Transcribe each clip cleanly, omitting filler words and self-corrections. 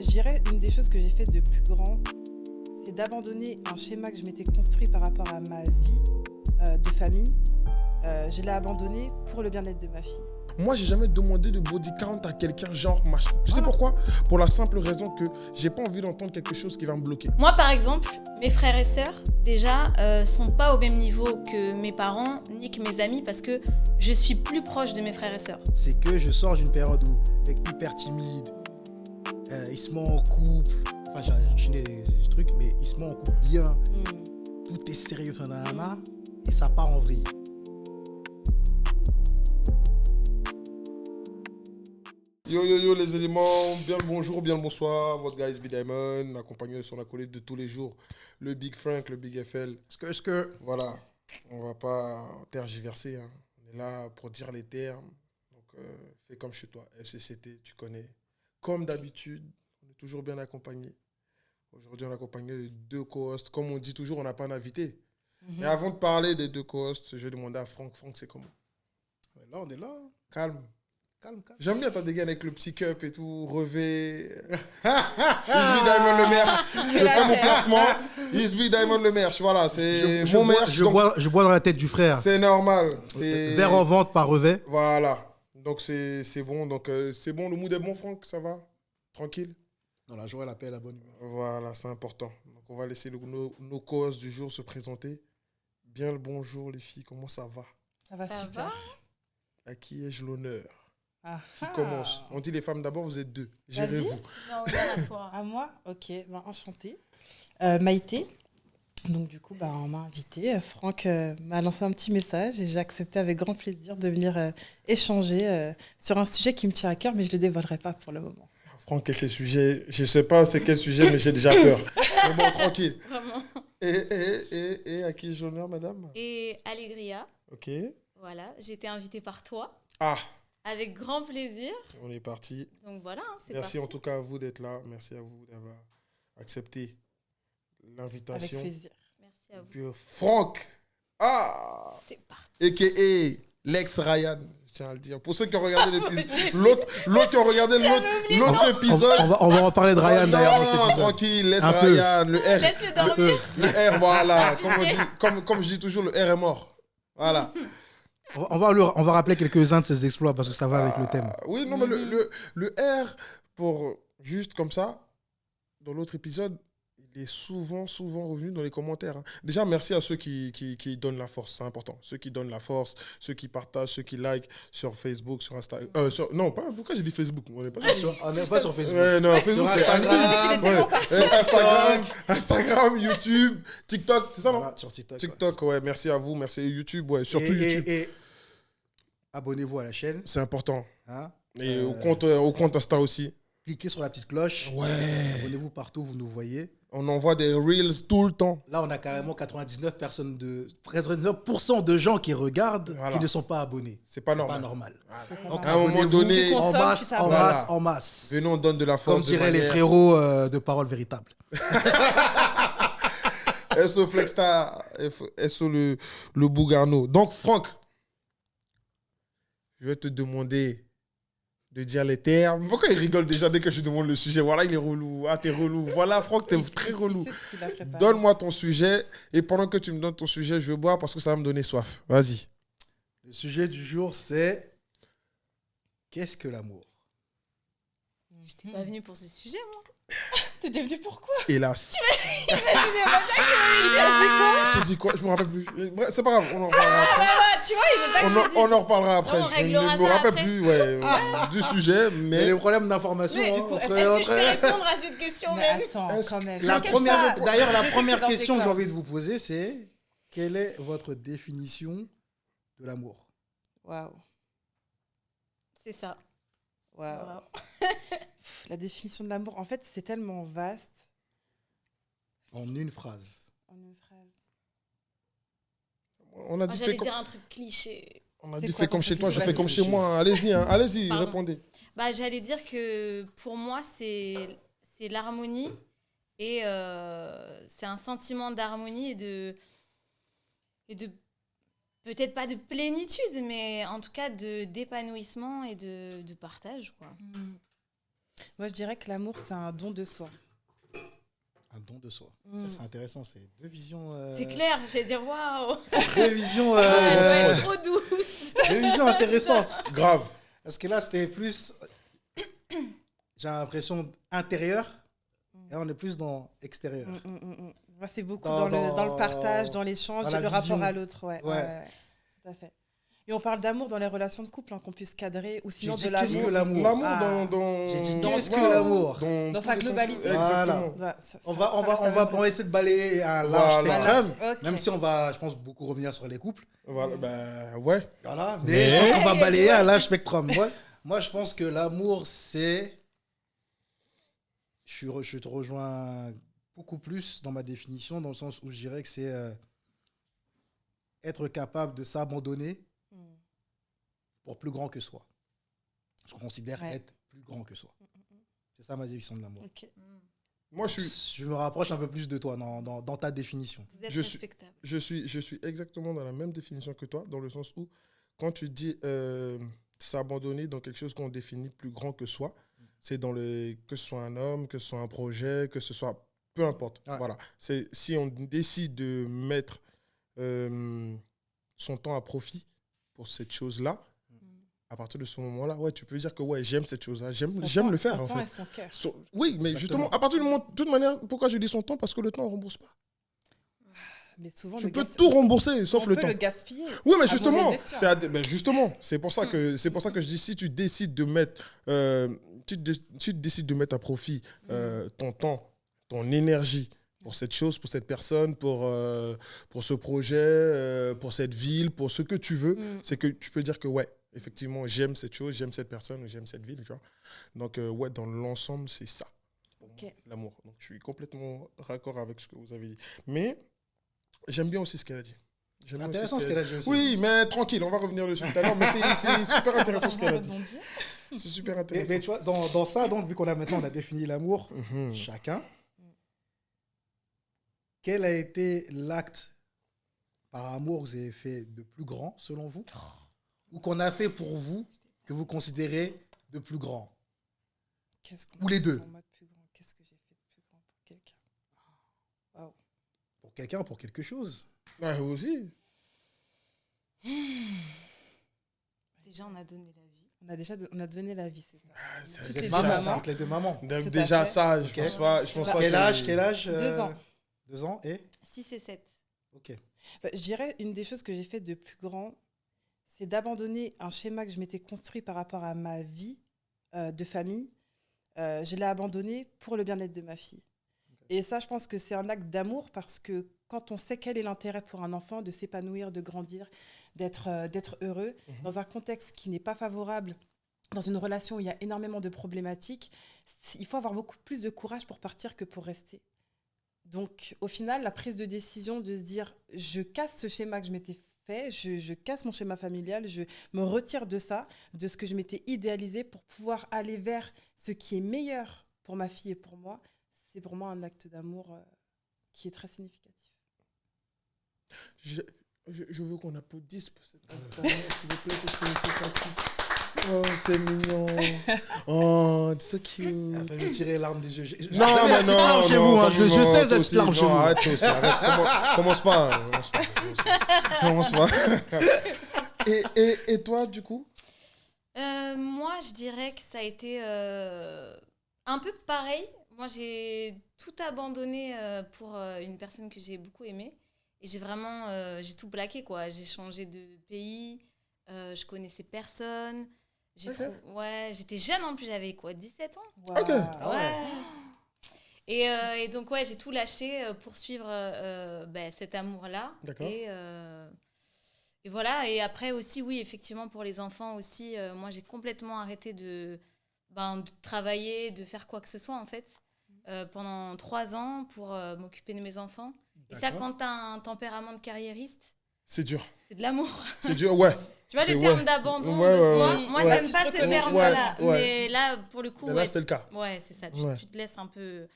je dirais une des choses que j'ai fait de plus grand, c'est d'abandonner un schéma que je m'étais construit par rapport à ma vie de famille. Je l'ai abandonné pour le bien-être de ma fille. Moi, j'ai jamais demandé de body count à quelqu'un, genre machin. Tu sais pourquoi ? Pour la simple raison que j'ai pas envie d'entendre quelque chose qui va me bloquer. Moi, par exemple, mes frères et sœurs, déjà, sont pas au même niveau que mes parents ni que mes amis parce que je suis plus proche de mes frères et sœurs. C'est que je sors d'une période où mec hyper timide, il se met en couple, enfin j'ai enchaîné des trucs, mais il se met en couple bien, tout est sérieux, ça nanana, et ça part en vrille. Yo les éléments, bien le bonjour, bien le bonsoir, votre gars SB Diamond, accompagné de son acolyte de tous les jours, le Big Frank, le Big FL. Voilà, on va pas tergiverser, hein. On est là pour dire les termes, donc fais comme chez toi, FCCT, tu connais. Comme d'habitude, on est toujours bien accompagné. Aujourd'hui, on est accompagné de deux co-hosts. Comme on dit toujours, on n'a pas d'invité. Mais avant de parler des deux co-hosts, je vais demander à Franck. Franck, c'est comment ? Là, on est là. Calme. J'aime bien ta dégaine avec le petit cup et tout, revêt. Isby Diamond le merch. Je fais mon placement. Isby Diamond le merch. Voilà, c'est mon merch. Je bois dans la tête du frère. C'est normal. C'est... Verre en vente par revêt. Voilà. Donc c'est bon. Donc c'est bon. Le mood est bon, Franck. Ça va ? Tranquille ? Dans la joie, la paix et la bonne humeur. Voilà, c'est important. Donc on va laisser nos causes du jour se présenter. Bien le bonjour, les filles. Comment ça va ? Ça va super. À qui ai-je l'honneur ? Qui Ah. commence ? On dit les femmes d'abord, vous êtes deux. Gérez-vous. Non, à toi. À moi ? Ok, enchantée. Maïté. Donc du coup, on m'a invitée. Franck m'a lancé un petit message et j'ai accepté avec grand plaisir de venir échanger sur un sujet qui me tient à cœur, mais je ne le dévoilerai pas pour le moment. Franck, quel c'est le sujet ? Je ne sais pas c'est quel sujet, mais j'ai déjà peur. Mais bon, tranquille. Vraiment. Et à qui j'ai l'honneur, madame ? Et Allegria, Ok. voilà, j'ai été invitée par toi. Ah, Avec grand plaisir. on est parti. Donc voilà, c'est Merci parti. en tout cas à vous d'être là. Merci à vous d'avoir accepté Avec l'invitation. plaisir. Merci à vous. Puis Franck, C'est parti. a.k.a. Lex Ryan, je tiens à le dire. Pour ceux qui ont regardé l'épisode, l'autre qui ont regardé l'autre épisode. On va en parler de Ryan d'ailleurs dans cet Non, épisode. tranquille, laisse Un peu. Ryan, le R. Laisse-le dormir. Le R, voilà. Comme je dis toujours, le R est mort. Voilà. On va rappeler quelques-uns de ses exploits parce que ça va avec le thème. Oui, non, mais le R, pour juste comme ça, dans l'autre épisode, il est souvent revenu dans les commentaires, hein. Déjà, merci à ceux qui donnent la force, c'est important. Ceux qui donnent la force, ceux qui partagent, ceux qui like sur Facebook, sur Instagram. Non, pas, pourquoi j'ai dit Facebook ? On n'est pas sur On n'est pas sur Facebook. Ouais, non, Facebook, Sur c'est Instagram. Instagram, YouTube, TikTok, c'est ça, non ? Voilà, sur TikTok. TikTok, ouais, merci à vous, merci YouTube, ouais, surtout YouTube. Et abonnez-vous à la chaîne. C'est important. Hein. Et au compte Insta aussi. Cliquez sur la petite cloche. Ouais. Abonnez-vous partout, vous nous voyez. On envoie des reels tout le temps. Là, on a carrément 99% de gens qui regardent Voilà. qui ne sont pas abonnés. C'est pas C'est normal. pas normal. Voilà. Donc, À un moment abonnez-vous donné, en masse, qui en t'abonne. masse, en masse. venez, on donne de la force. Comme diraient les frérots de Parole Véritable. SO Flexstar, SO le Bougarno. Donc, Franck, je vais te demander de dire les termes. Pourquoi il rigole déjà dès que je demande le sujet ? Voilà, il est relou. Ah, t'es relou. Voilà, Franck, t'es très relou. Il sait ce qu'il a préparé. Donne-moi ton sujet. Et pendant que tu me donnes ton sujet, je vais boire parce que ça va me donner soif. Vas-y. Le sujet du jour, c'est qu'est-ce que l'amour ? Je t'ai pas venu pour ce sujet, moi. T'étais venu pour quoi ? Hélas. Quoi Je te dis quoi ? Je me rappelle plus. Bref, c'est pas grave, on en reparlera après. Tu vois, il veut pas que je le dise. On en reparlera après. On Je réglera ne me ça rappelle après. plus du sujet, Il y a mais des problèmes d'information. Mais, hein, Est-ce que je sais répondre à cette question Mais même attends, Est-ce quand même. D'ailleurs, la Je sais première que dans tes question que j'ai cordes. envie de vous poser, c'est quelle est votre définition de l'amour ? Waouh. C'est ça. Waouh. La définition de l'amour, en fait, c'est tellement vaste. En une phrase. En une phrase. on a Moi, dit j'allais fait comme, dire un truc cliché. on a C'est dit quoi fait ton comme chez truc toi, je cliché ? fais comme chez moi. Allez-y, allez-y, Pardon. répondez. J'allais dire que pour moi, c'est l'harmonie et c'est un sentiment d'harmonie et de peut-être pas de plénitude, mais en tout cas d'épanouissement et de partage, quoi. Moi, je dirais que l'amour, c'est un don de soi. Un don de soi. Mm. Ça, c'est intéressant, c'est deux visions. C'est clair, j'allais dire waouh. Deux visions, Elle doit être trop douce. deux visions intéressantes. Grave. Parce que là, c'était plus, j'ai l'impression, intérieur. Et on est plus dans extérieur. Moi, c'est beaucoup Dans- dans le partage, dans l'échange, dans dans la le rapport vision. à l'autre. Ouais. Tout à fait. Et on parle d'amour dans les relations de couple, qu'on puisse cadrer, ou sinon J'ai de dit, qu'est-ce que l'amour. l'amour L'amour Ah. dans... J'ai dit, dans- qu'est-ce que voilà, l'amour Dans tous sa les sens. globalité. Exactement. Ouais, ça On reste la même va essayer de balayer un large Voilà. spectrum, Ok. même si on va, je pense, beaucoup revenir sur les couples. Voilà, ben ouais. Voilà, mais je pense qu'on va balayer un large spectrum. Moi, je pense que l'amour, c'est... Je te rejoins beaucoup plus dans ma définition, dans le sens où je dirais que c'est être capable de s'abandonner pour plus grand que soi. Je considère être plus grand que soi. C'est ça ma définition de l'amour. Ok. Moi, je suis... Je me rapproche un peu plus de toi dans ta définition. Vous êtes Je suis- respectable. Je suis exactement dans la même définition que toi, dans le sens où, quand tu dis s'abandonner dans quelque chose qu'on définit plus grand que soi, c'est dans que ce soit un homme, que ce soit un projet, que ce soit... Peu importe. Ouais. Voilà. C'est, si on décide de mettre son temps à profit pour cette chose-là, à partir de ce moment-là, ouais, tu peux dire que ouais, j'aime cette chose-là. J'aime le faire, en Son temps fait. et son cœur. Oui, mais Exactement. justement, à partir du moment... De toute manière, pourquoi je dis son temps? Parce que le temps, on ne rembourse pas. Mais souvent, Tu le peux gas- tout rembourser, sauf on le peut temps. le gaspiller. Oui, mais à justement, mauvais escient. ben justement, c'est pour ça que je dis, si tu décides de mettre, tu décides de mettre à profit ton temps, ton énergie pour cette chose, pour cette personne, pour ce projet, pour cette ville, pour ce que tu veux, c'est que tu peux dire que ouais, effectivement, j'aime cette chose, j'aime cette personne, ou j'aime cette ville, tu vois. Donc ouais, dans l'ensemble, c'est ça, pour moi, Ok. l'amour. Donc je suis complètement raccord avec ce que vous avez dit, mais j'aime bien aussi ce qu'elle a dit. J'aime C'est bien intéressant aussi ce qu'elle a dit aussi. Oui, mais tranquille, on va revenir dessus tout à l'heure, mais c'est super intéressant ce On qu'elle va a dit. rebondir. C'est super Mais intéressant. tu vois, dans ça, donc, vu qu'on a maintenant on a défini l'amour, Mhm. chacun, quel a été l'acte par amour que vous avez fait de plus grand, selon vous, ou qu'on a fait pour vous, que vous considérez de plus grand? Qu'est-ce qu'on Ou les fait deux. pour moi de plus grand? Qu'est-ce que j'ai fait de plus grand pour quelqu'un? Waouh. Pour quelqu'un, pour quelque chose. Ouais, vous aussi. Déjà, on a donné la vie. On a donné la vie, c'est ça. Ça, Toutes c'est les déjà deux Maman, ça. c'est entre les deux mamans. Tout à Déjà fait. ça, Ok. je pense pas Quel que- âge 2 ans. 2 ans et 6 et 7. ok. Bah, je dirais une des choses que j'ai fait de plus grand, c'est d'abandonner un schéma que je m'étais construit par rapport à ma vie de famille. Je l'ai abandonné pour le bien-être de ma fille. Et ça, je pense que c'est un acte d'amour parce que quand on sait quel est l'intérêt pour un enfant de s'épanouir, de grandir, d'être heureux, dans un contexte qui n'est pas favorable, dans une relation où il y a énormément de problématiques, il faut avoir beaucoup plus de courage pour partir que pour rester. Donc, au final, la prise de décision de se dire, je casse ce schéma que je m'étais fait, je casse mon schéma familial, je me retire de ça, de ce que je m'étais idéalisé pour pouvoir aller vers ce qui est meilleur pour ma fille et pour moi, c'est pour moi un acte d'amour qui est très significatif. Je veux qu'on applaudisse pour cette acte d'amour, s'il vous plaît, c'est significatif. Oh, c'est mignon. Oh, it's so cute. Elle va me tirer l'arme des yeux. Non, mais non, chez non, vous, hein. comme Je non, sais toi cette aussi. larme chez Non, vous. arrête toi aussi, arrête. Commence pas. Commence pas. Et toi, du coup? Moi, je dirais que ça a été un peu pareil. Moi, j'ai tout abandonné pour une personne que j'ai beaucoup aimée. Et j'ai tout plaqué, quoi. J'ai changé de pays, je connaissais personne. J'étais jeune en plus, j'avais quoi, 17 ans? Wow. Ok. Ah ouais. Et donc, ouais, j'ai tout lâché pour suivre cet amour-là. D'accord. Et voilà. Et après aussi, oui, effectivement, pour les enfants aussi, moi, j'ai complètement arrêté de travailler, de faire quoi que ce soit, en fait, pendant 3 ans pour m'occuper de mes enfants. Et ça, quand tu as un tempérament de carriériste, C'est dur. c'est de l'amour. C'est dur, ouais. Tu vois, le Ouais. terme d'abandon Ouais, de ouais, soi, ouais. moi, Ouais. j'aime Tu pas te ce reconnais. terme-là. Ouais, ouais. Mais là, pour le coup, Là, c'était le cas. ouais, c'est ça. Ouais. Tu te laisses un peu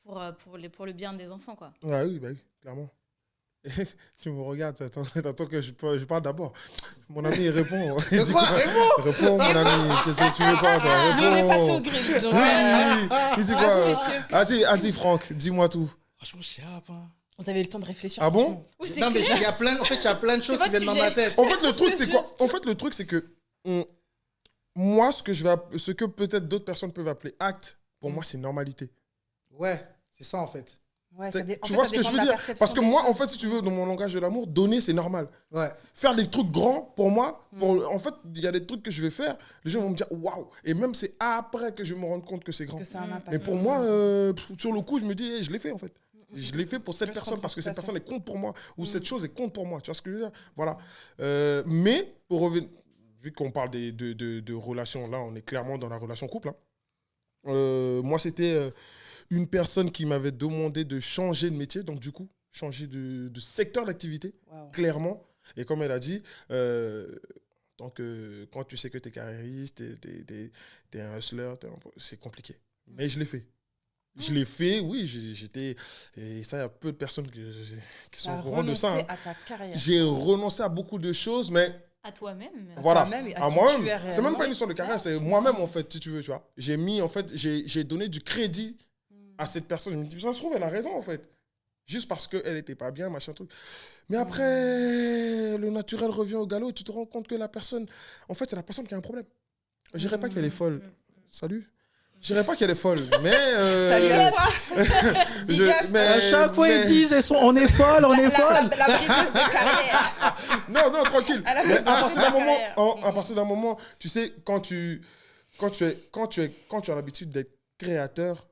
pour le bien des enfants, quoi. Ouais, oui, bah oui, clairement. Tu me regardes, attends que je parle d'abord. Mon ami, il répond. De quoi? Réponds, mon ami. Qu'est-ce que tu veux pas, toi? Lui, on est passé au Réponds. grill. Donc, Oui, il dit à vous, quoi? messieurs. Vas-y, Franck, dis-moi tout. Franchement, je sais pas. Vous avez eu le temps de réfléchir. Ah bon? franchement. Oui, c'est Non, mais clair. il y a plein de choses qui votre viennent dans ma sujet. tête. En fait, le truc, c'est quoi? En fait, le truc, c'est que moi, ce que peut-être d'autres personnes peuvent appeler acte, pour moi, c'est normalité. Ouais, c'est ça en fait. Ouais, Tu vois ce que je veux dire? Parce que moi, en fait, si tu veux, dans mon langage de l'amour, donner, c'est normal. Ouais. Faire des trucs grands, pour moi, en fait, il y a des trucs que je vais faire, les gens vont me dire waouh. Et même c'est après que je me rende compte que c'est grand. que ça a un impact. Mais pour moi, sur le coup, je me dis, je l'ai fait en fait. Je l'ai fait pour cette Je personne comprends parce que tout à cette personne fait. elle compte pour moi ou cette chose elle compte pour moi. Tu vois ce que je veux dire? Voilà. Mais pour revenir, vu qu'on parle de relations, là, on est clairement dans la relation couple. Hein. Moi, c'était une personne qui m'avait demandé de changer de métier, donc du coup, changer de secteur d'activité, Wow. clairement. Et comme elle a dit, donc, quand tu sais que tu es carriériste, tu es un hustler, c'est compliqué. Mais je l'ai fait. Je l'ai fait, oui, j'étais... Et ça, il y a peu de personnes qui sont au courant de ça. Hein. À ta carrière. J'ai renoncé à beaucoup de choses, mais À toi-même. voilà, toi-même et à à qui moi-même. tu es C'est même réellement. pas une histoire de carrière, c'est moi-même, en fait, si tu veux, tu vois. J'ai mis, en fait, j'ai donné du crédit à cette personne. Je me dis, ça se trouve, elle a raison, en fait. Juste parce qu'elle n'était pas bien, machin, truc. Mais après, le naturel revient au galop et tu te rends compte que la personne... En fait, c'est la personne qui a un problème. Je dirais pas qu'elle est folle. Salut. Je dirais pas qu'elle est folle, mais... Salut à toi. Big up. mais, À chaque fois, mais- ils disent on est folle, on est folle. La briseuse de carrière. Non, tranquille. Elle a Mais fait à partir d'un carrière. moment, à partir d'un moment, tu sais, quand tu as l'habitude d'être créateur,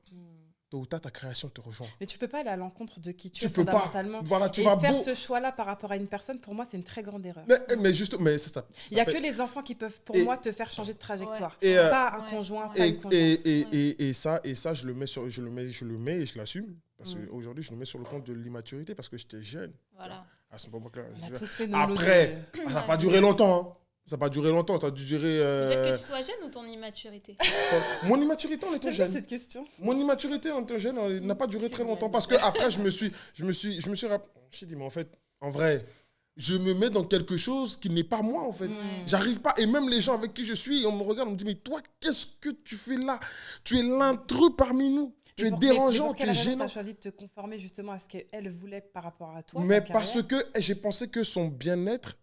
tôt ou tard, ta création te rejoint. Mais tu peux pas aller à l'encontre de qui tu Tu es peux pas. fondamentalement. Voilà, tu Et vas faire beau. ce choix-là par rapport à une personne, pour moi, c'est une très grande erreur. Mais c'est ça. Il n'y a que les enfants qui peuvent, pour Et- moi, te faire changer de trajectoire. Et, Pas un Ouais. conjoint, Ouais. pas et, une conjointe. et ça, je le mets et je l'assume. Parce qu'aujourd'hui, je le mets sur le compte de l'immaturité parce que j'étais jeune. Voilà. À ce moment-là. On a tous fait nos lots Après, de- ça n'a pas duré longtemps. Hein. Ça n'a pas duré longtemps. Ça a dû durer. Le fait que tu sois jeune ou ton immaturité? Mon immaturité en étant J'aime bien jeune. cette question. Mon immaturité en étant jeune elle n'a pas duré très longtemps. Parce que après, je me suis dit, mais en fait, en vrai, je me mets dans quelque chose qui n'est pas moi, en fait. J'arrive pas. Et même les gens avec qui je suis, on me regarde, on me dit, mais toi, qu'est-ce que tu fais là? Tu es l'intrus parmi nous. Tu es dérangeant, tu es Tu gênant. as choisi de te conformer justement à ce qu'elle voulait par rapport à toi. Mais ta parce carrière. que j'ai pensé que son bien-être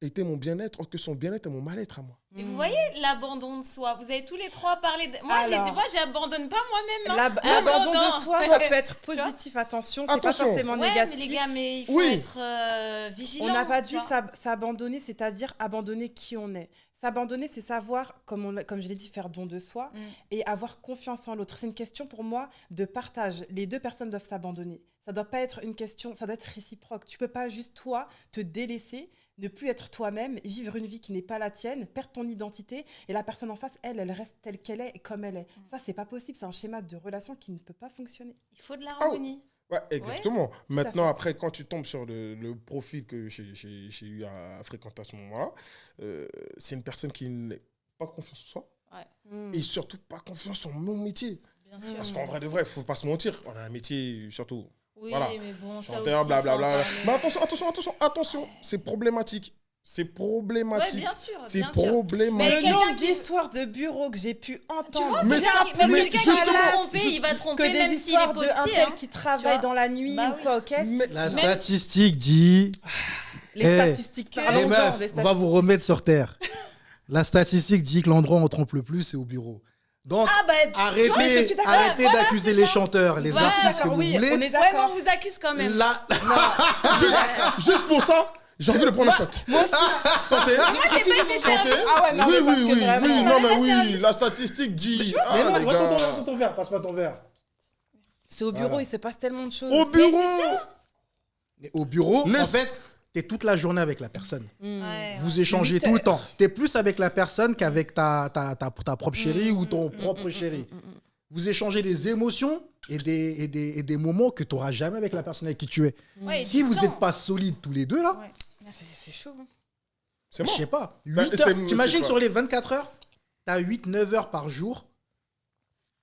était mon bien-être, que son bien-être est mon mal-être à moi. Et vous voyez l'abandon de soi. Vous avez tous les trois parlé de... Moi, Alors. j'abandonne pas moi-même. hein. L'abandon non. de soi, ça peut être positif, attention, c'est pas Attention. forcément Ouais, mais négatif. les gars, mais il faut Oui. être vigilant. On n'a pas tu dit vois. s'abandonner, c'est-à-dire abandonner qui on est. S'abandonner, c'est savoir, comme je l'ai dit, faire don de soi et avoir confiance en l'autre. C'est une question pour moi de partage. Les deux personnes doivent s'abandonner. Ça doit pas être une question, ça doit être réciproque. Tu peux pas juste toi te délaisser, ne plus être toi-même, vivre une vie qui n'est pas la tienne, perdre ton identité et la personne en face, elle reste telle qu'elle est et comme elle est. Ça, c'est pas possible. C'est un schéma de relation qui ne peut pas fonctionner. Il faut de l'harmonie. Ouais, exactement. Maintenant, fait. après, quand tu tombes sur le profil que j'ai eu à fréquenter à ce moment-là, c'est une personne qui n'a pas confiance en soi et surtout pas confiance en mon métier. Bien sûr. Parce qu'en vrai de vrai, il ne faut pas se mentir. On a un métier, surtout, Oui, voilà. mais bon, ça chanteur, aussi, blablabla. faut en Mais parler. attention, c'est problématique. C'est Ouais, problématique. bien sûr. C'est bien sûr. problématique. Mais Le quelqu'un nombre qui- d'histoires de bureaux que j'ai pu entendre. Mais ça, Même mais quelqu'un qui va justement, te tromper, il va tromper que des même s'il est histoires de un postier. tel hein. qui Tu travaille vois. dans la nuit Bah ou oui. quoi, ok. Mais- La Même- statistique dit... Les Eh, statistiques, Les parlons-en meufs, des on va vous remettre sur terre. La statistique dit que l'endroit où on trompe le plus, c'est au bureau. Donc, Ah bah, Ouais, je suis d'accord. arrêtez Voilà, d'accuser c'est les ça. chanteurs, les Voilà, artistes que d'accord, vous oui, voulez. on est ouais, mais d'accord. on vous accuse quand même. Là, Juste pour ça, j'ai envie de prendre un shot. Moi aussi. Santé. Moi, j'ai pas été Santé. servie. Ah ouais, non, oui, mais parce oui, que oui, vraiment- oui, Je non, m'en ai mais pas oui, la statistique dit. Ah, mais non, les moi, gars. sur ton verre, passe-moi ton verre. C'est au bureau, il se passe tellement de choses. Au bureau. Mais au bureau, Laisse- en fait, t'es toute la journée avec la personne. Ouais, Vous échangez 8 tout le heures. temps. T'es plus avec la personne qu'avec ta propre chérie ou ton propre chéri. Vous échangez des émotions et des moments que tu n'auras jamais avec la personne avec qui tu es. Ouais, et Si du vous temps. n'êtes pas solides tous les deux, là, Ouais. C'est chaud. hein. C'est je bon. sais pas. Ben, 8 c'est- heures. c'est T'imagines pas- sur les 24 heures, tu as 8-9 heures par jour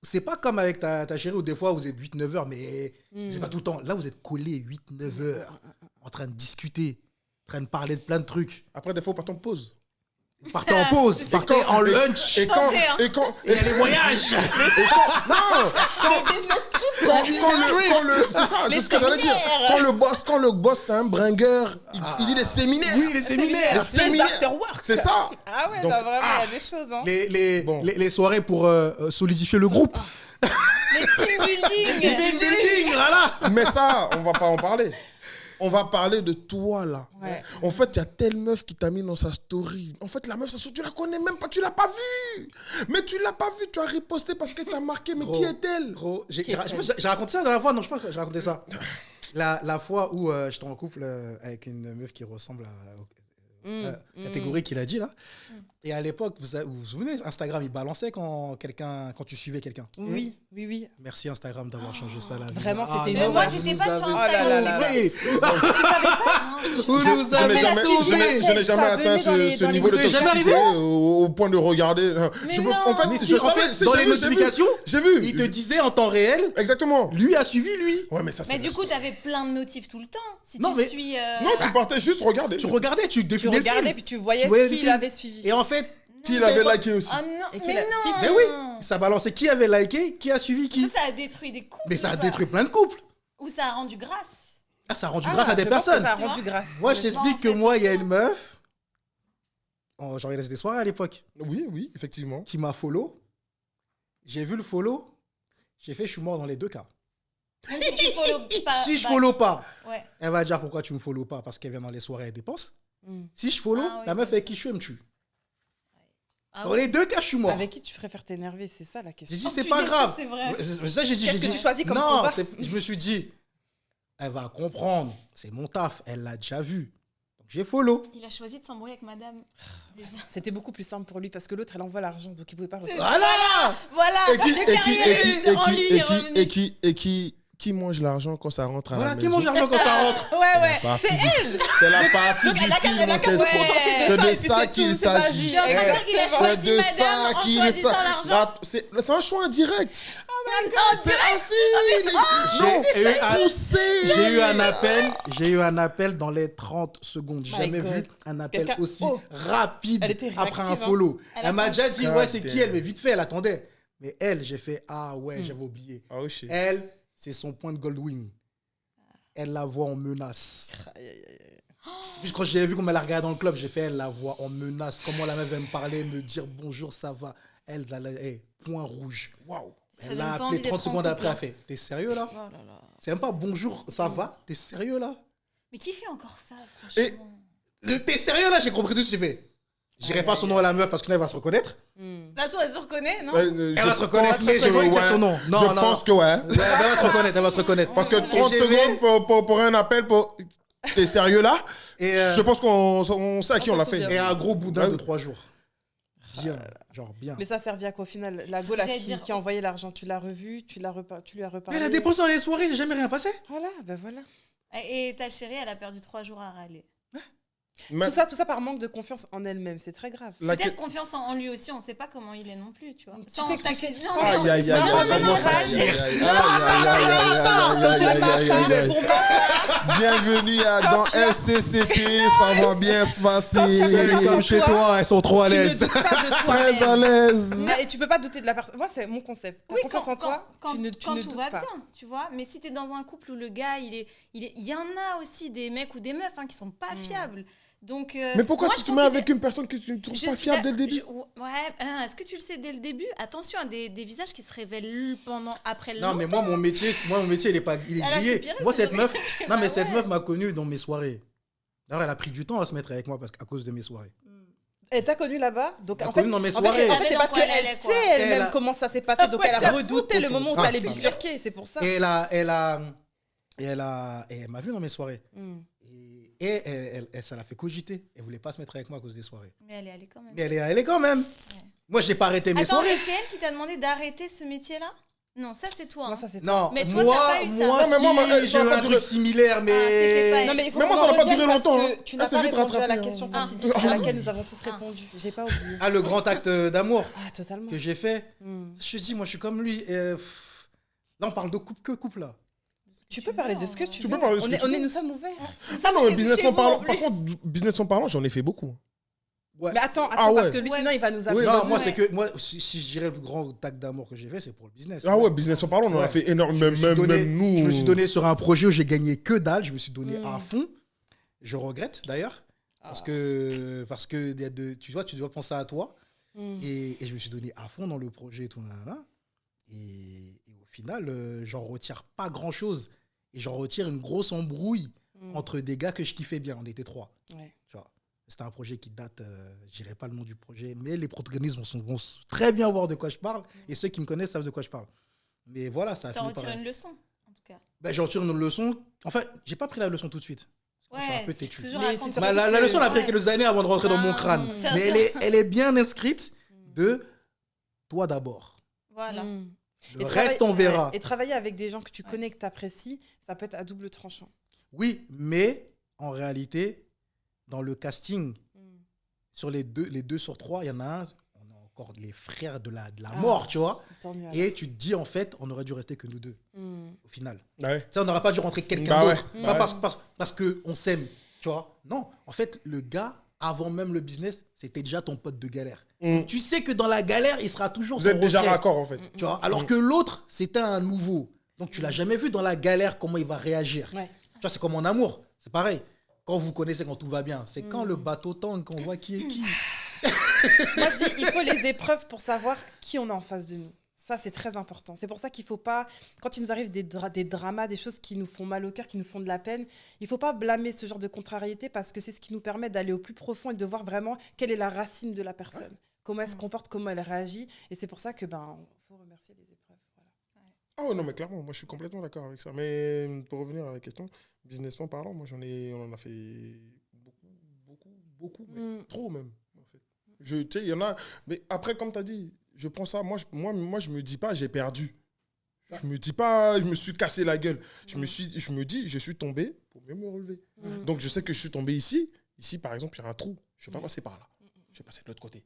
c'est pas comme avec ta chérie où des fois vous êtes 8-9 heures, mais c'est pas tout le temps. Là, vous êtes collés 8-9 heures en train de discuter, en train de parler de plein de trucs. Après, des fois, partons en pause. Partez en pause, partez en lunch. Et quand. Et quand. Et il y a les voyages. Non! Le business trip, quoi. C'est ça, c'est ce que j'allais dire. Quand le boss, c'est un bringueur, il dit les séminaires. Oui, les séminaires. Les séminaires. afterwork. C'est ça. Ah ouais, Donc, non, vraiment, il y a des choses. Hein. Les soirées pour solidifier le groupe. Les team building. C'est team building, voilà. Mais ça, on va pas en parler. On va parler de toi, là. Ouais. En fait, il y a telle meuf qui t'a mis dans sa story. En fait, la meuf, ça se trouve, tu la connais même pas, tu l'as pas vue. Mais tu l'as pas vue, tu as riposté parce qu'elle t'a marqué. Mais qui est-elle? Gros, j'ai raconté ça la dernière fois. Non, je pense que j'ai raconté ça. La fois où j'étais en couple avec une meuf qui ressemble à catégorie qu'il a dit là. Et à l'époque, vous vous souvenez, Instagram, il balançait quand tu suivais quelqu'un. Oui. Merci Instagram d'avoir changé ça. Vraiment, c'était Mais énorme. moi, j'étais pas sur Instagram. Vous nous avez sauvés. Je n'ai jamais atteint ce niveau de C'est jamais toxicité arrivé au point de regarder. Mais Je peux- non. En fait, Mais je si, en savais, fait, dans les j'ai vu. notifications, J'ai vu. il te disait en temps réel, Exactement. lui a suivi lui. Ouais, mais ça, c'est. Mais du coup, t'avais plein de notifs tout le temps. Si Non, tu mais- suis. Non, tu partais juste regarder. Tu regardais, tu Tu défilais le regardais, film. puis tu voyais Tu voyais le qui film. l'avait suivi. Et en fait, Qui l'avait liké aussi. Ah non, Et mais qu'il a- non. si, ben oui, ça balançait qui avait liké, qui a suivi qui. Ça a détruit des couples. Mais ça a quoi. détruit plein de couples. Ou ça a rendu grâce. Ah, ça a rendu grâce à des je pense que personnes. Ça a Tu vois. rendu grâce. Moi, je t'explique en que fait, moi, il y a une meuf, j'organisais des soirées à l'époque, Oui, effectivement. qui m'a follow. J'ai vu le follow, j'ai fait, je suis mort dans les deux cas. Même si tu follow pas. Si je bah, follow pas, Ouais. elle va dire pourquoi tu me follow pas, parce qu'elle vient dans les soirées, elle dépense. Mm. Si je follow, Ah oui, la meuf comme avec qui je suis, elle me tue. Ah Dans ouais. les deux cas, je suis mort. Avec qui tu préfères t'énerver, c'est ça la question. J'ai dit, Oh, c'est punaise, pas grave. c'est vrai. Ça, j'ai dit, Qu'est-ce que tu choisis comme non, combat je me suis dit, elle va comprendre, c'est mon taf, elle l'a déjà vu. Donc j'ai follow. Il a choisi de s'embrouiller avec madame. Déjà. C'était beaucoup plus simple pour lui parce que l'autre, elle envoie l'argent, donc il pouvait pas. C'est Voilà. Voilà. Et qui mange l'argent quand ça rentre à Voilà, la qui maison? mange l'argent quand ça rentre. Ouais. C'est elle. C'est la partie Donc du elle a film qu'à en se question. contenter de C'est ça, de et puis ça c'est qu'il tout, c'est pas s'agit. dit. Donc, c'est-à-dire qu'il a C'est choisi de madame ça en qu'il choisissant l'argent. C'est un choix indirect. C'est ainsi. Non, Poussé. j'ai eu un appel dans les 30 secondes. J'ai My jamais God. vu un appel Quelqu'un- aussi Oh. rapide Elle était après un réactive, hein. follow. Elle a Elle m'a pas- déjà dit, God ouais, c'est qui damn. elle? Mais vite fait, elle attendait. Mais elle, j'ai fait, ah ouais, j'avais oublié. Oh shit. Elle, c'est son point de Goldwing. Elle la voit en menace. Puis quand j'ai vu comment elle a regardé dans le club, j'ai fait, elle la voit en menace. Comment la meuf va me parler, me dire bonjour, ça va. Elle, point rouge. Waouh. Ça Elle donne l'a pas appelé envie 30 d'être en secondes couple, après, elle hein. fait, t'es sérieux là? Oh là là. C'est même pas bonjour, ça va? T'es sérieux là? Mais qui fait encore ça, Et- franchement? T'es sérieux là? J'ai compris tout ce que j'ai fait. J'irai pas son nom à la meuf parce que là, elle va se reconnaître. De toute façon, elle se reconnaît, non? Elle va se reconnaître, mais je vais ouais. dire son nom. Non, Je non. pense que ouais. Elle va se reconnaître, elle va se reconnaître. Parce que Et 30 j'ai vu- secondes pour un appel pour. T'es sérieux là? Et, Je pense qu'on sait à qui on l'a fait. souvient. et un gros boudin Ouais. de 3 jours. Bien, genre bien. Mais ça servait à quoi au final? La C'est go là, ce que j'allais dire. qui a envoyé l'argent, tu l'as revu, tu lui as reparlé. Elle a dépensé dans les soirées, j'ai jamais rien passé. Voilà, ben voilà. Et ta chérie, elle a perdu 3 jours à râler. Mais Tout ça par manque de confiance en elle-même, c'est très grave. la Peut-être confiance en lui aussi, on sait pas comment il est non plus, tu vois. Tu Sans sais que tu taxer- sais- non, Aïe, mais- aïe, aïe, non, aïe, non, aïe, non, ça râle. tire. Aïe, aïe, aïe, aïe, aïe. Bienvenue dans FCCT, ça va bien se passer. Comme chez toi, elles sont trop à Tu ne l'aise. doutes pas de Très à toi-même. l'aise. Et tu peux pas douter de la personne. Moi, c'est mon concept. T'as Oui, confiance en toi, quand, tu ne quand tout doutes va pas. bien, tu vois. Mais si t'es dans un couple où le gars, il y en a aussi des mecs ou des meufs qui sont pas fiables. Donc, Mais pourquoi moi, tu je te mets considère- avec une personne que tu ne trouves Je pas suis fiable là- dès le début? Ouais, est-ce que tu le sais dès le début? Attention à des visages qui se révèlent après le Non, mais moi, mon métier, il est Elle a grillé. soupiré, Moi, c'est cette le meuf, mec. non, mais Bah cette ouais. meuf m'a connu dans mes soirées. D'ailleurs, elle a pris du temps à se mettre avec moi à cause de mes soirées. Et t'as connu là-bas, donc T'as en fait, connu dans mes en fait, soirées. en fait, c'est parce Elle qu'elle allait, quoi. sait Elle elle-même a- comment ça s'est passé, donc Ouais, elle a j'avoue. redouté le moment où Ah, t'allais c'est bifurquer, c'est pour ça. Et elle m'a vu dans mes soirées. Mm. Et ça l'a fait cogiter. Elle voulait pas se mettre avec moi à cause des soirées. Mais elle est allée quand même. Mais elle est quand même. Moi, j'ai pas arrêté mes Attends, soirées. et c'est elle qui t'a demandé d'arrêter ce métier-là? Non, ça c'est toi. Non, hein. ça c'est Non, Mais toi, moi, t'as pas eu ça. moi, Non, mais moi, si, ça j'ai va eu pas un durer. truc similaire, c'était mais... pas- Non, mais il faut Mais moi, qu'on ça en n'a pas revienne duré parce longtemps, que hein. tu Ah, n'as c'est pas vite répondu à la rattrapé, question hein. fatidique Ah. à laquelle nous avons tous répondu. J'ai pas oublié. Ah, le grand acte d'amour Ah, totalement. que j'ai fait. Hmm. Je te dis, moi, je suis comme lui. Là, on parle de couple, là. Tu peux parler de ce que tu veux. peux parler de ce que tu veux. Nous sommes ouverts. Ah non, mais Chez businessment vous, parlant, en par plus. contre, businessment parlant, j'en ai fait beaucoup. Ouais. Mais attends, Ah ouais. parce que lui, Ouais. sinon, il va nous Oui, amener. Non, vas-y. moi, Ouais. c'est que... Moi, si je dirais le plus grand acte d'amour que j'ai fait, c'est pour le business. Ah ouais, businessment parlant, on en a Ouais. fait énormément. Je me suis Même donné- nous. Je me suis donné sur un projet où j'ai gagné que dalle. Je me suis donné Mm. à fond. Je regrette, d'ailleurs. Parce que il y a tu vois, tu dois penser à toi. Hmm. Et je me suis donné à fond dans le projet et tout. Nanana. Et au final, j'en retire pas grand-chose. Et j'en retire une grosse embrouille Hmm. entre des gars que je kiffais bien. On était 3. Ouais. Tu vois. C'était un projet qui date, je dirais pas le nom du projet, mais les protagonistes vont très bien voir de quoi je parle. Et ceux qui me connaissent savent de quoi je parle. Mais voilà, ça a T'en fini par... retires une leçon, en tout cas. Ben, j'en retire une leçon. En fait, j'ai pas pris la leçon tout de suite. Je suis un peu c'est têtu. toujours Mais à c'est contre- surtout Bah, la leçon, elle a pris Ouais. quelques années avant de rentrer dans mon crâne. c'est Mais ça. elle est bien inscrite de toi d'abord. Voilà. Hmm. Le Et reste, on verra. ouais, et travailler avec des gens que tu connais, que tu apprécies, ça peut être à double tranchant. Oui, mais en réalité, dans le casting, Hmm. sur les deux sur 3, il y en a un, on a encore les frères de la Ah. mort, tu vois. Tant mieux. alors. Et tu te dis, en fait, on aurait dû rester que nous deux, Hmm. au final. Ouais. Tu sais, on n'aurait pas dû rentrer quelqu'un Bah ouais. d'autre. Bah Pas ouais. parce qu'on s'aime, tu vois. Non, en fait, le gars, avant même le business, c'était déjà ton pote de galère. Mm. Tu sais que dans la galère, il sera toujours Vous ton êtes déjà reflet, raccord, en fait. tu vois. Alors que l'autre, c'était un nouveau. Donc, tu l'as jamais vu dans la galère, comment il va réagir. Ouais. Tu vois, c'est comme en amour. C'est pareil. Quand vous connaissez, quand tout va bien, c'est quand Mm. le bateau tangue qu'on voit qui est qui. Moi, je dis, il faut les épreuves pour savoir qui on a en face de nous. Ça, c'est très important. C'est pour ça qu'il ne faut pas, quand il nous arrive des dramas, des choses qui nous font mal au cœur, qui nous font de la peine, il ne faut pas blâmer ce genre de contrariété parce que c'est ce qui nous permet d'aller au plus profond et de voir vraiment quelle est la racine de la personne. Comment elle se comporte, comment elle réagit. Et c'est pour ça que faut remercier les épreuves. Voilà. Ah ouais, non, mais clairement, moi je suis complètement d'accord avec ça. Mais pour revenir à la question, businessment parlant, moi on en a fait beaucoup, mais Mm. trop même, en fait. Tu sais, il y en a, mais après, comme tu as dit, je prends ça, moi je me dis pas, j'ai perdu. Je me dis pas, je me suis cassé la gueule. Je me dis, je suis tombé pour mieux me relever. Mm. Donc je sais que je suis tombé ici. Ici, par exemple, il y a un trou. Je vais pas passer par là. Je vais passer de l'autre côté.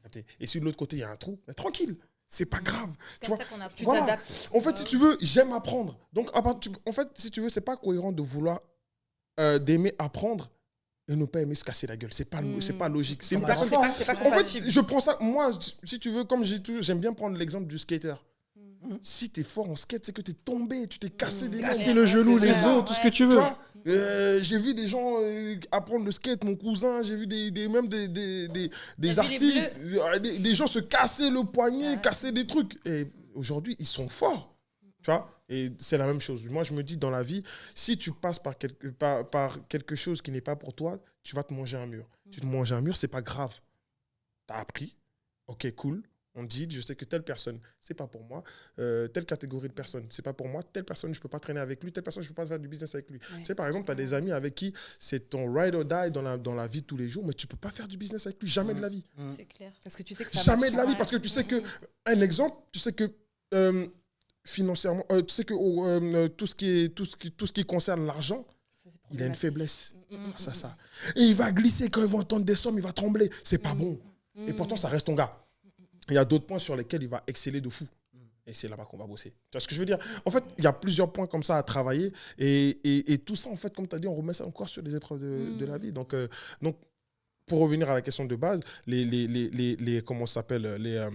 Capté. Et si de l'autre côté, il y a un trou, mais tranquille, c'est pas grave. C'est Tu comme vois, ça qu'on apprend. Tu Voilà. t'adaptes. En fait, si tu veux, j'aime apprendre. Donc, en fait, si tu veux, c'est pas cohérent de vouloir d'aimer apprendre et ne pas aimer se casser la gueule. C'est pas logique. C'est une Bah, personne. C'est pas En fait, compatible. je prends ça. Moi, si tu veux, comme j'ai toujours, j'aime bien prendre l'exemple du skater. Si t'es fort en skate, c'est que t'es tombé, tu t'es cassé des Casser membres. le genou, c'est les ça. os, tout ce que Ouais. tu Tu veux. vois, j'ai vu des gens apprendre le skate, mon cousin, j'ai vu même des vu les artistes, des gens se casser le poignet, Ouais. casser des trucs. Et aujourd'hui, ils sont forts. Tu vois. Et c'est la même chose. Moi, je me dis, dans la vie, si tu passes par quelque chose qui n'est pas pour toi, tu vas te manger un mur. Tu te manges un mur, c'est pas grave. Tu as appris. Ok, cool. On dit, je sais que telle personne, c'est pas pour moi. Telle catégorie de personnes, c'est pas pour moi. Telle personne, je peux pas traîner avec lui. Telle personne, je peux pas faire du business avec lui. Ouais. Tu sais, par exemple, tu as des amis avec qui c'est ton ride or die dans la vie de tous les jours, mais tu peux pas faire du business avec lui. Jamais de la vie. C'est clair. Parce que tu sais que ça Jamais de la vie. Ouais. Parce que tu sais que, un exemple, tu sais que financièrement, tu sais que tout ce qui concerne l'argent, il a une faiblesse. Ça, ça. Et il va glisser quand il va entendre des sommes, il va trembler. C'est pas bon. Et pourtant, ça reste ton gars. Il y a d'autres points sur lesquels il va exceller de fou. Et c'est là-bas qu'on va bosser. Tu vois ce que je veux dire? En fait, il y a plusieurs points comme ça à travailler. Et tout ça, en fait, comme tu as dit, on remet ça encore sur les épreuves de la vie. Donc, pour revenir à la question de base, comment ça s'appelle,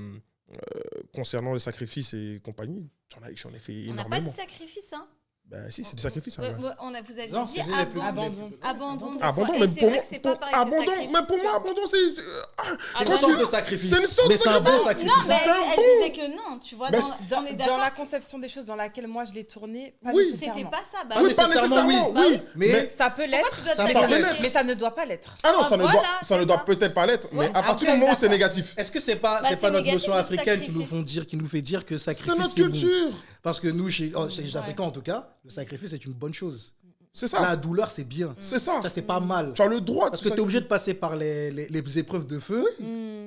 concernant les sacrifices et compagnie, j'en ai fait On n'a pas de énormément. sacrifice, hein. Ben, si, c'est des sacrifices. Ouais, hein, ouais, vous aviez Non, dit c'est les plus- abandon. Abandon. Abandon de Abandon, soi. mais Et c'est pour vrai moi, que c'est pas pareil que abandon, sacrifice, mais pour tu moi, vois. abandon, c'est C'est une Abandon. sorte de sacrifice. C'est une sorte mais de c'est un bon sacrifice. sacrifice. Non, mais C'est un elle bon. disait que non, tu vois. Mais On est Dans d'accord. la conception des choses dans laquelle moi je l'ai tourné, pas Oui. nécessairement. C'était pas ça. Bah, Ah, Oui, mais pas nécessairement, nécessairement, oui. oui. Mais Ça peut l'être, Pourquoi tu dois Ça te peut sacrifier l'être. mais ça ne doit pas l'être. Ah non, Ah, ça ne voilà, doit, ça c'est ne doit ça. peut-être pas l'être, mais Ouais, à partir ok, du moment où c'est d'accord. négatif. est-ce que c'est pas, Bah, c'est c'est pas notre négatif, notion le africaine qui sacrifice. nous fait dire que C'est sacrifice notre c'est bon. culture. Parce que nous, chez les Africains en tout cas, le sacrifice est une bonne chose. C'est ça. La douleur, c'est bien. C'est ça. Ça, c'est pas mal. Tu as le droit. Parce que tu es obligé de passer par les épreuves de feu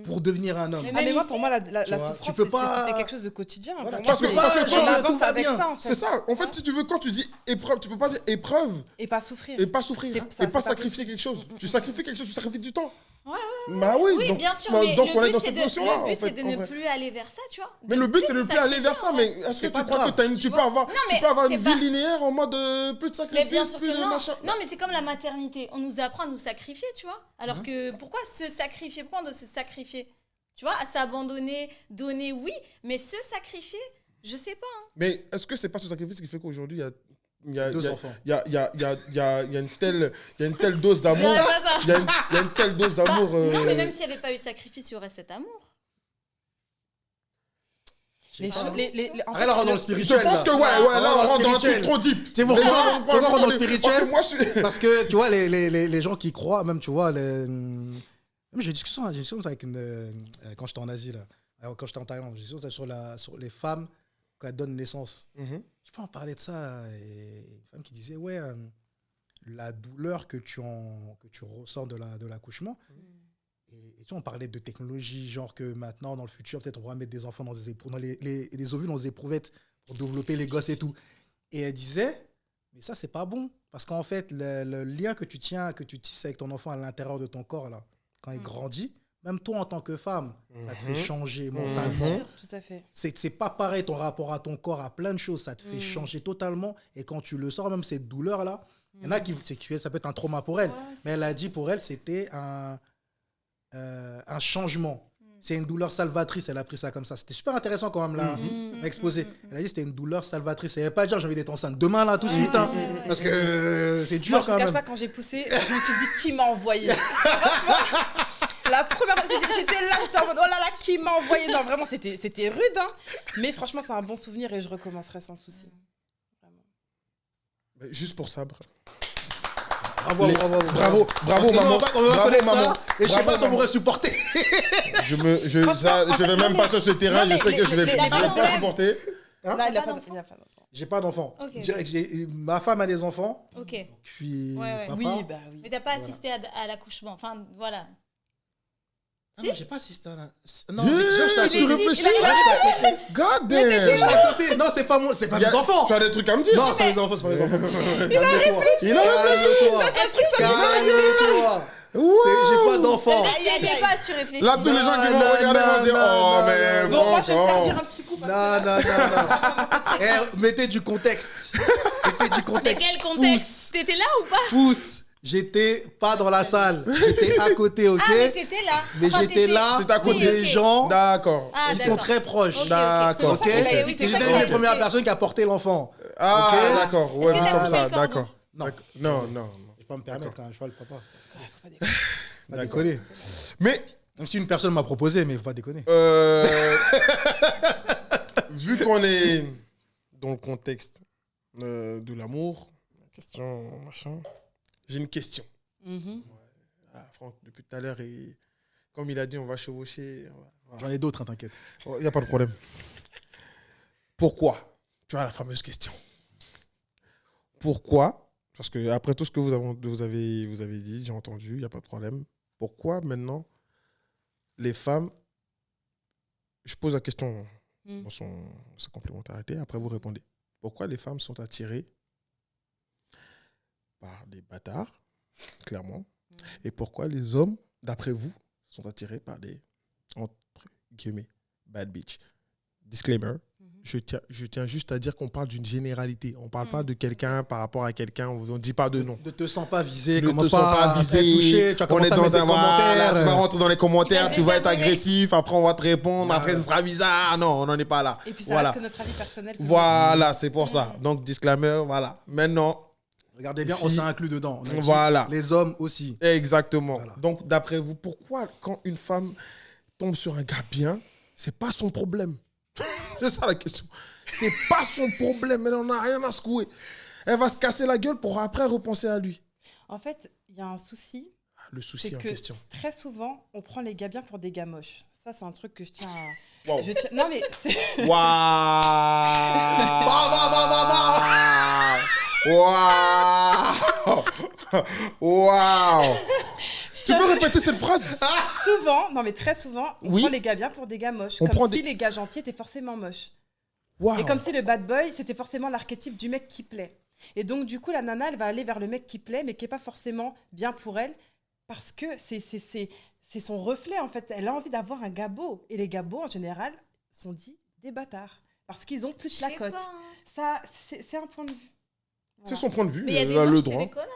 pour devenir un homme. Mais Ah, mais même moi, ici, pour moi, la tu vois, souffrance, tu peux pas- c'était quelque chose de quotidien. Voilà, Pour tu moi, peux pas- c'est- genre, on avance tout va avec bien. ça, en fait. C'est ça. En fait, si tu veux, quand tu dis épreuve, tu peux pas dire épreuve Et pas souffrir. et pas souffrir. C'est- Et ça, pas c'est sacrifier quelque chose. Tu sacrifies quelque chose, tu sacrifies du temps. Ouais, Bah oui. Oui, donc, bien sûr, bah, mais donc on est le dans but, c'est cette de, notion-là. le but, en fait, c'est de en ne vrai. plus aller vers ça, tu vois. Mais le but, c'est de ne se plus aller vers ça. sacrifier, Mais en est-ce que C'est tu pas crois grave. que tu peux avoir, mais tu peux avoir une c'est vie pas- linéaire en mode plus de Mais bien sacrifice, sûr plus que de non. machin? Non, mais c'est comme la maternité. On nous apprend à nous sacrifier, tu vois. Alors que pourquoi se sacrifier? Pourquoi on doit se sacrifier? Tu vois, à s'abandonner, donner, oui, mais se sacrifier, je sais pas. Mais est-ce que c'est pas ce sacrifice qui fait qu'aujourd'hui, il y a Deux enfants. il y a une telle dose d'amour. Je dirais pas ça. Il y a une telle dose d'amour. Non, mais même s'il n'y avait pas eu sacrifice, il y aurait cet amour. Les pas. choses- en Arrête, fait, là, on rentre dans le Je spirituel. pense que, ouais, là, on rentre dans un truc spirituel. trop deep. Tu sais pourquoi on rentre dans le Parce que spirituel? moi, je suis. Parce que, tu vois, les gens qui croient, même, tu vois, même j'ai une discussion avec quand j'étais en Asie, là. Alors, quand j'étais en Thaïlande, j'ai une discussion sur les femmes quand elles donnent naissance. Je peux en parler de ça. Et une femme qui disait, ouais, la douleur que tu ressens de l'accouchement. Et tu vois, on parlait de technologie, genre que maintenant, dans le futur, peut-être on pourra mettre des enfants dans les ovules dans des éprouvettes pour développer les gosses et tout. Et elle disait, mais ça, c'est pas bon. Parce qu'en fait, le lien que tu tisses avec ton enfant à l'intérieur de ton corps, là, quand il grandit, même toi, en tant que femme, ça te fait changer mentalement. Tout à fait. C'est pas pareil ton rapport à ton corps, à plein de choses. Ça te fait changer totalement. Et quand tu le sors, même cette douleur-là, il y en a ça peut être un trauma pour elle. Ouais, Mais elle a dit pour elle, c'était un changement. C'est une douleur salvatrice. Elle a pris ça comme ça. C'était super intéressant quand même là, exposé. Elle a dit que c'était une douleur salvatrice. Elle n'avait pas dire j'ai envie d'être enceinte demain là tout de suite. Parce que c'est dur Moi, je quand ne cache même. pas, quand j'ai poussé, je me suis dit qui m'a envoyé. Franchement, la première fois, j'étais là, j'étais en mode oh là là, qui m'a envoyé. Non, vraiment, c'était rude. Hein. Mais franchement, c'est un bon souvenir et je recommencerai sans souci. Mais juste pour ça, bravo. Bravo, Bravo, maman. On va Bravo, connaître maman. ça. Et je sais Bravo, pas si on maman. pourrait supporter. Je vais même pas sur ce terrain. non, Je mais sais que je vais les- pas les- supporter. Non, il n'a pas d'enfant. d'enfant. J'ai pas d'enfant. Ok. Ma femme a des enfants. Ok. Je suis Ouais. papa. Oui, bah oui. Mais t'as pas assisté à l'accouchement. Enfin, voilà. Ah Si. non, j'ai pas assisté à la... Non, Yeah, déjà, j'étais à tu côté. réfléchis. J'étais à côté. God J'étais damn. à côté. Non, c'était pas moi, c'est pas mes enfants. Tu as des trucs à me dire? Non, c'est pas mes enfants, c'est pas mes enfants. Il a Calme-toi. C'est un truc sur Calme-toi. J'ai pas d'enfants. Il y a pas, si tu réfléchis. Là, tous les gens qui vont Non, regarder vont dire non, oh, mais Bon, moi, je vais me franchement. servir un petit coup. parce que- Non. Mettez du contexte. Mettez du Mais contexte. quel contexte? T'étais là ou pas? Pousse. J'étais pas dans la salle. J'étais à côté, ok? Ah, mais t'étais là. Mais Enfin, j'étais t'étais- là. T'étais à côté. Des gens. D'accord. Ah, Ils sont d'accord. très proches. Ok, ok. D'accord. Ok? C'est pour ça que- oui, Et c'est j'étais ça une que- des premières personnes qui a porté l'enfant. Ah, Ok. d'accord. Ouais, Est-ce que vu t'as comme coupé ça. le cordon? D'accord. Non. D'accord. Non. Je peux pas me permettre quand je suis pas le papa. Pas D'accord. déconner. Mais Même si une personne m'a proposé, mais faut pas déconner. vu qu'on est dans le contexte de l'amour, question machin, j'ai une question. Mhm. Voilà, Franck, depuis tout à l'heure, comme il a dit, on va chevaucher. Voilà. J'en ai d'autres, hein, t'inquiète. Il n'y a pas de problème. Pourquoi? Tu vois la fameuse question. Pourquoi? Parce que après tout ce que vous avez dit, j'ai entendu, il n'y a pas de problème. Pourquoi maintenant les femmes, je pose la question dans sa complémentarité, après vous répondez. Pourquoi les femmes sont attirées par des bâtards, clairement, et pourquoi les hommes, d'après vous, sont attirés par des, entre guillemets, bad bitch? Disclaimer. Je tiens juste à dire qu'on parle d'une généralité. On ne parle pas de quelqu'un par rapport à quelqu'un. On ne dit pas de nom. Ne te sens pas visé. Ne Commence te sens pas à visé. être touché. Tu vas On est commencer à dans mettre des un voilà, tu vas commentaires. rentrer dans les commentaires, Il tu va vas être désabonner. agressif, après on va te répondre, après ce sera bizarre. Non, on n'en est pas là. Et puis ça Voilà. reste que notre avis personnel. Voilà, c'est pour ça. Donc, disclaimer, voilà. Maintenant, Regardez bien, on s'est inclus dedans. On a dit Voilà. Les hommes aussi. exactement. Voilà. Donc, d'après vous, pourquoi quand une femme tombe sur un gars bien, c'est pas son problème? C'est ça la question. C'est pas son problème, elle n'en a rien à secouer. Elle va se casser la gueule pour après repenser à lui. En fait, il y a un souci. Le C'est souci en que question. très souvent, on prend les gars bien pour des gars moches. Ça, c'est un truc que je tiens à. Wow. Non, mais c'est. Waouh. Waouh. Waouh. Tu peux répéter cette phrase? Souvent, non mais très souvent, on Oui. prend les gars bien pour des gars moches. On prend Comme des- si les gars gentils étaient forcément moches. Waouh. Et comme si le bad boy, c'était forcément l'archétype du mec qui plaît. Et donc, du coup, la nana, elle va aller vers le mec qui plaît, mais qui n'est pas forcément bien pour elle, parce que c'est son reflet, en fait. Elle a envie d'avoir un gars beau. Et les gars beaux, en général, sont dits des bâtards. Parce qu'ils ont plus la Je sais cote. pas, hein. Ça, c'est un point de vue. C'est Voilà. son point de vue. Mais il y a des Elle a le moches, c'est droit. des connards.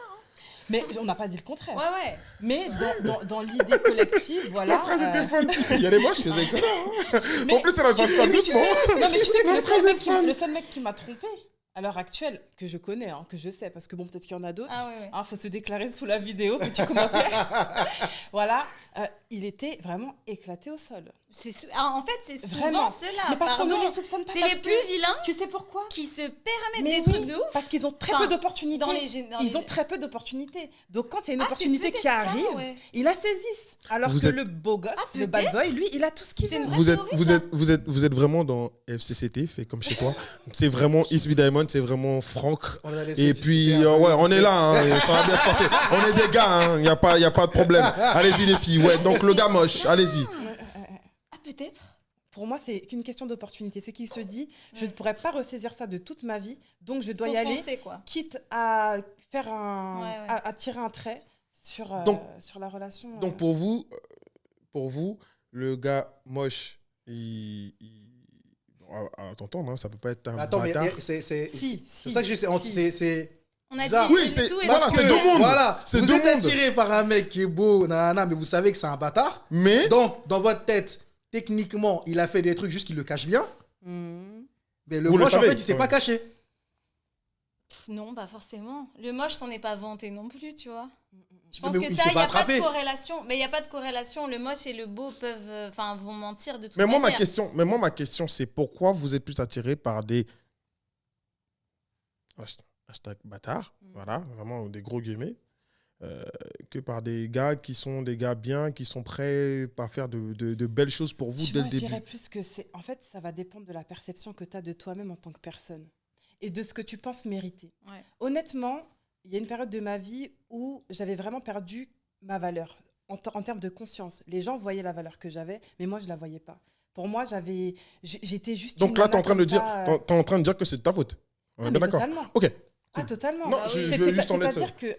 Mais on n'a pas dit le contraire. Ouais, ouais. Mais dans l'idée collective, voilà. La phrase était fun. Il y a des moches, il y a des connards. mais- En plus, elle a sorti ça doucement. Non, mais tu sais que La le phrase seul, est mec fun. le seul mec qui m'a trompé à l'heure actuelle, que je connais, hein, que je sais, parce que bon, peut-être qu'il y en a d'autres. Ah, ouais, ouais. Hein, faut se déclarer sous la vidéo, petit commentaire. Voilà, il était vraiment éclaté au sol. En fait, c'est souvent Vraiment. ceux-là. Mais parce qu'on pardon. ne les soupçonne pas. C'est parce les que- plus vilains Tu sais pourquoi? qui se permettent Mais des oui, trucs de ouf. parce qu'ils ont très Enfin, peu d'opportunités. dans Ils les- ont très peu d'opportunités. Donc quand il y a une Ah, c'est opportunité peut-être qui ça, arrive, ouais. ils la saisissent. Alors Vous que êtes- le beau gosse, Ah, le bad boy, lui, il a tout ce qu'il C'est veut. une vraie théorie, ça. Vous êtes vraiment dans FCCT, fait comme chez toi. C'est vraiment Isby Diamond, c'est vraiment Franck. On a laissé Et discuter puis, un peu. ouais, on est là, hein, et ça va bien se passer. On est des gars, il n'y a pas de problème. Allez-y les filles, ouais, donc le gars moche, allez-y. Ah, peut-être. Pour moi, c'est qu'une question d'opportunité. C'est qu'il se dit, je ne pourrais pas ressaisir ça de toute ma vie, donc je dois Faut y aller, foncer, quoi. quitte à faire Ouais, ouais. à tirer un trait sur, sur la relation. Donc pour vous, le gars moche, à t'entendre, hein, ça peut pas être un Attends, mais bâtard. Si, c'est pour ça que je sais. C'est. On a dit Bizarre. Oui, que c'est- tout et voilà, tout. c'est deux mondes. Voilà, C'est vous deux êtes mondes. attiré par un mec qui est beau, nanana, mais vous savez que c'est un bâtard. Mais, Donc, dans votre tête, techniquement, il a fait des trucs juste qu'il le cache bien. Mhm. Mais le Vous le moche, en savez, fait, il s'est ouais. pas caché. Non, pas forcément. Le moche s'en est pas vanté non plus, tu vois. Je Mais pense que il ça, s'est il n'y pas a pas de attrapé. corrélation. Mais il n'y a pas de corrélation. Le moche et le beau peuvent, vont mentir de toute mais moi, manière. ma question, c'est pourquoi vous êtes plus attiré par des hashtag bâtards, voilà, vraiment des gros guillemets, que par des gars qui sont des gars bien, qui sont prêts à faire de belles choses pour vous Tu dès vois, le je début. dirais plus que c'est. En fait, ça va dépendre de la perception que tu as de toi-même en tant que personne et de ce que tu penses mériter. Ouais. Honnêtement, il y a une période de ma vie où j'avais vraiment perdu ma valeur en termes de conscience. Les gens voyaient la valeur que j'avais, mais moi, je la voyais pas. Pour moi, j'étais juste. Donc une là, nana tu es en train de comme dire, ça, t'es en train de dire que c'est de ta faute. On est Ah, bien mais d'accord. totalement. Ok. Ah, totalement. Non, Ah je, oui. je veux juste en être. C'est-à-dire que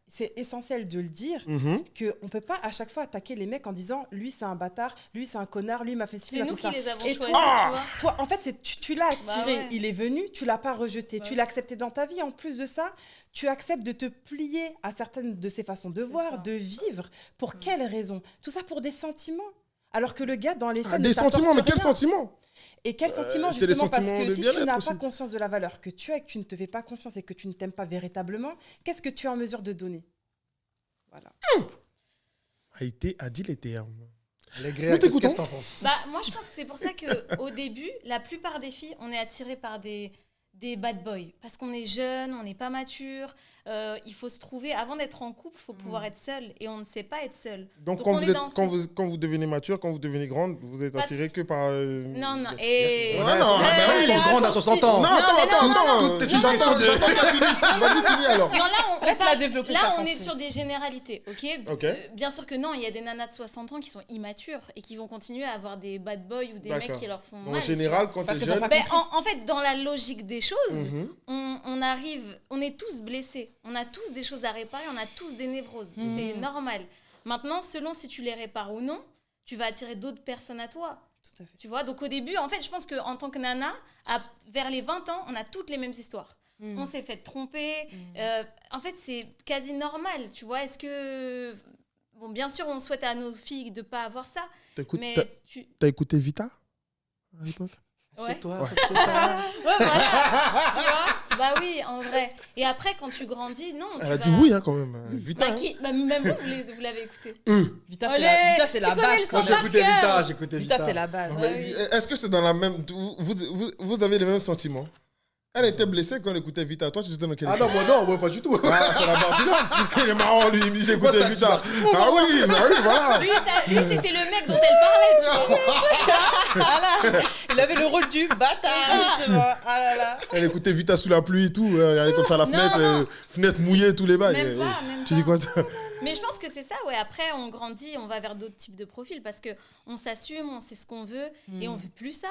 c'est essentiel de le dire. Mhm. Qu'on ne peut pas à chaque fois attaquer les mecs en disant lui c'est un bâtard, lui c'est un connard, lui il m'a fait ci, il C'est m'a nous fait qui ça. les avons Et choisis, toi, tu vois. en fait, tu l'as attiré, ouais. il est venu, tu l'as pas rejeté, Ouais. tu l'as accepté dans ta vie. En plus de ça, tu acceptes de te plier à certaines de ses façons de voir, ça. de vivre. Pour quelles raisons? Tout ça pour des sentiments. Alors que le gars, dans les faits, Ah, ne des t'apporte sentiments, mais quels rien. sentiments? Et quels sentiments, c'est les justement, parce sentiments que de si tu bien-être n'as aussi. pas conscience de la valeur que tu as et que tu ne te fais pas confiance et que tu ne t'aimes pas véritablement, qu'est-ce que tu es en mesure de donner? Voilà. Haïté a dit les termes. Les Nous Gréas, t'écoutons. qu'est-ce que t'en penses? Bah, moi, je pense que c'est pour ça qu'au début, la plupart des filles, on est attiré par des bad boys. Parce qu'on est jeune, on n'est pas mature. Il faut se trouver, avant d'être en couple, il faut pouvoir être seul. Et on ne sait pas être seul. Donc, Donc, quand, on vous est êtes, dans quand vous devenez mature, quand vous devenez grande, vous êtes Pas attiré que par. Non, non. Et... Ouais, Ouais, non, bah non, ils sont là, grands à 60 ans. Non, attends, mais non, attends. Tout est une J'attends question de- qu'elle finisse. Vas-y, finis alors. Non, là, on Laisse-la parle- développer là, sa on est pensée. sur des généralités, ok. Ok. Bien sûr que non, il y a des nanas de 60 ans qui sont immatures et qui vont continuer à avoir des bad boys ou des mecs D'accord. qui leur font En mal. général, quand Parce t'es que t'as jeune. pas Ben, en fait, dans la logique des choses, Mhm. on arrive, on est tous blessés, on a tous des choses à réparer, on a tous des névroses, c'est normal. Maintenant, selon si tu les répares ou non, tu vas attirer d'autres personnes à toi. Tout à fait. Tu vois, donc au début, en fait, je pense qu'en tant que nana, vers les 20 ans, on a toutes les mêmes histoires. On s'est fait tromper. En fait, c'est quasi normal, tu vois. Est-ce que... Bon, bien sûr, on souhaite à nos filles de ne pas avoir ça, mais... T'as écouté Vita à l'époque? Ouais. C'est toi. Ouais, voilà, tu vois. Bah oui, en vrai. Et après, quand tu grandis, non, tu Elle a vas... dit oui, hein, quand même. Vita. Bah, hein. bah, même vous l'avez écouté. Vita, Allez, c'est tu la connais base. le quoi. Quand son par j'écoutais cœur. Vita, j'écoutais Vita, Vita. c'est la base. Mais est-ce que c'est dans la même. Vous avez les mêmes sentiments? Elle était blessée quand elle écoutait Vita. Toi, tu te donnes quel Ah non, moi, pas du tout. Ah, c'est la partie là. Il est marrant, lui. Il dit Moi, écoutez c'est Vita. divertissement, Ah oui, bah oui, voilà. Lui, c'était le mec dont elle parlait, tu vois. Voilà. Il avait le rôle du bâtard, justement. Ah là là. Elle écoutait Vita sous la pluie et tout. Elle regardait comme ça la fenêtre, non. Fenêtre mouillée, tous les bails. Même pas, même Tu pas. dis quoi toi? Mais je pense que c'est ça, ouais. Après, on grandit, on va vers d'autres types de profils parce qu'on s'assume, on sait ce qu'on veut et on veut plus ça.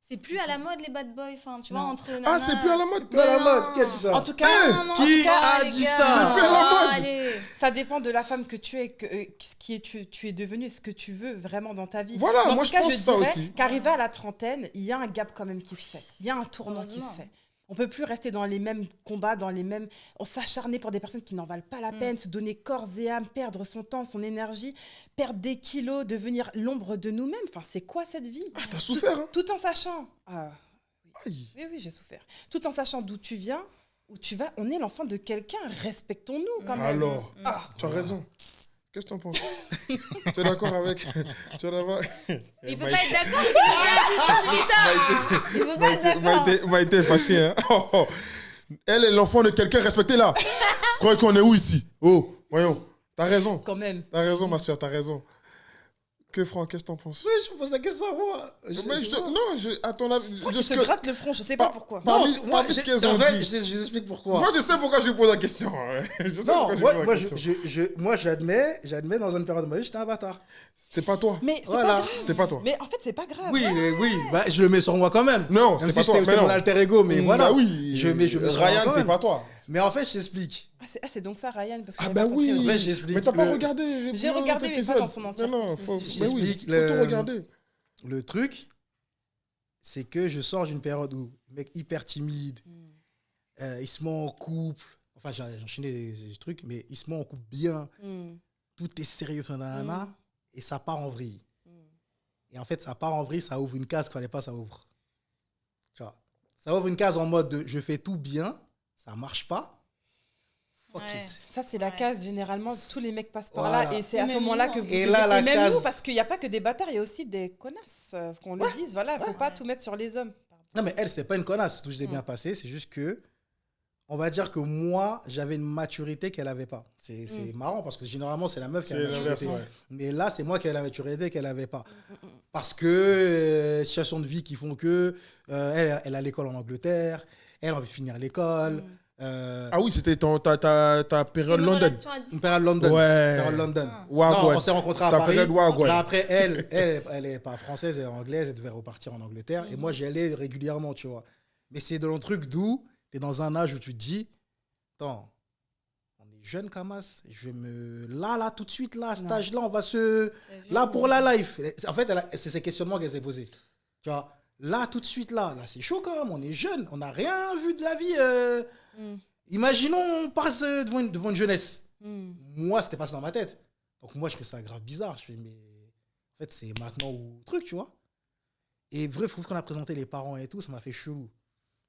C'est plus à la mode les bad boys, enfin, tu vois, Non. entre Ah, nanas. c'est plus à la mode. Plus à la Non. mode, qui a dit ça? En tout cas, Non, Qui en tout cas, a les dit gars, ça? C'est plus à la mode. Allez. ça dépend de la femme que tu es, ce qui est tu es devenue, ce que tu veux vraiment dans ta vie. Voilà, Mais en moi, tout je cas, pense ça dirais aussi. qu'arrivé à la trentaine, il y a un gap quand même qui se fait. Il y a un tournant qui se Heureusement. fait. On peut plus rester dans les mêmes combats, dans les mêmes... On s'acharner pour des personnes qui n'en valent pas la peine, se donner corps et âme, perdre son temps, son énergie, perdre des kilos, devenir l'ombre de nous-mêmes. Enfin, c'est quoi cette vie? Ah, t'as souffert, hein? Tout en sachant... Aïe. Oui, j'ai souffert. Tout en sachant d'où tu viens, où tu vas. On est l'enfant de quelqu'un. Respectons-nous quand même. Alors, Ah, tu as raison. Qu'est-ce que t'en penses? Tu es d'accord avec... Tu es d'accord? Il peut pas être d'accord, c'est le gars du Vita. Il peut pas être d'accord. Maïté est fâchée, hein? Oh, oh. Elle est l'enfant de quelqu'un, respectez-la. Croyez qu'on est où ici? Oh, voyons. T'as raison. quand même. T'as raison, ma soeur, t'as raison. Que Franck, qu'est-ce que t'en penses? Oui, je me pose la question à moi. À ton avis... Il se gratte le front, je sais pas pourquoi. Parmi moi, ce qu'elles en ont fait, dit. je vous explique pourquoi. Moi, je sais pourquoi je lui pose la question. Je sais pourquoi Non, je lui moi, pose la moi, question. moi, j'admets dans une période de ma vie, j'étais un bâtard. C'est pas toi. Mais c'est Voilà. pas grave. C'était pas toi. Mais en fait, c'est pas grave. Oui, bah, je le mets sur moi quand même. Non, Même c'est si pas toi. c'était mon alter ego, mais voilà. Bah oui. Je mets sur moi Ryan, quand c'est même. pas toi. Mais en fait, je t'explique. C'est donc ça, Ryan. Parce que Ah j'avais bah pas compris oui. au En début. fait, j'explique. Mais t'as pas le- regardé. J'ai regardé, mais pas dans son entièreté. Non, faut, Si, si, mais oui, j'explique faut le- tout regarder. Le truc, c'est que je sors d'une période où mec hyper timide, il se met en couple. Enfin, j'ai enchaîné des trucs, mais il se met en couple bien. Tout est sérieux, ça, nanana, et ça part en vrille. Et en fait, ça part en vrille, ça ouvre une case qu'il fallait pas, ça ouvre. Tu vois, ça ouvre une case en mode de, je fais tout bien, ça marche pas. Fuck Ouais. it. Ça, c'est la Ouais. case, généralement, tous les mecs passent par Voilà. là. Et c'est à Même ce moment-là nous, que hein. vous. Et là, la même case- nous, parce qu'il n'y a pas que des bâtards, il y a aussi des connasses, qu'on le dise. Voilà, faut pas tout mettre sur les hommes. Non, mais elle, c'était pas une connasse, tout s'est bien passé, c'est juste que, on va dire que moi, j'avais une maturité qu'elle avait pas. C'est marrant, parce que généralement, c'est la meuf qui a C'est la l'inverse, maturité. ouais. Mais là, c'est moi qui ai la maturité qu'elle avait pas. Parce que, situations de vie qui font que, elle a l'école en Angleterre, elle a envie de finir l'école. Ah oui, c'était ta période London. Une période London. Ouais. Période London. Wag, Non, ouais. on s'est rencontrés à Ta Paris. période Wag, ouais. Là, après, elle est pas française, elle est anglaise, elle devait repartir en Angleterre. Et moi, j'y allais régulièrement, tu vois. Mais c'est dans le truc d'où tu es dans un âge où tu te dis, attends, on est jeune, Kamas. Je vais me. Là, tout de suite, là, à cet âge-là, on va se. Là, pour la life. En fait, c'est ces questionnements qu'elle s'est posés. Tu vois, là, tout de suite, là, c'est chaud quand même. On est jeune, on n'a rien vu de la vie. Imaginons, on passe devant une jeunesse. Moi, c'était pas ça dans ma tête. Donc, moi, je trouve ça grave bizarre. Je fais, mais en fait, c'est maintenant ou truc, tu vois. Et bref, qu'on a présenté les parents et tout, ça m'a fait chelou.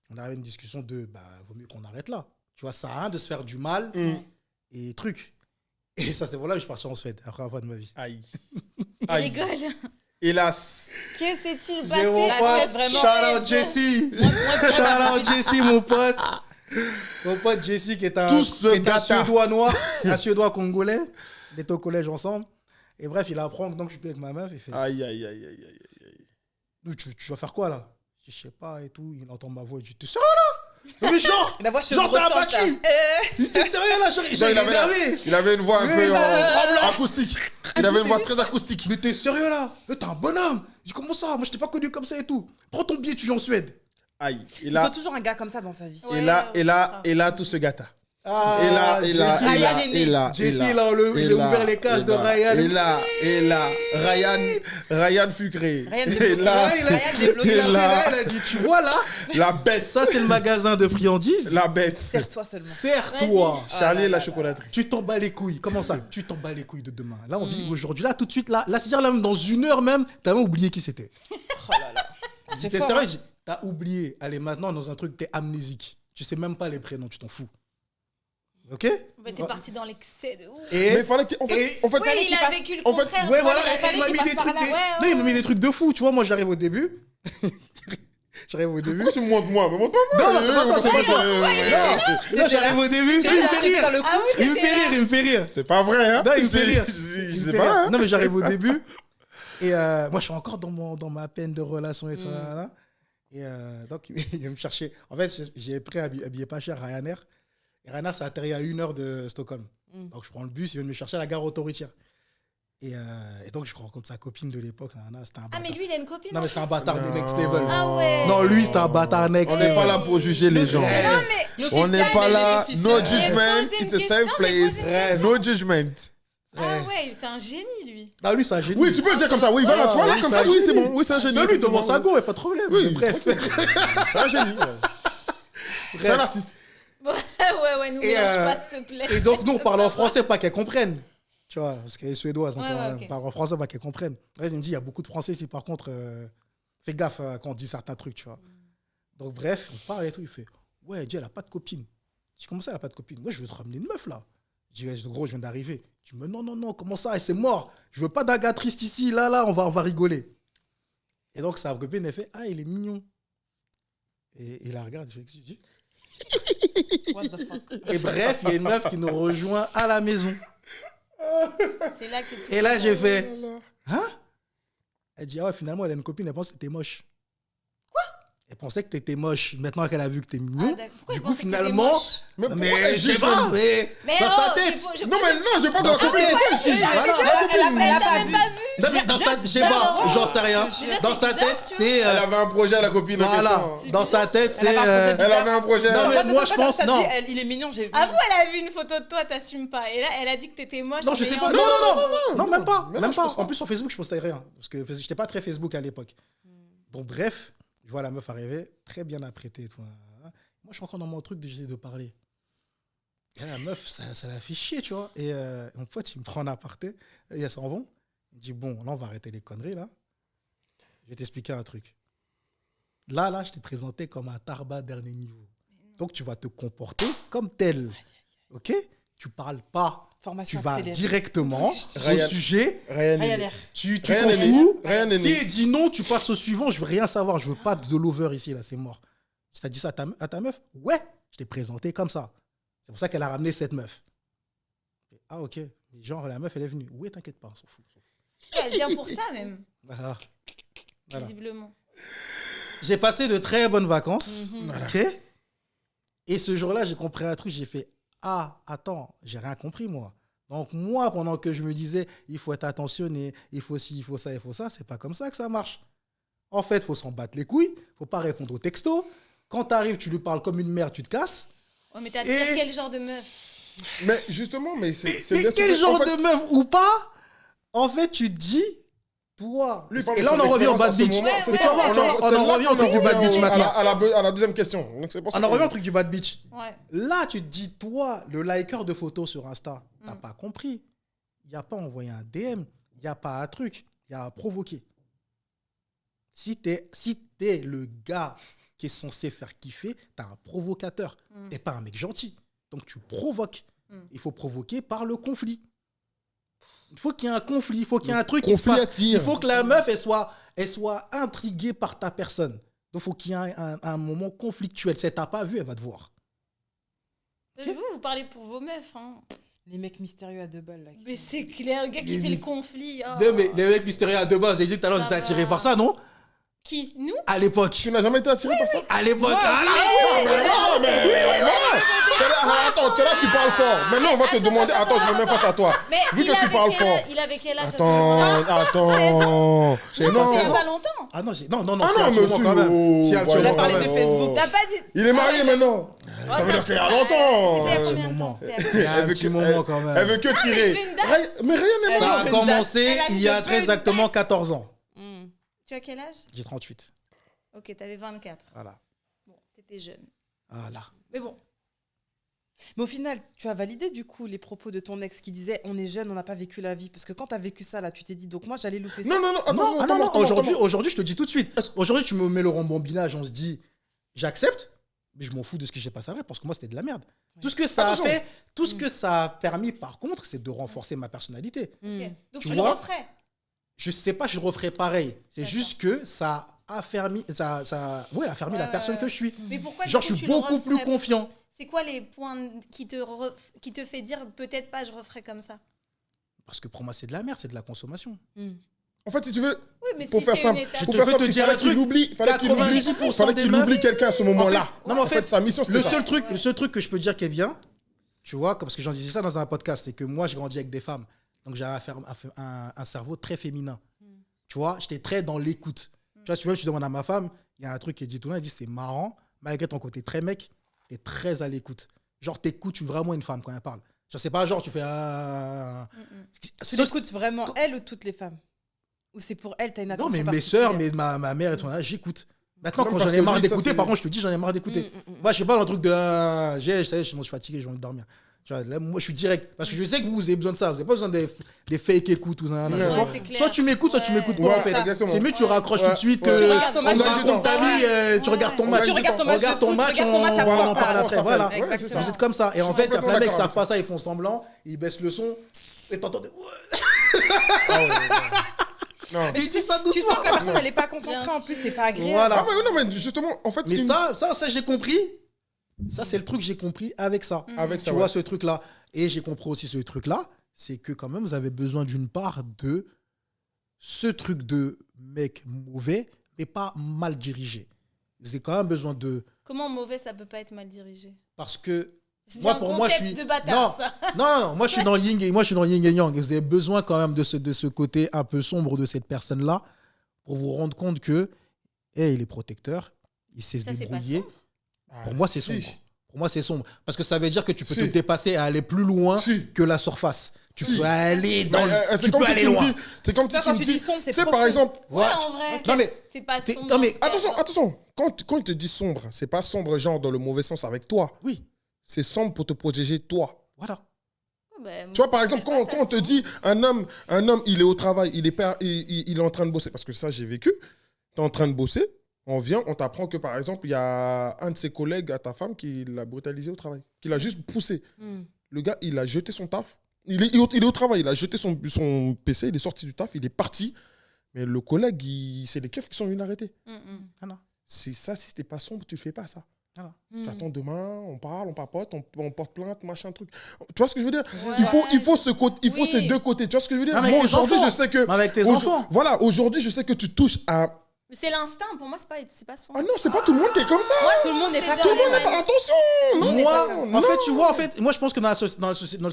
On avait une discussion de, vaut mieux qu'on arrête là. Tu vois, ça a rien de se faire du mal et truc. Et ça, c'était voilà que je suis parti en Suède, la première fois de ma vie. Aïe. Il rigole. Hélas. Que s'est-il J'ai passé mon la pote, Suède, vraiment. shout out Jesse. Shout out Jesse, mon pote. Mon pote Jesse qui est un, Tout ce qui est un gata. Suédois noir, un Suédois congolais. On était au collège ensemble. Et bref, il apprend que donc je suis plus avec ma meuf. Il fait, Aïe, aïe, aïe, aïe, aïe. tu vas faire quoi là? Je sais pas et tout. Il entend ma voix. Il dit, t'es sérieux là? Mais genre, La voix se genre t'as retente, abattu. Il était sérieux là? Genre, il Genre, est énervé. il avait une voix un Oui, peu bah, acoustique. Il avait une voix très acoustique. Mais t'es sérieux là? T'es un bonhomme. Je dis, comment ça? Moi, je t'ai pas connu comme ça et tout. Prends ton billet, tu viens en Suède. Aïe. Et Il là, faut toujours un gars comme ça dans sa vie. et là, tout se gâta. Ah, Et là, Jesse, il a ouvert les cases de Ryan. Et là, Ryan fut créé. Ryan Et là, débloqué. Il a dit, tu vois là, la bête. ça c'est le magasin de friandises. La bête. Serre-toi seulement. Serre-toi. Charlie et la chocolaterie. Tu t'en bats les couilles. Comment ça? Tu t'en bats les couilles de demain. Là, on vit aujourd'hui. Là, tout de suite, là, c'est-à-dire là, même dans une heure même, t'as même oublié qui c'était. Oh là là. Si t'es fort, sérieux, hein. je dis, t'as oublié. Allez, maintenant, dans un truc, t'es amnésique. Tu sais même pas les prénoms, tu t'en fous. Ok? T'es parti dans l'excès de ouf. Et, Mais il fallait qu'il. En fait, Oui, il a vécu le en fait, contraire. ouais, voilà, Il fallait il m'a qu'il mis passe des par trucs. là. Non, Ouais, il m'a mis des trucs de fou. Tu vois, moi, j'arrive au début. J'arrive au début. pourquoi tu me montres moi? Me montre pas moi. Non, c'est pas toi, c'est pas toi. Non, j'arrive au début. Il me fait rire. Ah oui, Il me fait rire. C'est pas vrai, hein? Non, il me fait rire. Je Il me sais fait pas, rire. hein? Non, mais j'arrive au début. Et moi, je suis encore dans ma peine de relation et tout. Là. Et donc, il vient me chercher. En fait, j'ai pris un billet pas cher, Ryanair. Et Ryanair, ça atterrit à 1 heure de Stockholm. Donc, je prends le bus, il vient me chercher à la gare autoritière. Et donc, je rencontre sa copine de l'époque. C'était un bâtard. mais lui, il a une copine. Non, mais c'était un bâtard de next level. Ah ouais. Non, lui, c'était un bâtard next On level. n'est pas là pour juger les gens. Non, mais On n'est pas là. No J'ai judgment. posé une It's a safe question, j'ai posé place. une No judgment. ah ouais, c'est un génie, lui. Non, lui, c'est un génie. Oui, tu peux le dire comme ça. Oui, voilà, tu vois, oui, comme c'est ça, un oui, c'est génie. bon. Oui, c'est un génie. Non, lui, devant sa effectivement. go, pas de problème. Oui, Mais bref. C'est un génie. C'est un artiste. Ouais, nous Et, mélange pas, s'il te plaît. Et donc, nous, on parle en français, pas qu'elle comprenne. Tu vois, parce qu'elle est suédoise. Donc, Ouais, on ok. parle en français, pas qu'elle comprenne. Là, il me dit, il y a beaucoup de français ici, par contre, fais gaffe quand on dit certains trucs, tu vois. Donc, bref, on parle et tout. Il fait, ouais, elle dit, elle a pas de copine. Je dis, comment ça, elle a pas de copine? Moi, je veux te ramener une meuf, là. Je dis, ouais, gros, je viens d'arriver. Je dis, mais non, comment ça? Et c'est mort. Je veux pas d'un gars triste ici. Là, on va rigoler. Et donc, sa copine, elle fait, ah, il est mignon. Et il la regarde, je dis, What the fuck? et bref, il y a une meuf qui nous rejoint à la maison. C'est là que tu Et là, j'ai fait, hein? Elle dit, ah ouais, finalement, elle a une copine, elle pense que t'es moche. Quoi? Elle pensait que t'étais moche. Maintenant qu'elle a vu que t'es mignon, d'accord. Pourquoi du elle coup, pensait que t'étais finalement, moche Mais pourquoi mais elle je sais juge pas, même Mais dans sa oh, tête. Non, mais non, je parle de Dans la sa copine. tête, voilà. Elle a pas même vu. pas vu. Non, mais dans sa, je sais pas, j'en sais rien. Déjà, Dans c'est sa bizarre, tête, tu c'est, Elle avait un projet à la copine. en voilà. question. Dans sa tête, c'est, Elle avait un projet Elle avait un projet. Non, mais Quand moi, t'as- je quand pense, t'as non. dit, il est mignon, j'ai vu. Avoue, elle a vu une photo de toi, t'assumes pas. Et là, elle a dit que t'étais moche. Non, je sais pas. mais Non, même pas. Mais non, Même je pas. pense pas. En plus, sur Facebook, je postais rien. Parce que j'étais pas très Facebook à l'époque. Donc, bref, je vois la meuf arriver, très bien apprêtée et tout. Moi, je suis encore dans mon truc de j'essaie de parler. Et là, la meuf, ça l'a fait chier, tu vois. Et mon pote, il me prend en aparté. Et elle s'en vont. Il me dit, bon, là, on va arrêter les conneries, là. Je vais t'expliquer un truc. Là, je t'ai présenté comme un tarba dernier niveau. Donc, tu vas te comporter comme tel. OK? Tu parles pas. Formation Tu vas accélérée. directement Ryan. au sujet. Rien Ryan n'est Air. Tu Rien t'en n'est fous. né. Rien n'est Si né. elle dit non, tu passes au suivant. Je veux rien savoir. Je veux pas de lover ici, là. C'est mort. Tu t'as dit ça à ta meuf? Ouais. Je t'ai présenté comme ça. C'est pour ça qu'elle a ramené cette meuf. Ah, ok. Mais genre, la meuf, elle est venue. Oui, t'inquiète pas. On s'en fout. Elle vient pour ça, même. Voilà. Voilà. Visiblement. J'ai passé de très bonnes vacances. Mhm. Ok. Et ce jour-là, j'ai compris un truc. J'ai fait, ah, attends, j'ai rien compris, moi. Donc, moi, pendant que je me disais, il faut être attentionné, il faut ci, il faut ça, c'est pas comme ça que ça marche. En fait, il faut s'en battre les couilles, faut pas répondre aux textos. Quand tu arrives, tu lui parles comme une mère, tu te casses. Oh, mais t'attires Et- quel genre de meuf? Mais justement, mais c'est Mais bien quel sûr. genre En fait, de meuf ou pas, en fait, tu te dis, toi. lui, il parle Et de là, on son en revient au expérience bad à ce bitch. moment. Ouais, C'est ouais, ça, ouais, on ouais. en- On c'est en là revient au qu'on truc du bad revient bitch à maintenant. à la deuxième question. Donc, c'est pour ça On en que- revient au truc du bad bitch. Ouais. Là, tu te dis, toi, le liker de photos sur Insta, t'as pas compris. Il n'y a pas envoyé un DM, il n'y a pas un truc, il y a à provoquer. Si t'es le gars qui est censé faire kiffer, t'as un provocateur. T'es pas un mec gentil. Donc tu provoques. Il faut provoquer par le conflit. Il faut qu'il y ait un conflit, il faut qu'il y ait un truc qui se conflit passe. attire. Il faut que la meuf, elle soit intriguée par ta personne. Donc il faut qu'il y ait un moment conflictuel. Si elle t'a pas vu, elle va te voir. Mais vous parlez pour vos meufs, hein. Les mecs mystérieux à 2 balles, là. Mais c'est clair, le gars qui fait le conflit. Oh. Non, mais les mecs mystérieux à deux bases, j'ai dit tout à l'heure, Ça j'étais attiré va. par ça, non? Qui? Nous? À l'époque. Tu n'as jamais été attiré par ça? À l'époque. Ah là, Non, mais attends, t'es là, tu parles fort. Maintenant, on va te demander. Attends, je me mets face à toi. Mais Vu il que tu avait parles quel fort. âge- Il avait quel âge? Attends. Non, j'ai c'est il y a pas pas longtemps. Ah non, non, Ah c'est non, un petit moment monsieur, quand même. oh, C'est un petit voilà. Il a moment parlé quand de même. Facebook. T'as pas dit. Il est marié maintenant. Ça veut dire qu'il y a longtemps. C'était il y a Un petit combien de moment. temps? C'était il y a Il y a un Elle veut petit que- moment quand même. Elle veut que tirer. je veux une date. Mais rien n'est Ça mort. a commencé Elle a dit, il y a je veux très une exactement 14 ans. Tu as quel âge? J'ai 38. Ok, t'avais 24. Voilà. Bon, t'étais jeune. Voilà. Mais bon. Mais au final, tu as validé du coup les propos de ton ex qui disait on est jeune, on n'a pas vécu la vie. Parce que quand tu as vécu ça, là, tu t'es dit donc moi j'allais louper ça. Non, attends, Non, attends, non, attends. aujourd'hui, je te dis tout de suite. Aujourd'hui, tu me mets le rembobinage, on se dit, j'accepte, mais je m'en fous de ce que j'ai passé après, parce que moi, c'était de la merde. Tout ce que ça a Attention. fait, tout ce que ça a permis, par contre, c'est de renforcer ma personnalité. Ok. Donc Tu tu le vois referais. Je sais pas, je referais pareil. C'est D'accord. juste que ça a affermi, affermi Ouais, la ouais, personne ouais. que je suis. Mais pourquoi Genre, du je coup, suis tu le beaucoup plus referais? confiant. C'est quoi les points qui te fait dire peut-être pas je referais comme ça? Parce que pour moi, c'est de la merde, c'est de la consommation. En fait, si tu veux, Oui, mais pour si faire c'est simple, une étape. pour Je faire peux simple, te il dire fallait un qu'il truc. oublie, 90% des qu'il meufs- oublie quelqu'un à ce moment-là. Non, mais en fait, sa mission, c'était le ça. seul truc que je peux dire qui est bien, tu vois, parce que j'en disais ça dans un podcast, c'est que moi, j'ai grandi avec des femmes. Donc, j'avais un cerveau très féminin. Tu vois, j'étais très dans l'écoute. Tu vois, tu demandes à ma femme, il y a un truc qui dit tout le monde, elle dit c'est marrant, malgré ton côté très mec, t'es très à l'écoute. Genre, t'écoutes vraiment une femme quand elle parle. Je sais pas, genre, tu fais Tu l'écoutes vraiment elle ou toutes les femmes? Ou c'est pour elle, t'as une Non, attention mais mes sœurs, particulière? ma mère et tout, là, j'écoute. Maintenant, Non, quand parce j'en ai que marre lui, ça, d'écouter, c'est- par contre, je te dis, j'en ai marre d'écouter. Moi, je suis pas dans le truc de. Ça y est, je suis fatigué, j'ai envie de dormir. Tu vois, là, moi, je suis direct. Parce que je sais que vous avez besoin de ça. Vous n'avez pas besoin des fake écoutes. Ou Ouais, c'est clair. soit tu m'écoutes, soit tu m'écoutes pas, Ouais, en fait. exactement. C'est mieux que tu raccroches tout de suite Ouais. que. Tu regardes ton On match te de raconte foot. ta vie, tu Ouais. regardes ton Ouais. match. Tu regardes ton match de Regarde ton foot, match, regarde ton match on après, va en on parler parle. après. Voilà. Ouais, c'est ça. C'est comme ça. Et en Je suis fait, il y a complètement plein de mecs qui d'accord savent avec pas ça, ils font semblant, ils baissent le son, et t'entends des. Ah ouais, ouais. Non. Mais dis ça Tu sens doucement. que la personne, elle n'est pas concentrée, Bien en plus, sûr. c'est pas agréable. Voilà. Ah ouais, non, mais justement, en fait, Mais une- ça, j'ai compris. Ça, c'est le truc que j'ai compris avec ça. avec Tu ça, vois, ouais. ce truc-là. Et j'ai compris aussi ce truc-là, c'est que quand même, vous avez besoin d'une part de ce truc de mec mauvais, mais pas mal dirigé. Vous avez quand même besoin de... Comment mauvais, ça peut pas être mal dirigé? Parce que... C'est Moi, un pour moi, je concept suis... de bâtard, non, ça. non, moi, je suis dans le yin et yang. Et vous avez besoin quand même de ce côté un peu sombre de cette personne-là pour vous rendre compte que, hey, il est protecteur, il sait se Ça, c'est pas débrouiller. sombre. Pour moi, c'est Si. sombre. Pour moi, c'est sombre. Parce que ça veut dire que tu peux Si. te dépasser et aller plus loin Si. que la surface. Tu Si. peux aller dans le... C'est Tu comme peux si aller tu me loin. dis, c'est comme si Toi, tu quand me tu dis dis, sombre, c'est tu sais, par profond. exemple, Ouais, Ouais. en vrai. Non, mais... C'est pas C'est- sombre. non, mais dans ce cas, attention, genre. attention, quand il te dit sombre, c'est pas sombre genre dans le mauvais sens avec toi, Oui, c'est sombre pour te protéger toi. voilà. Ben, Tu vois, par exemple, moi, quand on te dit un homme, il est au travail, il est en train de bosser, parce que ça, j'ai vécu, tu es en train de bosser, on vient, on t'apprend que, par exemple, il y a un de ses collègues à ta femme qui l'a brutalisé au travail, qui l'a juste poussé. Hmm. Le gars, il a jeté son taf. Il est au travail, il a jeté son PC, il est sorti du taf, il est parti. Mais le collègue, c'est les keufs qui sont venus l'arrêter. C'est ça, si t'es pas sombre, tu fais pas ça. Hmm. Tu attends demain, on parle, on papote, on porte plainte, machin, truc. Tu vois ce que je veux dire? Ouais. Il faut ces deux côtés. Tu vois ce que je veux dire? Avec Moi, tes aujourd'hui, enfants. je sais que... Mais avec tes Aujourd- enfants. Voilà, aujourd'hui, je sais que tu touches à... Mais c'est l'instinct, pour moi, c'est pas sombre. Ah non, c'est pas tout le monde qui est comme ça. Moi, Tout le monde n'est c'est pas genre comme les ça. mani- Attention! le monde n'est Non, pas comme En non. fait, tu vois, moi, je pense que dans la société à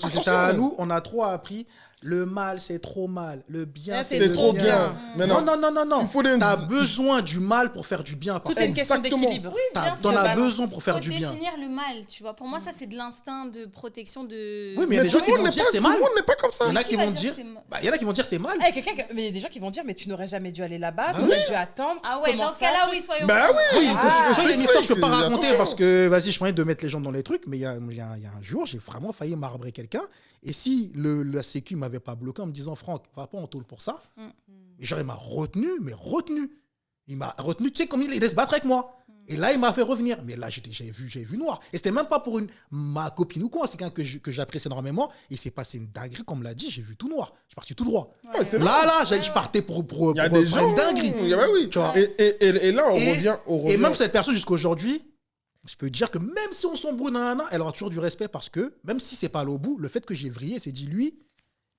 Attention. nous, on a trop appris le mal, c'est trop mal. Le bien, Là, c'est C'est le trop bien. Mais Non, non, non, non, non. Il faut des- T'as besoin du mal pour faire du bien. par Tout est une contre. question Exactement. d'équilibre. Oui, bien T'en sûr. as Balance. besoin pour faire Faut du bien. définir le mal, tu vois. Pour moi, ça, c'est de l'instinct de protection de... Oui, mais il y a des gens qui vont dire c'est mal. Tout le monde n'est pas comme ça. Il y en a Qui qui va vont dire dire. c'est mal Bah, il y en a qui vont dire c'est mal. Mais il y a des gens qui vont dire, mais tu n'aurais jamais dû aller là-bas, Ah tu aurais dû attendre. Ah ouais, Comment dans ce ça, cas-là, oui, soyons Bah sombres. oui, Oui, il faut- tu vois, il y a c'est une histoire que je peux pas attention. raconter parce que, vas-y, je pourrais de mettre les gens dans les trucs, mais il y a un jour, j'ai vraiment failli marbrer quelqu'un. Et si la sécu m'avait pas bloqué en me disant, Franck, va pas en tôle pour ça, genre, il m'a retenu. Il m'a retenu, tu sais, comme il allait se battre avec moi. Et là, il m'a fait revenir. Mais là, j'avais vu noir. Et c'était même pas pour ma copine ou quoi, c'est quelqu'un que j'apprécie énormément. Il s'est passé une dinguerie, comme l'a dit, j'ai vu tout noir. Je suis parti tout droit. Ouais, c'est Là, je partais pour Il y a des faire gens... une dinguerie. Bah oui. Tu vois. Et là, on Et- revient... Et même cette personne, jusqu'à aujourd'hui, je peux dire que même si on s'embrouille, elle aura toujours du respect parce que, même si c'est pas allé au bout, le fait que j'ai vrillé, c'est dit, lui,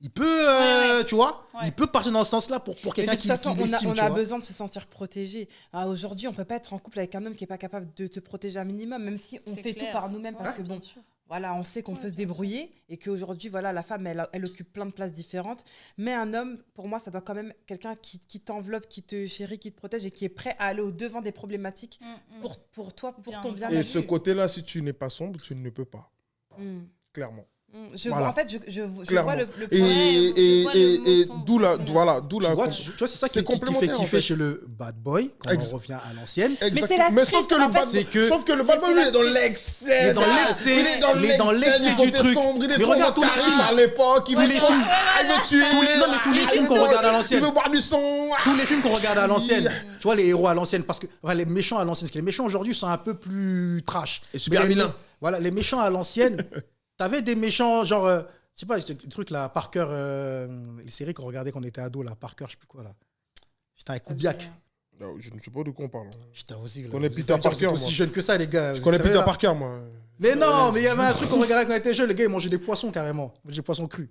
il peut, tu vois, Ouais. il peut partir dans ce sens-là pour Mais de quelqu'un toute qui façon, l'estime, on tu a vois. besoin de se sentir protégé. Ah, aujourd'hui, on peut pas être en couple avec un homme qui est pas capable de te protéger un minimum, même si on C'est fait clair. tout par nous-mêmes, parce Ouais, que bon, bien sûr. voilà, on sait qu'on Ouais, peut se bien sûr. débrouiller et qu'aujourd'hui, voilà, la femme, elle occupe plein de places différentes. Mais un homme, pour moi, ça doit quand même quelqu'un qui t'enveloppe, qui te chérit, qui te protège et qui est prêt à aller au devant des problématiques pour toi, pour Bien ton entendu. bien-être. Et ce côté-là, si tu n'es pas sombre, tu ne peux pas. Mm. Clairement. Je Voilà. vois, en fait, je Clairement. vois le Et, point. je vois le mot et sombre, d'où la, vraiment. voilà, d'où Tu la. vois, tu vois, c'est ça c'est qui fait complémentaire, en kiffer fait. chez le bad boy, quand Ex- on revient à l'ancienne. Exact. c'est la Mais street, sauf que en le fait, bad, c'est que- sauf que le c'est- bad boy, c'est lui, la il est dans street. l'excès. Il est dans là. l'excès. Il est dans Il est dans l'excès l'excès du côté truc. sombre, il est Mais trop regarde tous les mentaliste films. à l'époque. Il Tous veut les pas- films. il veut tuer. Tous les films qu'on regarde à l'ancienne. Il veut boire du sang. Tous les films qu'on regarde à l'ancienne, tu vois, les héros à l'ancienne, parce que enfin, les méchants à l'ancienne, parce que les méchants aujourd'hui sont un peu plus trash. Et super Mais les- vilains. Voilà, les méchants à l'ancienne, t'avais des méchants genre, je sais pas, le truc là, Parker, les séries qu'on regardait quand on était ado, là, Parker, je sais plus quoi là. Putain, avec Kubiak. Non, je ne sais pas de quoi on parle. Putain, aussi. Je connais Peter Parker, Vous êtes aussi moi. jeune que ça, les gars. Je connais Vous savez, Peter là. Parker, moi. Mais non, mais il y avait un truc qu'on regardait quand on était jeune, les gars, ils mangeaient des poissons carrément. Des poissons crus.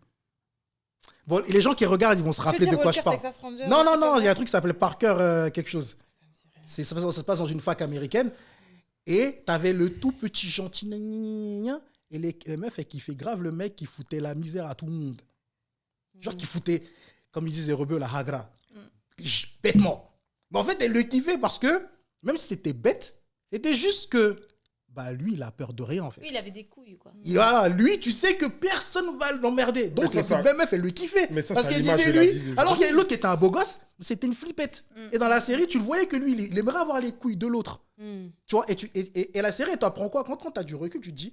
Bon, et les gens qui regardent, ils vont se Tu veux rappeler dire de quoi je Walker parle. Texas Ranger, Non, un non, truc non, comme il y a ça un truc qui s'appelle Parker quelque chose. Ça se passe dans une fac américaine. Et t'avais le tout petit gentil gna, gna, gna, gna, et les meufs, elles kiffaient grave le mec qui foutait la misère à tout le monde. Genre qui foutait, comme ils disent les rebeux, la hagra. Bêtement. Mais en fait, elles le kiffaient parce que, même si c'était bête, c'était juste que, bah lui, il a peur de rien en fait. Lui, il avait des couilles, quoi. Voilà, lui, tu sais que personne va l'emmerder. Donc, Mais les ça, plus belles meufs, elles le kiffaient. Mais ça, parce c'est à qu'elles l'image disaient de la lui, vie de alors qu'il y avait Jean-Pierre. l'autre qui était un beau gosse, c'était une flippette. Et dans la série, tu le voyais que lui, il aimerait avoir les couilles de l'autre. Mm. Tu vois, et la série, elle t'apprend quoi? Quand tu as du recul, tu te dis,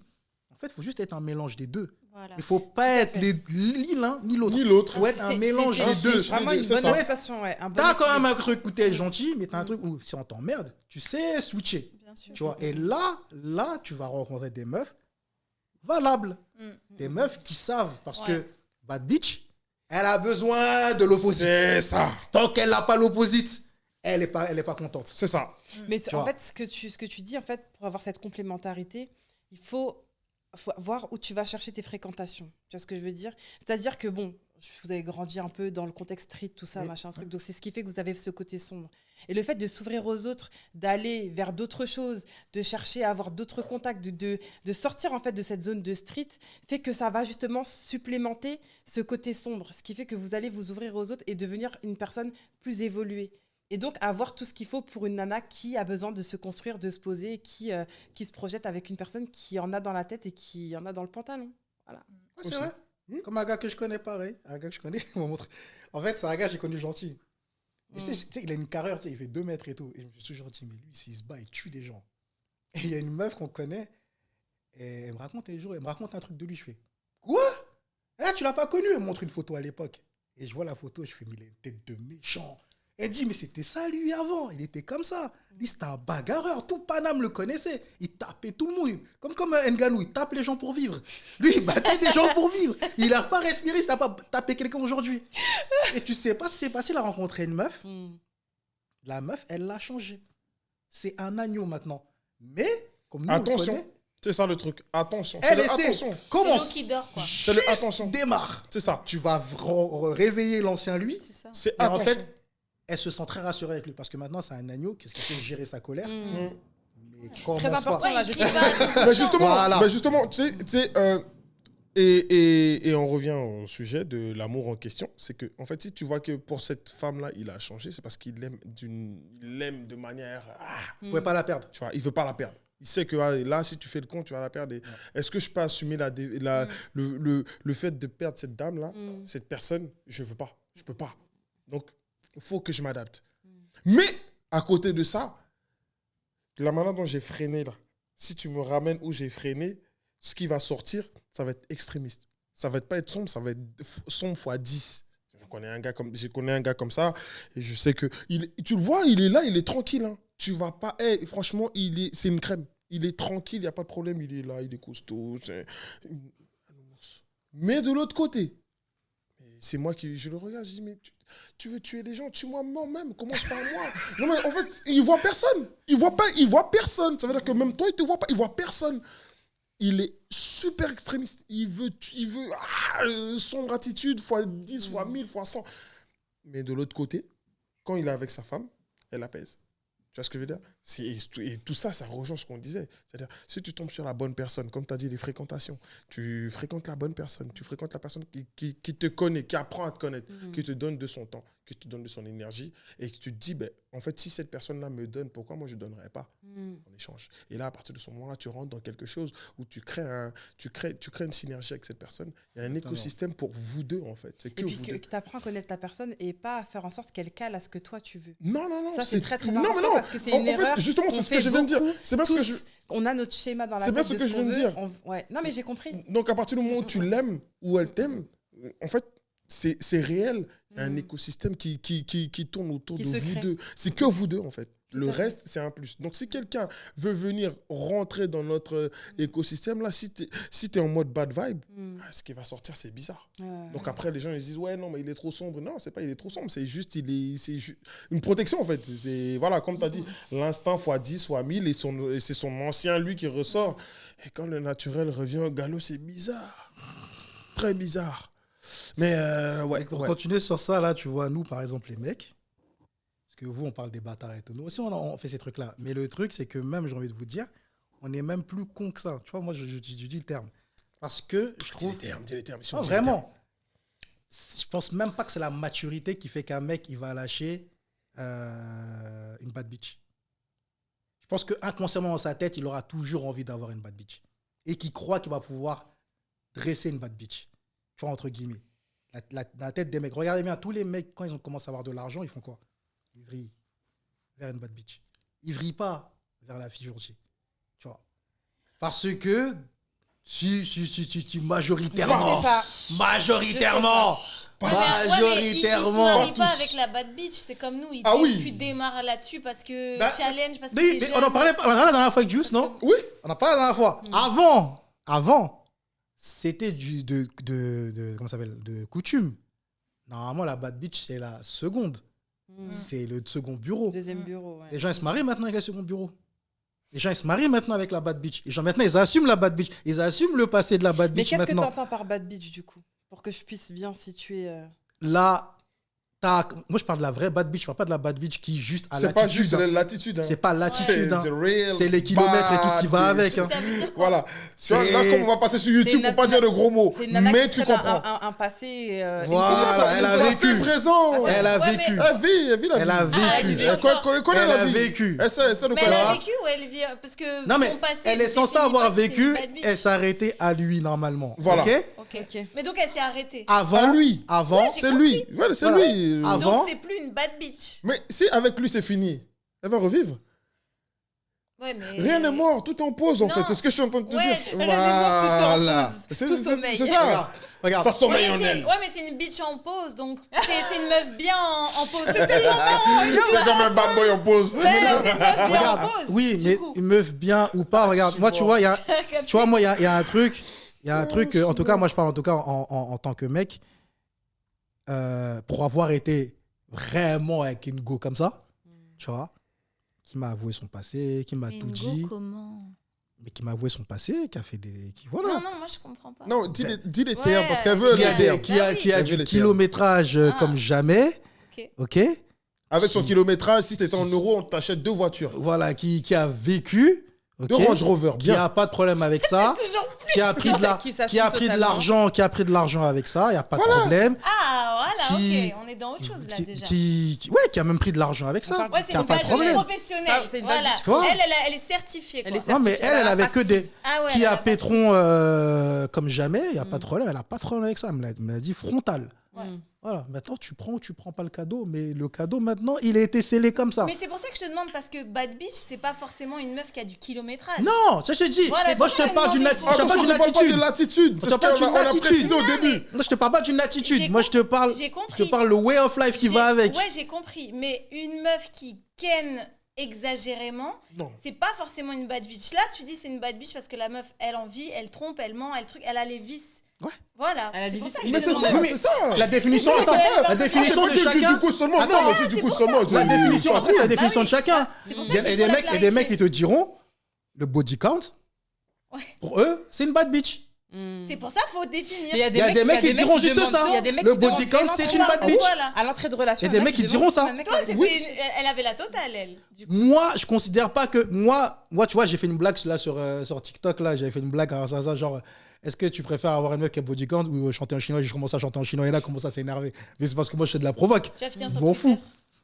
en fait, il faut juste être un mélange des deux. Voilà. Il faut pas être ni l'un ni l'autre. Ni l'autre. Il faut être un C'est- mélange c'est- des c'est deux. vraiment C'est une ça. bonne Ouais. association, ouais. Un bon T'as quand même un équilibre. truc où t'es gentil, mais t'as un truc où si on t'emmerde, tu sais switcher. Bien sûr. Tu vois, et là, tu vas rencontrer des meufs valables. Des meufs qui savent. Parce Ouais. que Bad Bitch, elle a besoin de l'opposite. C'est ça. Tant qu'elle n'a pas l'opposite, elle est pas contente. C'est ça. Mais Tu en vois. fait, ce que tu dis, en fait, pour avoir cette complémentarité, il faut voir où tu vas chercher tes fréquentations. Tu vois ce que je veux dire? C'est-à-dire que, bon, vous avez grandi un peu dans le contexte street, tout ça, machin, truc. Donc, c'est ce qui fait que vous avez ce côté sombre. Et le fait de s'ouvrir aux autres, d'aller vers d'autres choses, de chercher à avoir d'autres contacts, de sortir, en fait, de cette zone de street, fait que ça va justement supplémenter ce côté sombre. Ce qui fait que vous allez vous ouvrir aux autres et devenir une personne plus évoluée. Et donc, avoir tout ce qu'il faut pour une nana qui a besoin de se construire, de se poser, et qui se projette avec une personne qui en a dans la tête et qui en a dans le pantalon. Voilà. Ouais, c'est vrai. Comme un gars que je connais, pareil. Un gars que je connais, il m'a montré. En fait, c'est un gars que j'ai connu gentil. Et tu sais, il a une carrière, tu sais, il fait 2 mètres et tout. Et je me suis toujours dit, mais lui, s'il se bat, il tue des gens. Et il y a une meuf qu'on connaît, et elle me raconte un jour, elle me raconte un truc de lui. Je fais, quoi? Eh, tu l'as pas connu? Elle me montre une photo à l'époque. Et je vois la photo, je fais, mais il a une tête de méchant. Elle dit, mais c'était ça lui avant, il était comme ça. Lui, c'était un bagarreur, tout Paname le connaissait. Il tapait tout le monde. Comme Ngannou, il tape les gens pour vivre. Lui, il battait des gens pour vivre. Il n'a pas respiré, il n'a pas tapé quelqu'un aujourd'hui. Et tu sais pas ce qui s'est passé, il a rencontré une meuf. La meuf, elle l'a changé. C'est un agneau maintenant. Mais, comme nous, on le Attention. connaît, C'est ça le truc. Attention. elle C'est le essaie. attention. C'est Commence. l'eau qui dort, quoi. C'est le attention. Démarre. C'est ça. Tu vas réveiller l'ancien lui. C'est ça. C'est Et en attention. fait, elle se sent très rassurée avec lui parce que maintenant, c'est un agneau qui sait gérer sa colère. Mais Très commence important, pas. la Ouais, il gestion. crie pas. Mais justement, Voilà. tu sais, et on revient au sujet de l'amour en question. C'est que, en fait, si tu vois que pour cette femme-là, il a changé, c'est parce qu'il l'aime de manière. Vous pouvez pas la perdre. Tu vois, il veut pas la perdre. Il sait que là, si tu fais le con, tu vas la perdre. Et est-ce que je peux assumer le fait de perdre cette dame-là, cette personne? Je veux pas. Je peux pas. Donc, il faut que je m'adapte. Mais, à côté de ça, la manière dont j'ai freiné, là, si tu me ramènes où j'ai freiné, ce qui va sortir, ça va être extrémiste. Ça va pas être sombre, ça va être sombre fois 10. Je connais un gars comme ça, et je sais que... tu le vois, il est là, il est tranquille. Hein. Tu vas pas... franchement, c'est une crème. Il est tranquille, il n'y a pas de problème. Il est là, il est costaud. Mais de l'autre côté, c'est moi qui... Je le regarde, je dis, mais tu veux tuer les gens, tue-moi moi-même, commence par moi. Non, mais en fait, il voit personne. Il voit personne. Ça veut dire que même toi, il te voit pas, il voit personne. Il est super extrémiste. Il veut son gratitude fois 10, fois 1000, fois 100. Mais de l'autre côté, quand il est avec sa femme, elle apaise. Tu vois ce que je veux dire? Et tout ça, ça rejoint ce qu'on disait. C'est-à-dire, si tu tombes sur la bonne personne, comme tu as dit, les fréquentations, tu fréquentes la bonne personne, tu fréquentes la personne qui te connaît, qui apprend à te connaître, qui te donne de son temps, qui te donne de son énergie, et que tu te dis, en fait, si cette personne-là me donne, pourquoi moi je ne donnerais pas en échange? Et là, à partir de ce moment-là, tu rentres dans quelque chose où tu crées une synergie avec cette personne. Il y a un écosystème pour vous deux, en fait. C'est que Et puis vous que deux. tu apprends à connaître la personne et pas à faire en sorte qu'elle cale à ce que toi tu veux. Non. Ça, c'est très, très Non, important mais non. parce que c'est En une fait, erreur. justement, qu'on c'est ce que fait je viens de dire. beaucoup, C'est bien ce que tous. On a notre schéma dans la C'est tête. bien ce de que je qu'on viens de veut. dire. Ouais. Non, mais j'ai compris. Donc, à partir du moment où tu l'aimes ou elle t'aime, en fait, c'est réel. Il y a un écosystème qui tourne autour Qui de se vous crée. deux. C'est que vous deux, en fait. Le à fait. reste, c'est un plus. Donc, si quelqu'un veut venir rentrer dans notre écosystème, là, si tu es en mode bad vibe, ce qui va sortir, c'est bizarre. Donc, après, les gens ils se disent, ouais, non, mais il est trop sombre. Non, c'est pas il est trop sombre. C'est juste, une protection, en fait. Voilà, comme tu as dit, l'instinct fois 10, fois 1000, et c'est son ancien lui qui ressort. Et quand le naturel revient au galop, c'est bizarre. Très bizarre. Mais ouais. Et pour ouais. continuer sur ça, là, tu vois, nous, par exemple, les mecs, parce que vous, on parle des bâtards et tout. Nous aussi, on fait ces trucs-là. Mais le truc, c'est que même, j'ai envie de vous dire, on est même plus con que ça. Tu vois, moi, je dis le terme. Parce que je trouve... Dis les termes. Non, vraiment. Je pense même pas que c'est la maturité qui fait qu'un mec, il va lâcher une bad bitch. Je pense qu'inconsciemment dans sa tête, il aura toujours envie d'avoir une bad bitch. Et qu'il croit qu'il va pouvoir dresser une bad bitch. Tu vois, entre guillemets. La tête des mecs. Regardez bien, tous les mecs, quand ils ont commencé à avoir de l'argent, ils font quoi? Ils vrillent vers une bad bitch. Ils vrillent pas vers la fille gentille. Tu vois. Parce que, si, majoritairement. Majoritairement. Ils se marient pas avec la bad bitch, c'est comme nous, tu démarres là-dessus parce que challenge, parce que t'es jeune. On en parlait la dernière fois avec Juice, non? Oui. On en parlait la dernière fois. Avant, c'était comment ça s'appelle, de coutume. Normalement, la bad bitch, c'est la seconde. C'est le second bureau. Deuxième bureau, ouais. Les gens, ils se marient maintenant avec le second bureau. Les gens, ils se marient maintenant avec la bad bitch. Les gens, maintenant, ils assument la bad bitch. Ils assument le passé de la bad Mais bitch qu'est-ce que tu maintenant. entends par bad bitch, du coup? Pour que je puisse bien situer... Là, moi, je parle de la vraie bad bitch. Je parle pas de la bad bitch qui juste à C'est pas l'attitude. juste l'attitude. Hein. C'est pas l'attitude. C'est real C'est les kilomètres et tout ce qui va bad avec. bitch. Hein. Ça veut dire quoi? Voilà. Tu vois, là, comme on va passer sur YouTube, une pour pas dire de gros mots. C'est une nana Mais qui tu traîne comprends. un passé... Voilà, elle a Passé, vécu. présent. Elle a Ouais, vécu. Elle vit la vie. Elle a vécu. vécu. Elle connaît Elle la a vie. vécu. Elle sait de Mais quoi elle elle a a. vécu ou elle vit parce que Non, mais son passé, elle est censée définit avoir pas si c'était une vécu. bad bitch. Elle s'est arrêtée à lui, normalement. Voilà. OK? Ok. Mais donc elle s'est arrêtée. Avant, lui. Avant, C'est lui. Voilà, c'est Voilà. lui. Avant. Donc c'est plus une bad bitch. Mais si avec lui c'est fini, elle va revivre. Ouais, mais Rien n'est mort, tout est en pause en Non. fait. C'est ce que je suis en train de te Ouais, dire. rien n'est mort, tout est en Voilà. pause. C'est Tout c'est- sommeil. c'est ça. Regarde. Ça sommeille Ouais, en mais elle. ouais, mais c'est une bitch en pause, donc c'est une meuf bien en pause. C'est comme un bad boy en pause. Ouais, c'est une meuf bien Regarde. en pause. Oui, du mais coup. une meuf bien ou pas, regarde. Moi, tu vois, il y a un truc. Il y a un truc, en tout cas, moi, je parle en tout cas en tant que mec. Pour avoir été vraiment avec une go comme ça, tu vois, qui m'a avoué son passé, qui m'a Mais tout Ngo, dit, comment? mais qui m'a avoué son passé, qui a fait des... voilà. Non, moi je comprends pas. Non, dis les Ouais. termes parce qu'elle veut Qui a, les des- termes. qui a, Ah oui. qui a Elle veut du les kilométrage Ah. comme jamais, ok. Avec son kilométrage, si c'était en euros, on t'achète 2 voitures. Voilà, qui a vécu, ok, 2 Range Rover, qui bien. a pas de problème avec ça, Toujours... qui a pris de la- Qui s'assume qui a pris de totalement. l'argent, qui a pris de l'argent avec ça, il y a pas de problème. Ah, voilà, Qui- ok, on est dans autre chose là Qui, déjà. qui a même pris de l'argent avec ça. Ouais, c'est qui a une pas de bad problème. professionnelle. Ah, c'est une bad Voilà. bitch, quoi. Elle est certifiée. Elle Quoi. est Non, mais certifiée, elle avait que des... Ah ouais, qui elle a a Pétron comme jamais, il n'y a pas de problème, elle n'a pas de problème avec ça. Elle me l'a dit frontal. Ouais. Voilà, maintenant tu prends ou tu prends pas le cadeau, mais le cadeau maintenant, il a été scellé comme ça. Mais c'est pour ça que je te demande, parce que bad bitch, c'est pas forcément une meuf qui a du kilométrage. Non, ça je te dis. Voilà, Moi c'est je pour te ça parle que d'une je attitude. demande Je te parle Attention, d'une je parle pas de attitude. l'attitude. Je C'est te ce parle qu'on d'une a attitude. précisé au Non, début. Non, je te parle pas d'une attitude. J'ai Moi je te parle. J'ai Je compris. te parle le way of life qui va avec. Ouais, j'ai compris. Mais une meuf qui ken exagérément, Non. c'est pas forcément une bad bitch. Là, tu dis c'est une bad bitch parce que la meuf, elle en vit, elle trompe, elle ment, elle a les vices. Ouais. Voilà. Elle a C'est des pour vices. ça que je Mais te c'est demande. ça, Oui, mais c'est ça. La définition, Oui, attends, mais- la définition de C'est pas chacun. du coup seulement. Attends, Non, mais c'est du coup seulement. La définition, après, c'est la définition Bah de oui. chacun. C'est pour Il ça y a qu'il des faut la mecs, et des mecs clarifier. qui te diront le body count. Ouais. Pour eux, c'est une bad bitch. C'est pour ça qu'il faut définir. Mais Il y a des mecs qui diront juste demandent- ça. il y a des mecs Le qui body demandent count, c'est vraiment une bad trop. bitch. Voilà. À l'entrée de relation, Il y a des mecs qui diront ça. Toi, elle avait la totale, elle. Du coup. Moi, je considère pas que moi, tu vois, j'ai fait une blague là sur TikTok là, j'avais fait une blague à ça, genre, est-ce que tu préfères avoir une meuf qui a body count ou chanter en chinois? J'ai commencé à chanter en chinois et là, comment ça s'est énervé. Mais c'est parce que moi, je fais de la provoque. Tu vas finir Je sur m'en Twitter. fou.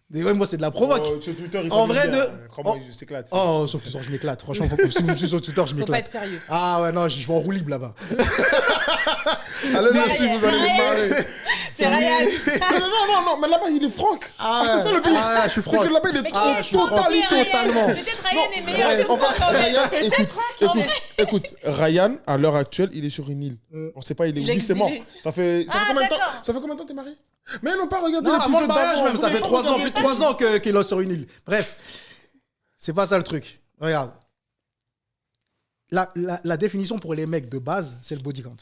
Mais ouais, moi, c'est de la provoque. Sur Twitter, ils En sont vrai, bien. de- Comment oh. ils s'éclatent. Oh, sur Twitter, je m'éclate. Franchement, si vous me suivez sur Twitter, je Faut pas m'éclate. être sérieux. Ah ouais, non, je vais en roue libre là-bas. Allez, là aussi, vous allez les marrer. C'est Ryan. Non, mais là-bas, il est franc. Ah ouais. C'est ça le pire. Ah ouais, je suis C'est franc. que là-bas, il est Mais Ah, qui je est suis trop franc. bien, Ryan. Totalement. Peut-être Ryan est meilleur Ouais, que enfin, moi, quand même. Ryan, écoute, Ryan, à l'heure actuelle, il est sur une île. On sait pas, il est Il où, est c'est mort. exilé. Ça fait Ah, combien de temps d'accord. Ça fait combien de temps t'es marié? Mais non, pas regarder Non, avant le l'épisode mariage d'avant. même, ça Vous fait n'avez 3 pas ans, regardé. plus de 3 ans qu'il est sur une île. Bref, c'est pas ça le truc. Regarde. La définition pour les mecs de base, c'est le body count.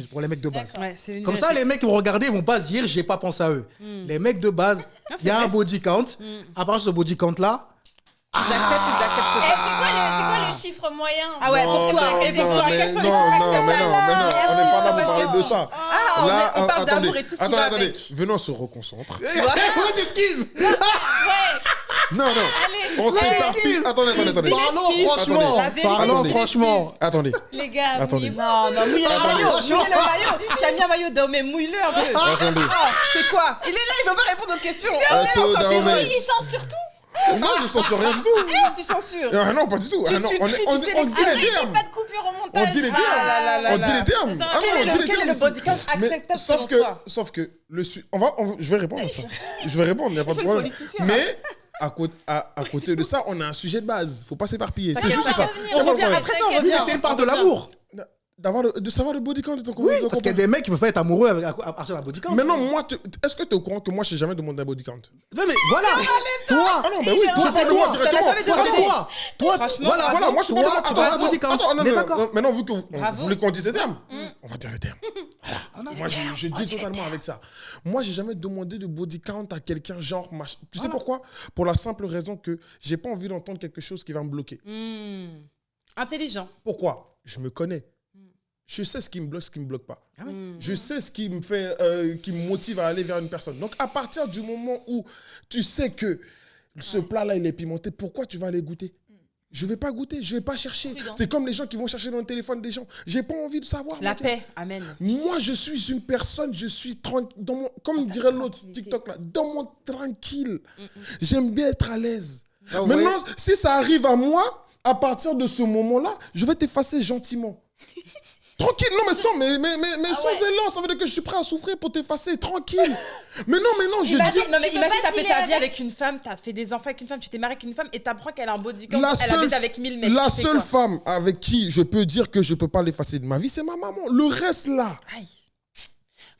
Pour les mecs de base. Ouais, c'est une Comme ça, les mecs qui vont regarder, ils vont pas se dire, j'ai pas pensé à eux. Les mecs de base, il y a un body count. À partir de ce body count-là, Ils acceptent ou ils acceptent Eh, pas. c'est quoi le chiffre moyen? Ah ouais, pour toi. Et pour toi, mais quels sont les non, chiffres mais non, on n'est pas là pour parler de ça. Là, on parle attendez, d'amour et tout ce qui va attendez. avec. Venons, on se reconcentre. Ouais, t'esquives. Non. Allez, On s'éparpille. Attendez. Parlons franchement. La vérité, Parlons c'est franchement. Attendez. les gars, Attendez. mouillez-vous. Non, mouille le Attendez. maillot. Mouille le maillot. Tu as mis un maillot d'homme, mais mouille-le un peu. Attendez. Ah, c'est quoi? Il est là, il veut pas répondre aux questions. Assaut Dahomey. Il sent surtout. Non, je censure rien du tout. Tu censures. Non, pas du tout. Tu- Ah, non, tu on cries, on tu dit sélectionnes. les Arrêtez, termes. pas de coupure au On montage. dit les Ah là là termes. On dit là. les termes. Ça, Ah non, on dit les Quel est termes le aussi. body count Mais acceptable selon toi? sauf que je vais répondre à ça. Je vais répondre, il n'y a pas de problème. politicien. Mais à côté de ça, on a un sujet de base. Faut pas s'éparpiller. C'est Ok, juste on ça. va revenir. Y a pas de problème. Après ça, on Oui, revient. Mais c'est une part de l'amour. De savoir le body count de ton Oui, de ton parce qu'il y a copain. des mecs qui peuvent pas être amoureux à partir de la body count. Mais non, moi, est-ce que tu es au courant que moi, je n'ai jamais demandé un body count? Non, mais voilà. Toi. Ah non, mais oui, Toi, je c'est parle de moi toi. directement. jamais Toi, c'est demandé. toi. Toi, Franchement, voilà. Voilà, moi je suis Toi, pas tu de dois moi. un body count. Attends, On est d'accord. Maintenant, vu que vous Bravo. voulez qu'on dise les termes, on va dire les termes. Moi, je dis totalement avec ça. Moi, j'ai jamais demandé de body count à quelqu'un, genre, tu sais pourquoi? Pour la simple raison que j'ai pas envie d'entendre quelque chose qui va me bloquer. Intelligent. Pourquoi? Je me connais. Je sais ce qui me bloque, ce qui me bloque pas. Je sais ce qui me fait, qui me motive à aller vers une personne. Donc, à partir du moment où tu sais que ce plat-là, il est pimenté, pourquoi tu vas aller goûter? Je vais pas goûter, je vais pas chercher. Prudent. C'est comme les gens qui vont chercher dans le téléphone des gens. J'ai pas envie de savoir. La moi. paix. Amen. Moi, je suis une personne, je suis dans mon, comme dirait l'autre tranquillité. TikTok là, dans mon tranquille. J'aime bien être à l'aise. Ah ouais. Maintenant, si ça arrive à moi, à partir de ce moment-là, je vais t'effacer gentiment. Tranquille, non mais sans élan, ça veut dire que je suis prêt à souffrir pour t'effacer, tranquille. Mais non, je Imagine, dis... non, mais tu peux imagine, pas t'as fait dealer ta vie avec- avec une femme, t'as fait des enfants avec une femme, tu t'es marié avec une femme et t'apprends qu'elle a un body count, La elle habite avec 1000 mecs. la tu fais seule quoi? femme avec qui je peux dire que je peux pas l'effacer de ma vie, c'est ma maman. Le reste là... Aïe.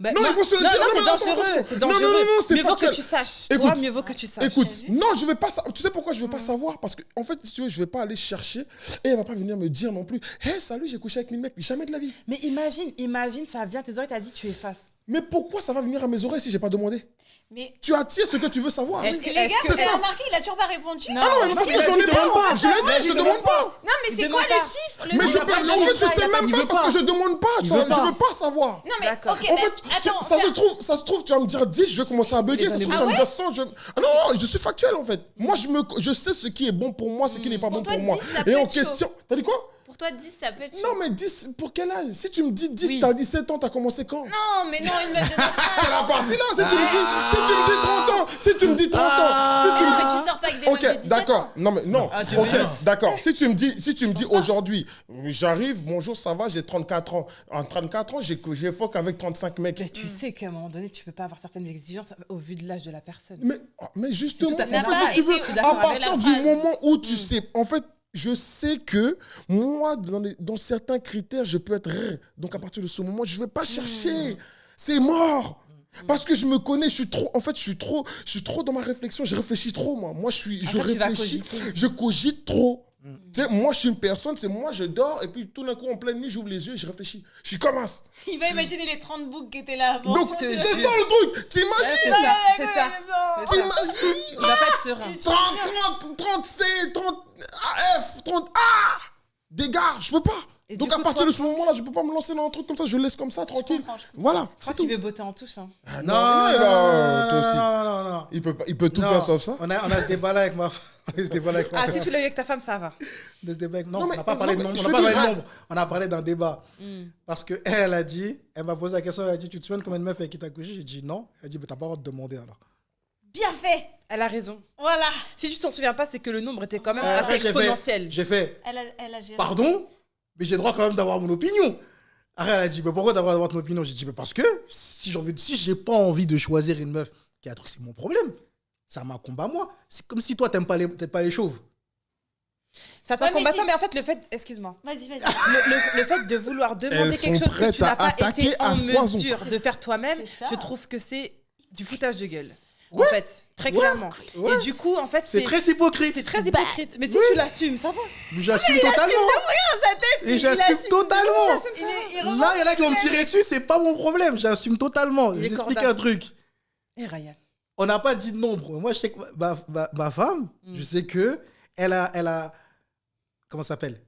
Bah, Non, moi- il faut se le non, dire. non, Non, c'est non, dangereux, non, c'est non, dangereux. non, c'est mieux vaut factuel. que tu saches. Écoute, Toi, mieux vaut que tu saches. Écoute, non, je vais pas tu sais pourquoi je veux pas savoir? Parce que, en fait, si tu veux, je vais pas aller chercher et elle va pas venir me dire non plus, hé, salut, j'ai couché avec 1000 mecs, jamais de la vie. Mais imagine, ça vient, tes oreilles, t'as dit, tu effaces. Mais pourquoi ça va venir à mes oreilles si j'ai pas demandé? Mais Tu attires ce que tu veux savoir. Est-ce que- les gars, c'est vous avez ça. remarqué, il a toujours pas répondu. Non, Ah non, mais parce que il a j'en dit ai demande pas. pas. Je l'ai dit, je Il demande pas. Non, mais c'est demande quoi pas. le chiffre Mais je il a peux, pas en dit, fait, je il a sais pas même dit, pas il veut parce pas. que je demande pas. Il Je veut pas. veux pas savoir. Non, mais D'accord. ok, En mais fait, attends, ça se trouve, tu vas me dire 10, je vais commencer à bugger. Il est Ça se trouve, donné tu vas me dire 100. Ah non, je suis factuel en fait. Moi, je sais ce qui est bon pour moi, ce qui n'est pas bon Pour toi, pour moi. 10, ça peut Et en être chaud. question. T'as dit quoi? pour toi, 10, ça peut être chaud. Non, mais 10, pour quel âge? Si tu me dis 10, Oui. t'as 17 ans, t'as commencé quand? Non, mais non, une meuf de notre C'est âge. la partie là. Si tu me dis 30 ans, si tu me dis 30 ans, si tu me dis Mais tu sors pas avec des meufs de Ok, 17 d'accord. ans. Non, mais non. Ah, tu Ok, raisonnes. d'accord. Si tu me dis aujourd'hui, j'arrive, bonjour, ça va, j'ai 34 ans. En 34 ans, j'ai foc avec 35 mecs. Mais tu sais qu'à un moment donné, tu peux pas avoir certaines exigences au vu de l'âge de la personne. Mais justement, tout à fait en normal. fait, si tu veux, Je suis à d'accord avec partir la du phrase. moment où tu sais, en fait, je sais que moi, dans certains critères, je peux être rare. Donc, à partir de ce moment, je ne vais pas chercher. C'est mort. Parce que je me connais, je suis trop dans ma réflexion. Je réfléchis trop, moi. Moi, je fait, tu vas réfléchis, cogiter. je cogite trop. Tu sais, moi, je suis une personne, c'est moi, je dors, et puis tout d'un coup, en pleine nuit, j'ouvre les yeux et je réfléchis. Je commence. Il va imaginer les 30 boucs qui étaient là avant. Donc, te c'est jure. ça le truc. C'est T'imagines ça, c'est ça. C'est ça. T'imagines Il va pas être serein. 30 C, 30 F, 30 A. Des gars, je peux pas. Et Donc du à coup, partir toi- de ce moment-là, je peux pas me lancer dans un truc comme ça, je laisse comme ça, tranquille. comprends, je comprends. Voilà, Je crois c'est tout. qu'il veut botter en touche. Hein. Ah, Non, il va, toi aussi. non. Il peut tout Non. faire sauf ça. On a ce débat-là avec ma femme. On a ce débat-là avec ma Ah, femme. si tu l'as eu avec ta femme, ça va. On a ce débat avec- Non, Non, on mais- n'a pas parlé de non, nombre. mais On je n'a pas veux parlé de dire- nombre. On a parlé d'un débat. Parce qu'elle a dit, elle m'a posé la question, elle a dit, tu te souviens de combien de meufs avec qui t'as couché? J'ai dit non. Elle a dit, mais t'as pas le droit de demander alors. Bien fait. Elle a raison. Voilà. Si tu t'en souviens pas, c'est que le nombre était quand même Après, assez exponentiel. J'ai fait, Elle a géré. pardon, mais j'ai le droit quand même d'avoir mon opinion. Après, elle a dit, mais pourquoi t'as le droit d'avoir ton opinion? J'ai dit, mais parce que si j'ai pas envie de choisir une meuf qui a un truc, c'est mon problème. C'est un combat, moi. C'est comme si toi, t'aimes pas les chauves. Ça Ouais, mais combattant, si- mais en fait, le fait. Excuse-moi. Vas-y. Le fait de vouloir demander Elles quelque sont chose que prêtes tu n'as à pas attaquer été à en foison. mesure de faire toi-même, C'est ça. je trouve que c'est du foutage de gueule. Ouais. En fait, très clairement. Ouais. Et du coup, en fait, C'est très hypocrite. c'est très hypocrite. Mais si tu l'assumes, ça va. J'assume totalement. Et j'assume totalement. Là, il y en a qui vont me tirer dessus, c'est pas mon problème. J'assume totalement. Je Il vous est explique corda. un truc. Et Ryan. On n'a pas dit de nombre. Moi, je sais que ma femme, je sais que elle a comment ça s'appelle?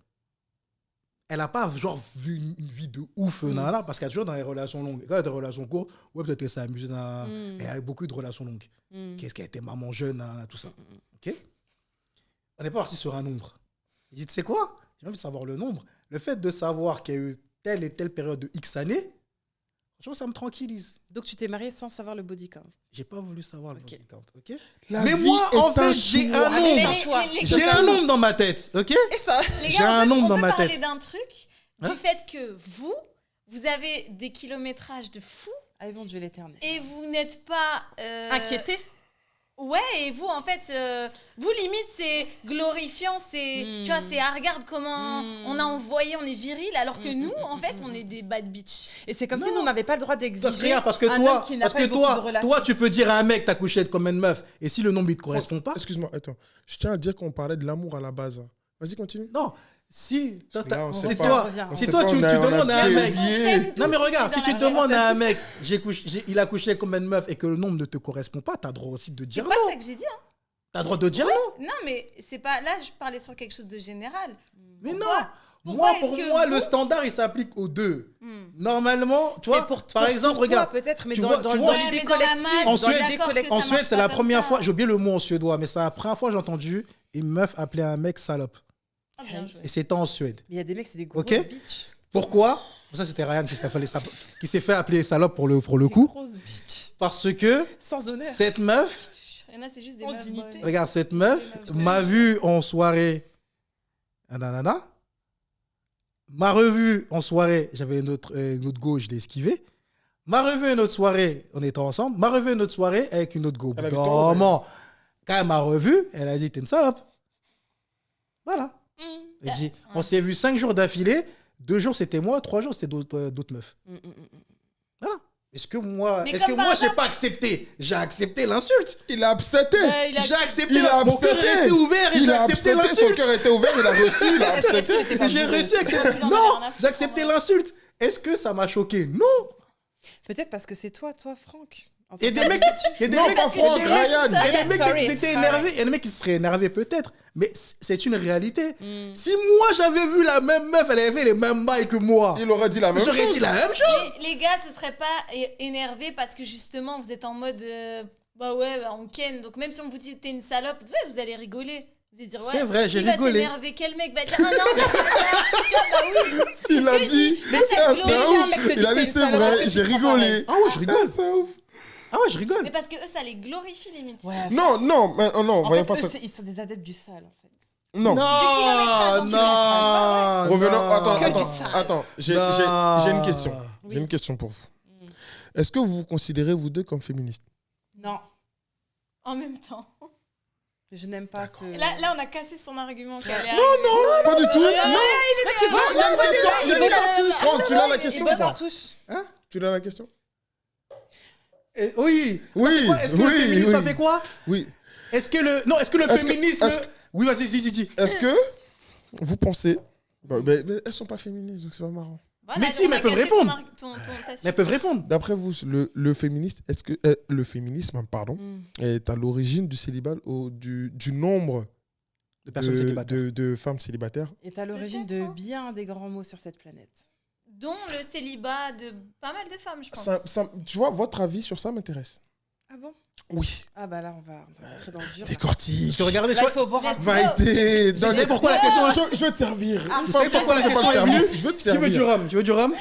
elle n'a pas genre vu une vie de ouf, nanana, parce qu'elle est toujours dans les relations longues. Quand elle a des relations courtes, ouais, peut-être qu'elle s'est amusée. Elle a eu beaucoup de relations longues. Qu'est-ce qu'elle était maman jeune, nanana, tout ça. Ok. On n'est pas parti sur un nombre. Il dit, tu sais quoi? J'ai envie de savoir le nombre. Le fait de savoir qu'il y a eu telle et telle période de X années, franchement, ça me tranquillise. Donc tu t'es marié sans savoir le body count. J'ai pas voulu savoir le body count, ok? La Mais vie moi, est en fait, un j'ai choix. un nombre. choix. J'ai un nombre dans ma tête, ok? Et ça Les J'ai gars, un nombre on dans peut ma parler tête. d'un truc, Hein du fait que vous avez des kilométrages de fou Ah bon, Dieu l'éternel. et vous n'êtes pas... Inquiété. Ouais, et vous, en fait, vous, limite, c'est glorifiant, c'est, tu vois, c'est, ah, regarde comment on a envoyé, on est viril, alors que nous, en fait, on est des bad bitch. Et c'est comme si Non. nous, on n'avait pas le droit d'exiger. Parce que un toi, homme qui n'a pas eu beaucoup de relations. toi, tu peux dire à un mec, t'as couché avec combien de meufs? Et si le nombre, il te correspond pas? Excuse-moi, attends. Je tiens à dire qu'on parlait de l'amour à la base. Vas-y, continue. Non. Si toi, Là, on si sait toi, pas. revient. On si sait toi pas, tu on a demandes à un mec, dévié. non mais regarde, si tu demandes à un mec, mec, il a couché avec combien de meufs et que le nombre ne te correspond pas, t'as le droit aussi de C'est dire pas non. ça que j'ai dit, hein. T'as le droit de dire non. Non, mais c'est pas, là, je parlais sur quelque chose de général. Mais Pourquoi non. Pourquoi Pour est-ce que moi, vous- le standard, il s'applique aux deux. Hmm. Normalement, tu vois, c'est pour par exemple, pour regarde, toi, peut-être, mais tu dans, vois- dans, tu dans vois- l'idée Ouais, mais dans la collective. masse, En je suis Suède, d'accord que ça en marche Suède, c'est pas la comme première ça. fois, j'ai oublié le mot en suédois, mais c'est la première fois que j'ai entendu une meuf appeler un mec salope. Ah, bien joué. Et c'était en Suède. Mais il y a des mecs, c'est des grosses Ok. bitches. Pourquoi? Ça, c'était Ryan qui s'est fait appeler salope pour le Des coup. grosses bitches. Parce que Sans honneur. cette meuf, Il y en a, c'est juste des Sans meufs dignité. bonnes. regarde, cette meuf m'a vu en soirée, nanana, m'a revu en soirée, j'avais une autre go, je l'ai esquivé. M'a revu une autre soirée, on était ensemble. M'a revu une autre soirée avec une autre go. Elle a vu toi, Comment? Quand elle m'a revu, elle a dit, t'es une salope. Voilà. Elle dit, on s'est vu 5 jours d'affilée. 2 jours, c'était moi. 3 jours, c'était d'autres meufs. Voilà. Est-ce que moi, Mais comme par j'ai exemple- pas accepté? J'ai accepté l'insulte. Il a accepté. Ouais, il a- J'ai accepté. Il a Mon cœur est accepté. resté ouvert et Il j'ai a accepté accepté. Son l'insulte. cœur était ouvert, il a reçu, il a accepté. Et j'ai réussi à accepter. Il en avait Non, rien à foutre, j'ai accepté en vrai. l'insulte. Est-ce que ça m'a choqué? Non. Peut-être parce que c'est toi, Franck. En Et tout des cas, mecs, il y a des Non, mecs, pas il y a Franck, des mecs- Ryan. il y a des mecs Sorry, qui s'étaient sorry. énervés. Il y a des mecs qui se seraient énervés peut-être. Mais c'est une réalité. Mm. Si moi j'avais vu la même meuf, elle avait fait les mêmes bails que moi, Il aurait dit la même j'aurais chose. dit la même chose. Les gars, ce serait pas énervé parce que justement, vous êtes en mode, bah ouais, bah, on ken. Donc même si on vous dit t'es une salope, ouais, vous allez rigoler. Vous allez dire, ouais, C'est vrai, j'ai qui va rigolé. s'énerver? Quel mec va dire, ah non, mais c'est ça. Tu vois, bah oui. Il ce a que je dit. dis. Mais C'est c'est un glorifiant, ouf. un mec te dit Il a que dit t'es c'est une salope parce vrai, que j'ai tu prends rigolé. Ah ouais, je rigole. C'est ouf. Ah ouais, je rigole. Mais parce que eux, ça les glorifie limite. Ouais. Non, non, mais oh non, En voyons fait, pas ça. ils sont des adeptes du sale, en fait. Non. kilométrage en Non, kilométrage. non. Revenons. Attends, Que du attends, sale. attends. J'ai Non. une question. Oui. J'ai une question pour vous. Est-ce que vous vous considérez vous deux comme féministes? Non, En même temps. je n'aime pas ce... Là, on a cassé son argument. Non, non, pas du tout. Non, tu vois, il y a une question. Il y a une question. Franck, tu l'as la il question botte ou en pas? touche. Tu l'as la question? Oui. Oui, Est-ce que le oui, féminisme, oui. ça fait quoi? Oui. Est-ce que le Est-ce que- féminisme... est-ce que- Oui, vas-y, dis. Est-ce que vous pensez... Bah, mais elles sont pas féministes, donc c'est pas marrant. Voilà, Mais si, on a mais elles peuvent cassé répondre. ta Mais elles peuvent répondre. D'après vous, le féministe, est-ce que le féminisme, pardon, est à l'origine du célibat, du nombre De personnes célibataires. de femmes célibataires? Est à l'origine de bien des grands mots sur cette planète. Dont le célibat de pas mal de femmes, je pense. Tu vois, votre avis sur ça m'intéresse. Ah bon? Oui. Ah bah là, on va rentrer dans le dur. là. Décortique. Parce que regardez, Là, tu il vois, faut boire un coup. Va être. Vous savez pourquoi la question... Je veux te servir. Vous savez pourquoi la question est venue? Je veux te Tu servir. veux du rhum? Tu veux du rhum?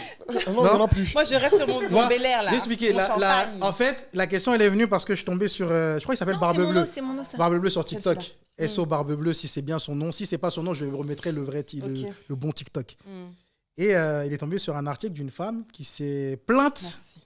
Non, non plus. Moi, je reste sur mon Moi, Bel Air, là. J'ai expliqué. Mon champagne. En fait, la question, elle est venue parce que je suis tombé sur... je crois qu'il s'appelle Non, Barbe c'est mon Bleue. nom, c'est mon nom, ça. Barbe Bleue sur C'est TikTok. celui-là. SO Barbe Bleue, si c'est bien son nom. Si c'est pas son nom, je remettrai le vrai titre, Ok. le bon TikTok. Mm. Et il est tombé sur un article d'une femme qui s'est plainte Merci.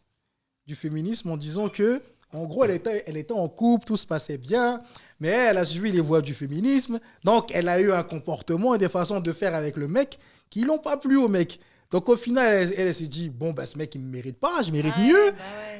du féminisme en disant que, en gros, elle était en couple, tout se passait bien, mais elle a suivi les voies du féminisme. Donc, elle a eu un comportement et des façons de faire avec le mec qui l'ont pas plu au mec. Donc, au final, elle s'est dit, bon, bah, ce mec, il me mérite pas, je mérite Ouais, mieux. bah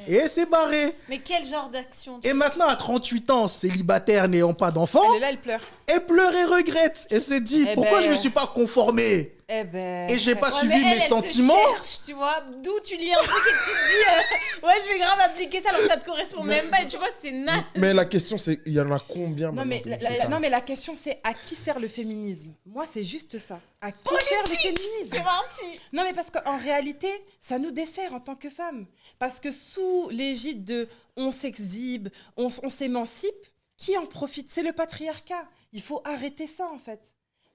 ouais. Et elle s'est barrée. Mais quel genre d'action Et maintenant, à 38 ans, célibataire, n'ayant pas d'enfant, Elle est là, elle pleure. elle pleure et regrette. Elle se dit, Eh pourquoi ben, je ne me suis pas conformé? Eh ben. Et j'ai pas Ouais, suivi mais mes elle sentiments. se cherche, tu vois. D'où tu lis un truc et tu te dis, ouais, je vais grave appliquer ça, alors que ça te correspond même pas. Et tu vois, c'est naze. Mais la question, c'est il y en a combien Non mais, maintenant dans ce cas non, mais la question, c'est à qui sert le féminisme? Moi, c'est juste ça. À qui sert le féminisme? C'est parti. Non, mais parce qu'en réalité, ça nous dessert en tant que femmes. Parce que sous l'égide de on s'exhibe, on s'émancipe, qui en profite? C'est le patriarcat. Il faut arrêter ça, en fait.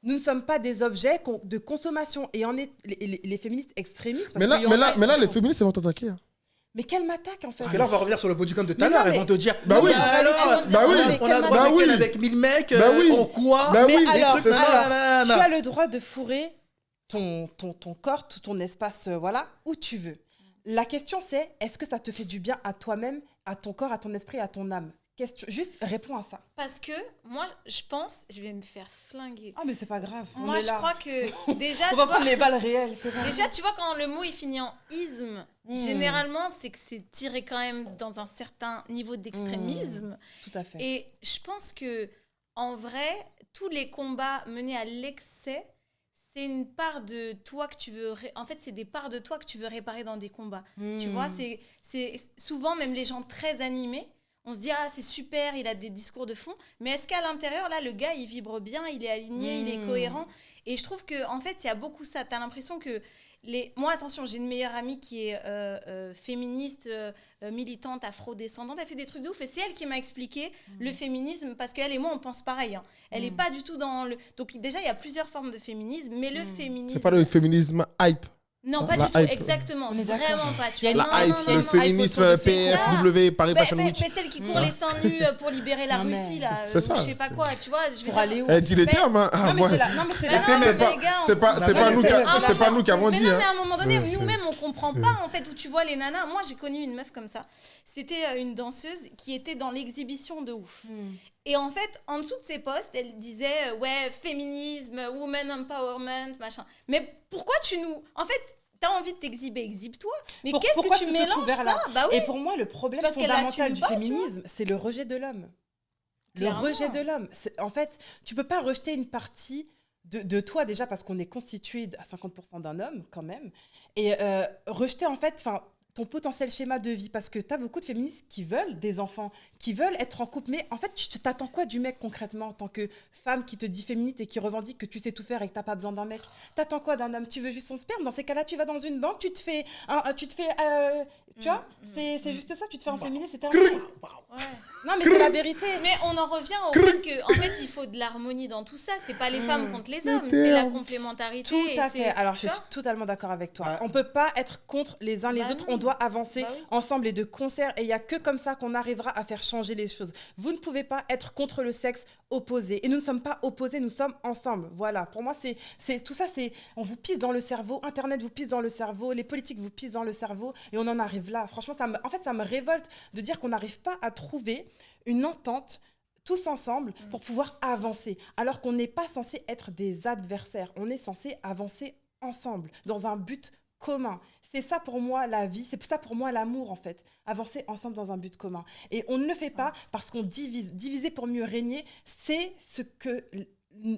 Nous ne sommes pas des objets de consommation. Et on est les féministes extrémistes. Mais là, les féministes, ils vont t'attaquer. Hein. Mais quelle m'attaque, en fait? Parce que là, on va revenir sur le bodycam de tout Mais à l'heure. non, Ils mais- vont te dire, Bah oui. alors, Bah oui. on a le droit Bah de week-end oui. avec 1000 mecs, Bah oui. en quoi Bah Mais oui, alors, c'est ça. tu as le droit de fourrer ton corps, tout ton espace, voilà, où tu veux. La question, c'est est-ce que ça te fait du bien à toi-même, à ton corps, à ton esprit, à ton âme? Juste réponds à ça. Parce que moi, je pense, je vais me faire flinguer. Ah, mais c'est pas grave. on Moi, est je là. crois que déjà, On tu va vois, prendre les balles réelles. C'est pas déjà, tu vois, quand le mot il finit en isme, généralement, c'est que c'est tiré quand même dans un certain niveau d'extrémisme. Tout à fait. Et je pense que, en vrai, tous les combats menés à l'excès, c'est une part de toi que tu veux. En fait, c'est des parts de toi que tu veux réparer dans des combats. Tu vois, c'est souvent même les gens très animés. On se dit, ah, c'est super, il a des discours de fond. Mais est-ce qu'à l'intérieur, là, le gars, il vibre bien, il est aligné, il est cohérent? Et je trouve qu'en fait, il y a beaucoup ça. Tu as l'impression que moi, attention, j'ai une meilleure amie qui est féministe, militante, afro-descendante. Elle fait des trucs de ouf. Et c'est elle qui m'a expliqué le féminisme, parce qu'elle et moi, on pense pareil. Hein. Elle n'est pas du tout dans le... Donc déjà, il y a plusieurs formes de féminisme, mais le féminisme... C'est pas le féminisme hype. Non, pas La du tout, hype. exactement. On est d'accord. Vraiment pas. Tu Il y a vois. une Non, La non, hype, non, le non. féminisme autour de PFW, Paris Mais, Fashion mais, Week. mais celle qui court les seins nus pour libérer la Non, mais- Russie, là, C'est ça, ou je sais pas c'est- quoi, tu vois. Je veux Pour dire- aller où? Elle dit les Mais- termes, hein. Ah, Non, mais moi, c'est la... Non, mais c'est Mais la... non, c'est mais pas, les gars, c'est pas, on- c'est pas mais nous, c'est- c'est pas nous qui avons Mais dit. non, hein. mais à un moment donné, C'est- nous-mêmes, on comprend c'est- pas, en fait, où tu vois les nanas. Moi, j'ai connu une meuf comme ça. C'était une danseuse qui était dans l'exhibition de ouf. Et en fait, en dessous de ses posts, elle disait, ouais, féminisme, woman empowerment, machin. Mais pourquoi tu nous... En fait, t'as envie de t'exhiber, exhibe-toi. Mais qu'est-ce Pourquoi que tu sous ce mélanges couvert-là? ça? Bah oui. Et pour moi, le problème Parce qu'elle fondamental l'assume du pas, tu vois. féminisme, c'est le rejet de l'homme. Le Clairement. rejet de l'homme. En fait, tu peux pas rejeter une partie de toi déjà parce qu'on est constitué à 50% d'un homme quand même. Et rejeter en fait ton potentiel schéma de vie. Parce que tu as beaucoup de féministes qui veulent des enfants, qui veulent être en couple. Mais en fait, tu t'attends quoi du mec concrètement en tant que femme qui te dit féministe et qui revendique que tu sais tout faire et que tu n'as pas besoin d'un mec? T'attends quoi d'un homme? Tu veux juste son sperme? Dans ces cas-là, tu vas dans une banque, tu te fais... tu vois, c'est juste ça, tu te fais inséminer, c'est terminé. Ouais. Non, mais c'est la vérité. Mais on en revient au fait que, en fait, il faut de l'harmonie dans tout ça. C'est pas les femmes contre les hommes, c'est la complémentarité. Tout et à c'est- fait. Alors, je tu suis vois. totalement d'accord avec toi. Ouais. On peut pas être contre les uns les Bah autres. non. On doit avancer Bah oui. ensemble et de concert. Et il y a que comme ça qu'on arrivera à faire changer les choses. Vous ne pouvez pas être contre le sexe opposé. Et nous ne sommes pas opposés, nous sommes ensemble. Voilà. Pour moi, c'est tout ça. On vous pisse dans le cerveau. Internet vous pisse dans le cerveau. Les politiques vous pissent dans le cerveau. Et on en arrive là. Franchement, en fait, ça me révolte de dire qu'on n'arrive pas à trouver une entente tous ensemble pour pouvoir avancer. Alors qu'on n'est pas censé être des adversaires. On est censé avancer ensemble dans un but commun. C'est ça pour moi la vie, c'est ça pour moi l'amour en fait. Avancer ensemble dans un but commun. Et on ne le fait pas parce qu'on divise. Diviser pour mieux régner, c'est ce que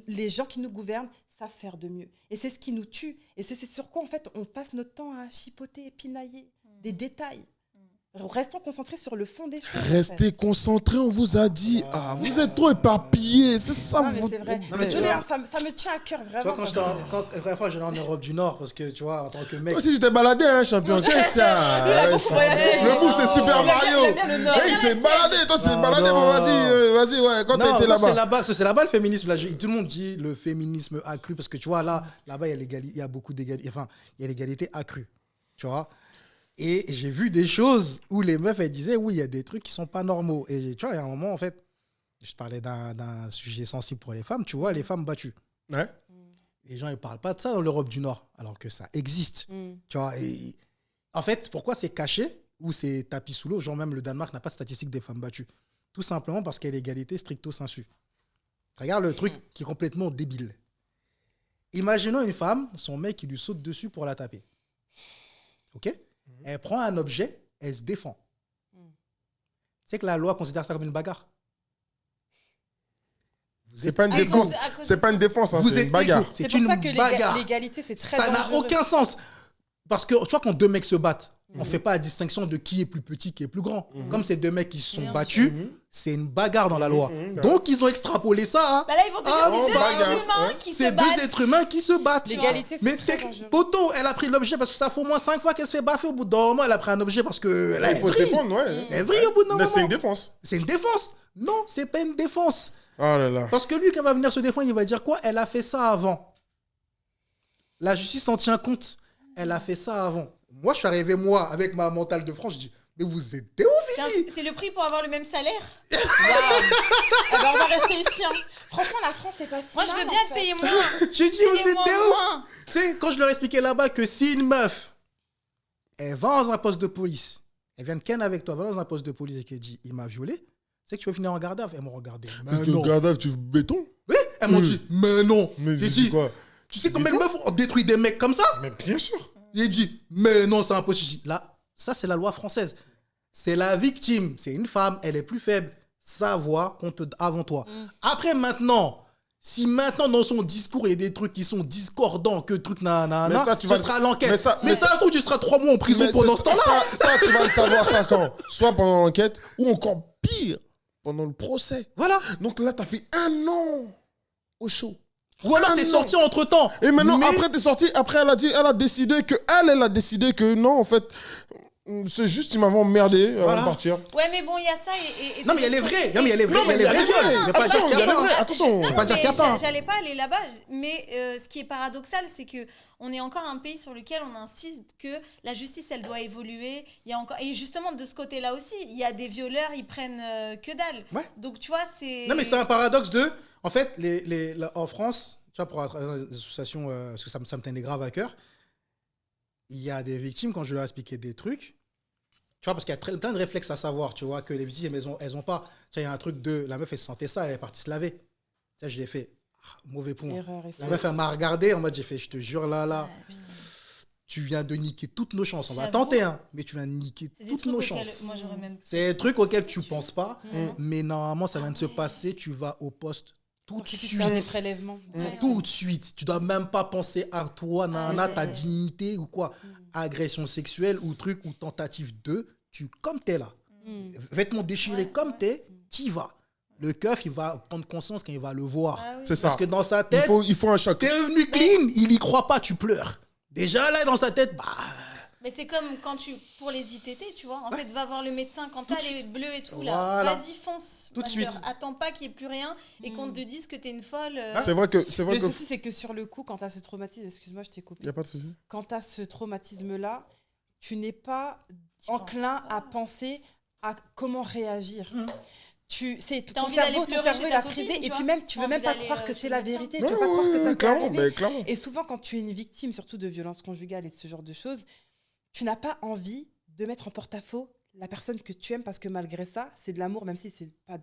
les gens qui nous gouvernent savent faire de mieux. Et c'est ce qui nous tue. Et c'est sur quoi en fait on passe notre temps à chipoter, pinailler des détails. Restons concentrés sur le fond des choses. en fait. Restez concentrés, on vous a dit. Ah, vous êtes trop éparpillés, c'est ça Non, mais votre c'est vrai. problème. mais Désolé, tu hein, ça me tient à cœur Tu vraiment. vois, quand la première fois j'allais en Europe du Nord, parce que tu vois, en tant que mec, Moi aussi, j'étais baladé, hein, champion. Qu'est-ce qu'il y a? beaucoup voyagé. Le bout, c'est Super Il aime bien- Mario. il aime bien le Nord. Il s'est baladé. Toi, tu t'es Non, baladé. non. Bon, vas-y, ouais. Quand non, t'étais moi, c'est là-bas. là-bas, c'est là-bas le féminisme. Là, tout le monde dit le féminisme accru parce que tu vois là-bas il y a beaucoup d'égalité, enfin il y a l'égalité accrue, tu vois. Et j'ai vu des choses où les meufs elles disaient oui il y a des trucs qui sont pas normaux. Et tu vois il y a un moment en fait, je parlais d'un sujet sensible pour les femmes, tu vois les femmes battues. Ouais. Les gens ils parlent pas de ça dans l'Europe du Nord alors que ça existe, tu vois. Et en fait pourquoi c'est caché ou c'est tapis sous l'eau, genre même le Danemark n'a pas de statistiques des femmes battues. Tout simplement parce qu'il y a l'égalité stricto sensu. Regarde le truc qui est complètement débile. Imaginons une femme, son mec, il lui saute dessus pour la taper. OK? Elle prend un objet, elle se défend. C'est que la loi considère ça comme une bagarre. C'est pas une défense. C'est pas une défense, hein, Vous c'est êtes une bagarre. égaux. C'est C'est pour une ça que bagarre. l'égalité, c'est très Ça n'a dangereux. aucun sens. Parce que tu vois, quand deux mecs se battent, on fait pas la distinction de qui est plus petit, qui est plus grand. Comme ces deux mecs qui se sont Bien battus, c'est une bagarre dans la loi. Donc, ils ont extrapolé ça. Hein. Bah là, ils vont te dire, Ah, c'est deux bagarre. êtres humains qui se C'est battent. deux êtres humains qui se battent. L'égalité, c'est Mais très dangereux. Poto, elle a pris l'objet parce que ça fait au moins 5 fois qu'elle se fait baffer. Au bout d'un moment, elle a pris un objet parce que Il faut se défendre, ouais. Elle vrille au bout d'un Mais c'est une moment. défense. C'est une défense. Non, c'est pas une défense. Oh là là. Parce que lui, quand il va venir se défendre, il va dire quoi? Elle a fait ça avant. La justice en tient compte. Elle a fait ça avant. Moi, je suis arrivé, moi, avec ma mentale de France, je dis, mais vous êtes des ouf ici. C'est le prix pour avoir le même salaire. Waouh. Eh ben, on va rester ici. Hein. Franchement, la France, c'est pas si Moi, je mal, veux bien en te fait. payer moins. J'ai dit, vous êtes Payez-moi des ouf. moins. Tu sais, quand je leur expliquais là-bas que si une meuf, elle va dans un poste de police, elle vient de ken avec toi, elle va dans un poste de police et qu'elle dit, il m'a violé, c'est que tu peux finir en garde à vue. Elles m'ont regardé. Mais non. Garde, tu béton? Oui, elles m'ont dit, mais non. Mais J'ai tu dit, dis quoi? tu sais combien de meufs ont détruit des mecs comme ça? Mais bien sûr. J'ai dit, mais non, c'est impossible. J'ai dit, là, ça, c'est la loi française. C'est la victime. C'est une femme, elle est plus faible. Sa voix compte avant toi. Après, maintenant, si maintenant, dans son discours, il y a des trucs qui sont discordants, que truc, Mais ça, tu ce vas- sera l'enquête. mais ça- Mais ça, un truc, tu seras 3 mois en prison Mais pendant ce temps-là. ça, tu vas le savoir 5 ans. Soit pendant l'enquête, ou encore pire, pendant le procès. Voilà. Donc là, t'as fait 1 an au chaud. Ou alors, Ah t'es non. sorti entre-temps. Et maintenant, Mais- après, t'es sorti. Après, elle a décidé que non, en fait, c'est juste, il m'avait emmerdé avant Voilà. de partir. Ouais, mais bon, il y a ça et Non, mais elle est vraie. Non, mais elle est vraie. Non, mais Elle est il y a vraie les viol. vrais. Je vais pas dire Attends, qu'il y il y a a les pas. vrais. Attention. Non, Je vais non, pas dire mais qu'il y a pas. j'allais pas aller là-bas, mais ce qui est paradoxal, c'est que on est encore un pays sur lequel on insiste que la justice, elle doit évoluer. Il y a encore et justement de ce côté-là aussi, il y a des violeurs, ils prennent que dalle. Ouais. Donc tu vois, c'est. Non, mais c'est un paradoxe de. En fait, en France, tu vois, pour les associations, parce que ça me tenait grave à cœur, il y a des victimes, quand je leur expliquais des trucs, tu vois, parce qu'il y a plein de réflexes à savoir, tu vois, que les victimes, elles ont pas. Tu vois, il y a un truc de. La meuf, elle se sentait ça, elle est partie se laver. Tu vois, je l'ai fait. Mauvais point. Erreur, La meuf, elle m'a regardé en mode, j'ai fait, je te jure, là, Ouais, putain. tu viens de niquer toutes nos chances. On va J'avoue. tenter, hein, mais tu viens de niquer C'est des toutes trucs nos auxquels chances. moi j'aurais même. C'est des trucs auxquels tu ne penses pas, Mhm. mais normalement, ça vient de se passer. Tu vas au poste tout Pour de qu'ils puissent faire des suite. prélèvements. Ouais. Tout de suite. Tu dois même pas penser à toi, nana, ouais, ta ouais. dignité ou quoi. Agression sexuelle ou truc ou tentative de. Comme t'es là. Mm. Vêtements déchirés Ouais, comme ouais. t'es, t'y vas. Le keuf, il va prendre conscience quand il va le voir. Ah oui. C'est ça. Parce que dans sa tête, Il faut un choc. t'es revenu clean, il y croit pas, tu pleures. Déjà là, dans sa tête, bah. Mais c'est comme quand pour les ITT, tu vois. En fait, va voir le médecin quand Tout t'as de les suite. bleus et tout là. Voilà. Vas-y, fonce. Tout de ma suite. sœur. Attends pas qu'il y ait plus rien et qu'on te dise que t'es une folle. C'est vrai que. Le souci, c'est que sur le coup, quand tu as ce traumatisme, excuse-moi, je t'ai coupé. Il n'y a pas de souci. Quand tu as ce traumatisme-là, tu n'es pas Tu enclin penses pas. à penser à comment réagir. T'as Ton envie d'aller cerveau, pleurer chez il ta a copine, frisé tu et vois. puis même tu T'as veux même envie pas d'aller, croire que chez c'est le la médecin. vérité, tu veux pas croire que ça peut clairement, arriver. mais clairement. Et souvent quand tu es une victime, surtout de violences conjugales et de ce genre de choses, tu n'as pas envie de mettre en porte-à-faux la personne que tu aimes parce que malgré ça, c'est de l'amour, même si c'est pas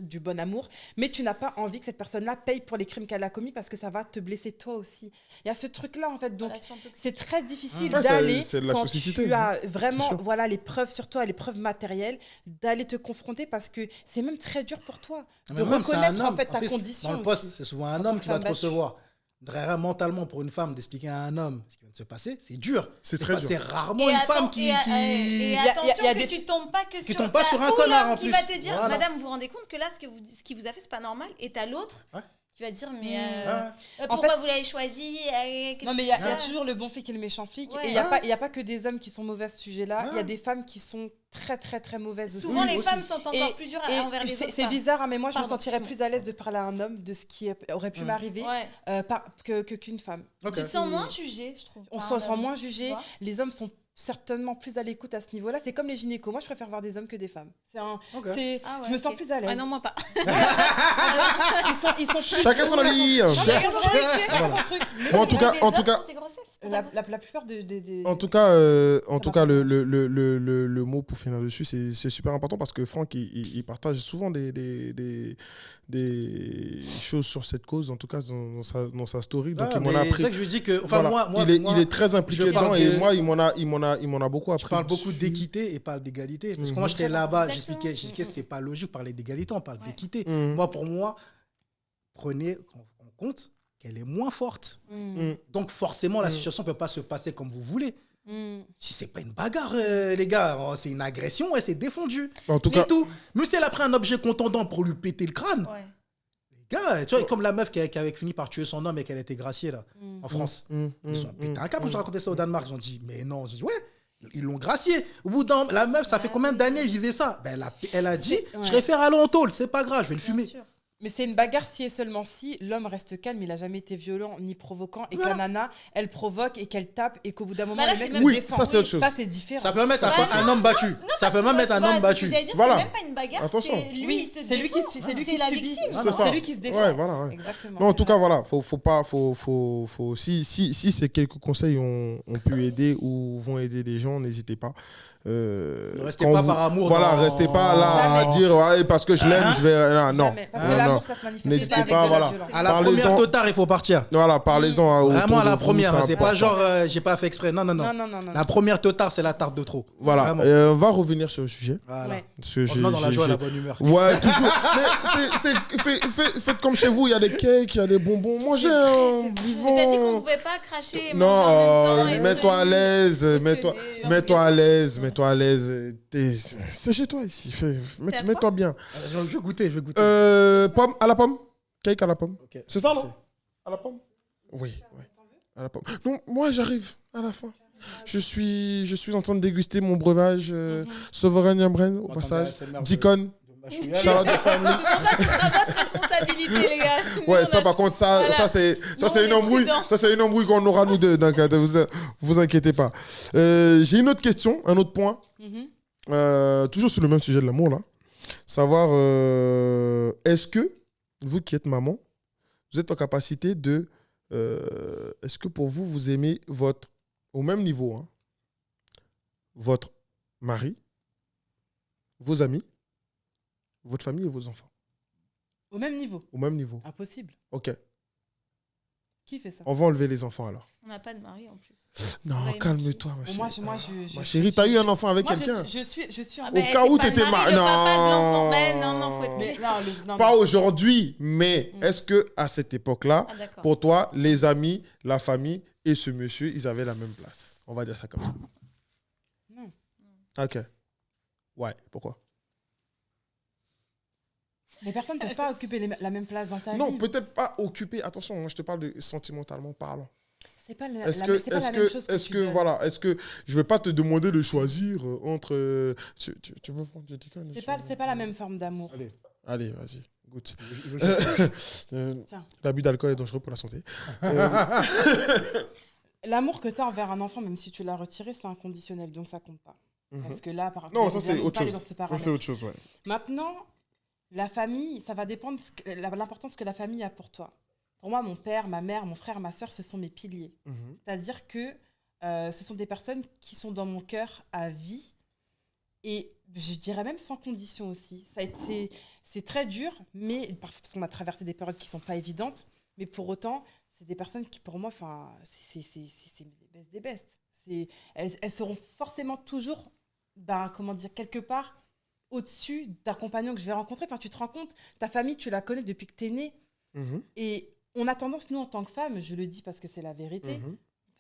du bon amour, mais tu n'as pas envie que cette personne-là paye pour les crimes qu'elle a commis parce que ça va te blesser toi aussi. Il y a ce truc-là en fait, donc Relation toxique. c'est très difficile Ouais, d'aller c'est de la quand toxicité, tu as c'est vraiment sûr. voilà les preuves sur toi, les preuves matérielles, d'aller te confronter parce que c'est même très dur pour toi de Mais même, c'est un reconnaître en homme. fait ta plus, condition Dans le poste, aussi. c'est souvent un En tant homme que qui va femme te battue. recevoir. Mentalement, pour une femme, d'expliquer à un homme ce qui vient de se passer, c'est dur. C'est très pas- dur. C'est rarement Et une attends- femme qui. et y a- attention y a que des- tu tombes pas que Qui sur tombe pas t'as sur un ou connard, l'homme en qui plus. va te dire Voilà. madame vous vous rendez compte que là ce qui vous a fait c'est pas normal et t'as l'autre Ouais. qui va dire mais Ouais. pourquoi fait, vous l'avez choisi Non mais il y a Ouais. toujours le bon flic et le méchant flic Ouais. et il y a pas que des hommes qui sont mauvais à ce sujet-là, il y a des femmes qui sont très très très mauvaises aussi. souvent Oui, les aussi. femmes sont encore Et- plus dures Et envers les autres c'est femmes. bizarre, hein, mais moi je me Pardon, sentirais excuse-moi. plus à l'aise de parler à un homme de ce qui aurait pu m'arriver Ouais. qu'une femme. Ok. Tu te sens moins jugée je trouve On par se un sent homme, moins tu jugé. vois. Les hommes sont certainement plus à l'écoute à ce niveau-là. C'est comme les gynécos. Moi, je préfère voir des hommes que des femmes. Ok. Ah ouais, je me sens ok. plus à l'aise. Ah non moi pas Ils sont plus. Chacun son avis. Chacun son truc. Bon, en tout cas, Des en tout hommes cas, pour tes grossesses, pour La, ta grossesse. la plupart des. En tout cas, va. le mot pour finir dessus, c'est super important parce que Franck, il partage souvent des choses sur cette cause, en tout cas dans sa story. Donc Ah, il m'en mais a c'est appris. ça que je veux dire que. Enfin, Voilà. moi, il est très impliqué je parle dedans et de- moi, il m'en a beaucoup appris. Je parle beaucoup dessus. d'équité et pas d'égalité. Parce que Mhm. moi, j'étais là-bas, Exactement. j'expliquais que c'est pas logique de parler d'égalité, on parle d'équité. Mhm. Moi, pour moi, prenez en compte qu'elle est moins forte. Mm. Donc forcément, la situation ne peut pas se passer comme vous voulez. Mm. Si c'est pas une bagarre, les gars, c'est une agression, elle s'est défendue. En tout C'est cas, tout. Même si elle a pris un objet contondant pour lui péter le crâne, Ouais. les gars, tu vois, comme la meuf qui avait fini par tuer son homme et qu'elle a été graciée là, en France. Mm, Ils ont pété un câble quand j'ai raconté ça au Danemark. Ils ont dit, mais non, j'ai dit, ouais. Ils l'ont graciée. Au bout d'un la meuf, ça fait combien d'années elle vivait ça? Ben, elle a dit, Ouais. je préfère aller en tôle, c'est pas grave, je vais le Bien fumer. sûr. Mais c'est une bagarre si et seulement si l'homme reste calme, il a jamais été violent ni provoquant, et que la nana, elle provoque et qu'elle tape, et qu'au bout d'un moment, Bah là, le mec c'est se même- défend. ça, c'est autre chose. Ça, c'est différent. Ça peut mettre Bah un homme battu. Ça peut même mettre un homme battu. Voilà. C'est même pas une bagarre. Attention. C'est lui, Oui, il se c'est lui qui défend. c'est lui C'est qui la subit. victime. C'est ça. C'est lui qui se défend. Ouais, voilà, ouais. Exactement. Non, en c'est tout vrai. cas, voilà, faut pas, si ces quelques conseils ont pu aider ou vont aider des gens, n'hésitez pas. Ne restez Quand pas par amour. Voilà, dans- restez pas là à Jamais. dire ouais, parce que je l'aime, je vais. Non, Jamais. Parce que non, l'amour, non. ça se manifeste N'hésitez pas avec pas, de la voilà. violence. À la Parlez-en. première totale, il faut partir. Voilà, parlez-en à Vraiment à la autour de vous, première. c'est C'est pas important. genre, j'ai pas fait exprès. Non, non, non. Non, non, non, non. La première totale, c'est la tarte de trop. Voilà, Vraiment. on va revenir sur le sujet. Voilà. Ouais. Parce que Revenons dans la joie et la bonne humeur. Ouais, toujours. Mais faites comme chez vous, il y a des cakes, il y a des bonbons. Mangez un vivant. Mais t'as dit qu'on pouvait pas cracher et Non, manger en même temps et mets-toi à se- l'aise, se mets-toi sonner, mets-toi à genre, l'aise, mets-toi à l'aise. C'est chez toi ici, C'est à mets-toi bien. Je vais goûter, je vais goûter. Pomme à la pomme, cake à la pomme. Ok. C'est ça, Merci. non? À la pomme? Oui, oui. À la pomme. Non, moi j'arrive à la fin. Je suis en train de déguster mon breuvage Sovereign Yambren au Attendez, passage. c'est le meilleur Deacon. de Machouya. Shout out to family. Ça, ce sera votre responsabilité, les gars. Nous, Ouais, on ça a- par contre, ça c'est Nous, on une est embrouille. prudents. Ça c'est une embrouille qu'on aura nous deux. Donc vous inquiétez pas. J'ai une autre question, un autre point. Mhm. Toujours sur le même sujet de l'amour là. Savoir est-ce que vous qui êtes maman, vous êtes en capacité de est-ce que pour vous vous aimez votre au même niveau hein, votre mari, vos amis, votre famille et vos enfants Au même niveau. au même niveau. Impossible. Ok. Qui fait ça? On va enlever les enfants alors. On n'a pas de mari en plus. Non, Ouais, calme-toi, ma Bon, chérie. moi, je- Ma chérie, t'as eu un enfant avec Moi, quelqu'un? je suis un Ah Au ben, cas c'est où pas le t'étais mari, ma- le papa de l'enfant. Non. Ben non, faut être Mais clair. non, non, Pas non. aujourd'hui, mais est-ce que à cette époque-là, Ah, d'accord. pour toi, les amis, la famille et ce monsieur, ils avaient la même place? On va dire ça comme ça. Non. Ok. Ouais, pourquoi? Les personnes ne peuvent pas occuper la même place dans ta Non, vie. peut-être pas occupé. Attention, moi je te parle de sentimentalement parlant. C'est pas, Est-ce la, que, c'est pas est-ce la même que, chose est-ce tu que, donnes. voilà, est-ce que je vais pas te demander de choisir entre. Tu peux prendre du Deacon? C'est pas la même forme d'amour. Allez, vas-y, goûte. Tiens. L'abus d'alcool est dangereux pour la santé. L'amour que tu as envers un enfant, même si tu l'as retiré, c'est inconditionnel, donc ça compte pas. Parce que là, par Non, exemple, ça c'est autre chose. Dans ce Ça paramètre. c'est autre chose, ouais. Maintenant, la famille, ça va dépendre de l'importance que la famille a pour toi. Pour moi, mon père, ma mère, mon frère, ma soeur, ce sont mes piliers. C'est-à-dire que ce sont des personnes qui sont dans mon cœur à vie et je dirais même sans condition aussi. C'est très dur, mais parce qu'on a traversé des périodes qui ne sont pas évidentes, mais pour autant, c'est des personnes qui, pour moi, c'est des bestes des bestes. Elles seront forcément toujours, comment dire, quelque part au-dessus d'un compagnon que je vais rencontrer. Enfin, tu te rends compte, ta famille, tu la connais depuis que tu es né. Et on a tendance, nous, en tant que femmes, je le dis parce que c'est la vérité,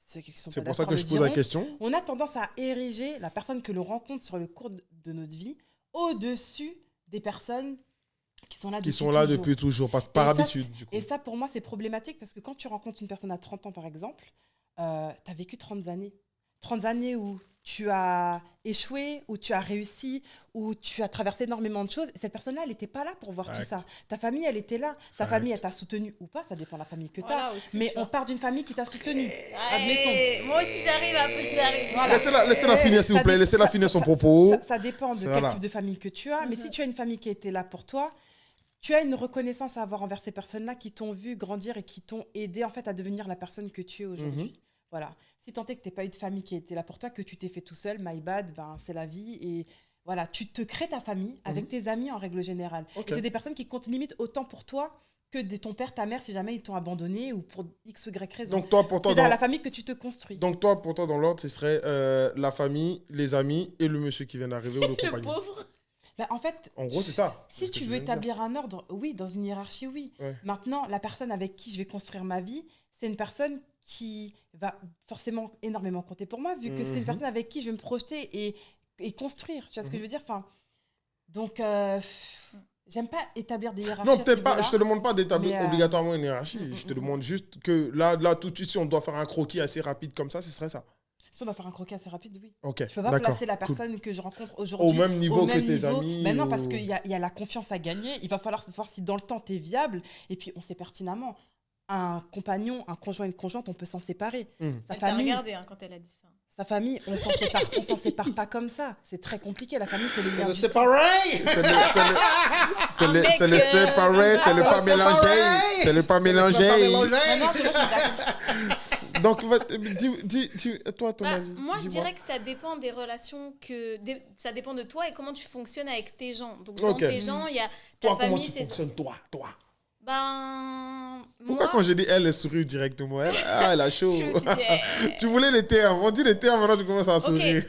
ceux qui sont C'est pas pour ça d'accord que le je pose la diront, question. on a tendance à ériger la personne que l'on rencontre sur le cours de notre vie au-dessus des personnes qui sont là Qui depuis sont là toujours. depuis toujours, par Et ça, habitude, du coup. Et ça, pour moi, c'est problématique parce que quand tu rencontres une personne à 30 ans, par exemple, tu as vécu 30 années. 30 années où tu as échoué, où tu as réussi, où tu as traversé énormément de choses. Et cette personne-là, elle n'était pas là pour voir tout ça. Ta famille, elle était là. Ta famille, elle t'a soutenu ou pas, ça dépend de la famille que tu as. Voilà aussi, Mais tu on vois. part d'une famille qui t'a soutenu. Allez, moi aussi j'arrive, après j'arrive. Voilà. Laissez-la finir, s'il vous plaît. Laissez-la finir son propos. Ça dépend de Voilà. quel type de famille que tu as. Mais si tu as une famille qui a été là pour toi, tu as une reconnaissance à avoir envers ces personnes-là qui t'ont vu grandir et qui t'ont aidé en fait à devenir la personne que tu es aujourd'hui. Voilà. Si tant est que tu n'as pas eu de famille qui était là pour toi, que tu t'es fait tout seul, my bad, c'est la vie. Et voilà, tu te crées ta famille avec tes amis en règle générale. Ok. Et c'est des personnes qui comptent limite autant pour toi que de ton père, ta mère, si jamais ils t'ont abandonné ou pour X ou Y raison. Donc toi, pour toi, C'est dans la famille que tu te construis. dans l'ordre, ce serait la famille, les amis et le monsieur qui vient d'arriver ou le Le compagnon. pauvre. Bah, en fait, En gros, c'est ça. si C'est ce que tu tu veux viens de dire. établir un ordre, oui, dans une hiérarchie, oui. Ouais. Maintenant, la personne avec qui je vais construire ma vie, c'est une personne qui va forcément énormément compter pour moi, vu que c'est une personne avec qui je vais me projeter et construire. Tu vois ce que je veux dire? Enfin, donc, j'aime pas établir des hiérarchies. Non, à ce peut-être pas. niveau-là. Je te demande pas d'établir Mais, obligatoirement une hiérarchie. Je te demande juste que là, tout de suite, si on doit faire un croquis assez rapide comme ça, ce serait ça. Si on doit faire un croquis assez rapide, oui. Ok. Je peux pas d'accord, placer la cool. personne que je rencontre aujourd'hui Au même niveau au que même tes niveau. amis. Mais non, ou- parce qu'il y a la confiance à gagner. Il va falloir voir si dans le temps, tu es viable. Et puis, on sait pertinemment, un compagnon, un conjoint, une conjointe, on peut s'en séparer. Sa Elle t'a famille, regardé quand elle a dit ça. sa famille, on s'en sépare pas comme ça. C'est très compliqué. La famille, c'est les liens du C'est sang. pareil. C'est le mec, séparé, c'est le pas c'est mélangé. pareil. C'est le pas mélangé. Non, non, je suis d'accord. Donc, dis, toi, ton Bah, avis. moi, je dis-moi. dirais que ça dépend des relations ça dépend de toi et comment tu fonctionnes avec tes gens. Donc, dans Ok. tes gens, il y a ta Toi, comment famille, tu tes... fonctionnes, toi? Ben... Pourquoi moi, quand j'ai dit elle sourit directement? Elle a chaud. je me suis dit, Tu voulais les termes. On dit les termes, maintenant tu commences à sourire.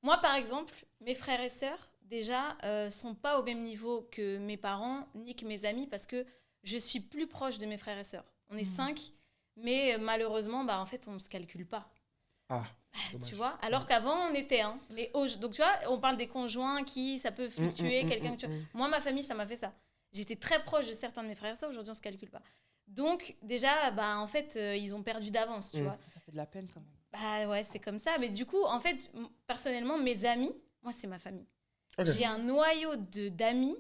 Moi, par exemple, mes frères et sœurs, déjà, sont pas au même niveau que mes parents ni que mes amis parce que je suis plus proche de mes frères et sœurs. On est 5, mais malheureusement, bah, en fait, on ne se calcule pas. Ah, dommage. Tu vois, alors qu'avant on était un. Donc tu vois, on parle des conjoints qui ça peut fluctuer, quelqu'un que tu... Moi, ma famille, ça m'a fait ça. J'étais très proche de certains de mes frères et sœurs, aujourd'hui on se calcule pas. Donc déjà, bah en fait, ils ont perdu d'avance, tu vois. Ça fait de la peine quand même. Bah ouais, c'est comme ça. Mais du coup, en fait, personnellement, mes amis, moi c'est ma famille. Ok. J'ai un noyau d'amis.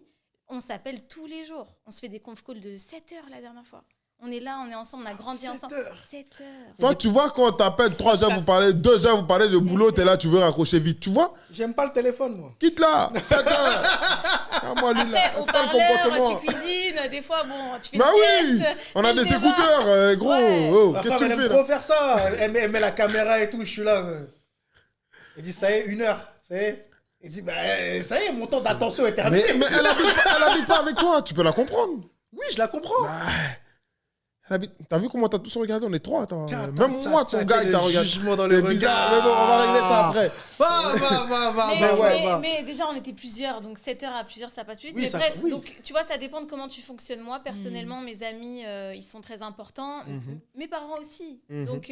On s'appelle tous les jours. On se fait des conf calls de 7 heures la dernière fois. On est là, on est ensemble, on a grandi 7 ensemble. heures. 7 heures. Toi, tu vois, quand on t'appelle 3 heures, vous parlez 2 heures, vous parlez de boulot, t'es là, tu veux raccrocher vite. Tu vois? J'aime pas le téléphone, moi. Quitte là, 7 heures. Ah, moi, lui, Après, là, au sale parleur, comportement. tu cuisines, des fois, bon, tu fais Bah une oui, sieste, on a t'as des le débat. écouteurs, gros. Ouais. Oh, Ma qu'est-ce femme, que elle tu aime fais là? trop faire ça. Elle met la caméra et tout, je suis là. Elle dit, ça y est, 1 heure. Ça y est. Elle dit, bah, ça y est, mon temps d'attention est terminé. Mais elle habite pas avec toi, tu peux la comprendre. Oui, je la comprends. T'as vu comment t'as tous regardé? On est 3. Attends, Même moi, ton gars, il t'a regardé. Jugement dans le C'est bizarre, regard. mais bon, on va régler ça après. Va. Mais déjà, on était plusieurs, donc 7 heures à plusieurs, ça passe vite. Oui, mais ça- bref, oui. donc tu vois, ça dépend de comment tu fonctionnes. Moi, personnellement, mes amis, ils sont très importants. Mes parents aussi. Donc,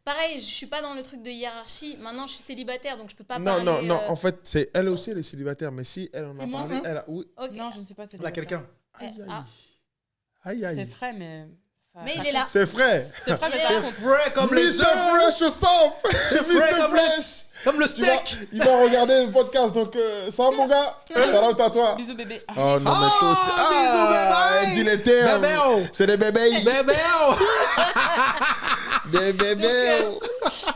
pareil, je suis pas dans le truc de hiérarchie. Maintenant, je suis célibataire, donc je peux pas parler. Non, en fait, c'est elle aussi, elle est célibataire, mais si elle en a Et moi, parlé, hein. elle a. Oui. Ok. Non, je ne sais pas. Elle a quelqu'un. Ah. Aïe, C'est aïe. frais, mais. Mais il est là. C'est frais. C'est frais, mais Il est ça là. compte. Frais comme les Mr. œufs. Fresh sauce. frais Mr. comme le- Fresh. Comme le Tu vois, steak. ils vont regarder le podcast, donc ça va, mon gars? Shout-out à toi. Bisous, bébé. Oh non, mais toi aussi. bisous, bébé. Elle dit les termes. Bébé, oh. C'est des bébés. Bébé, oh. Des bébés.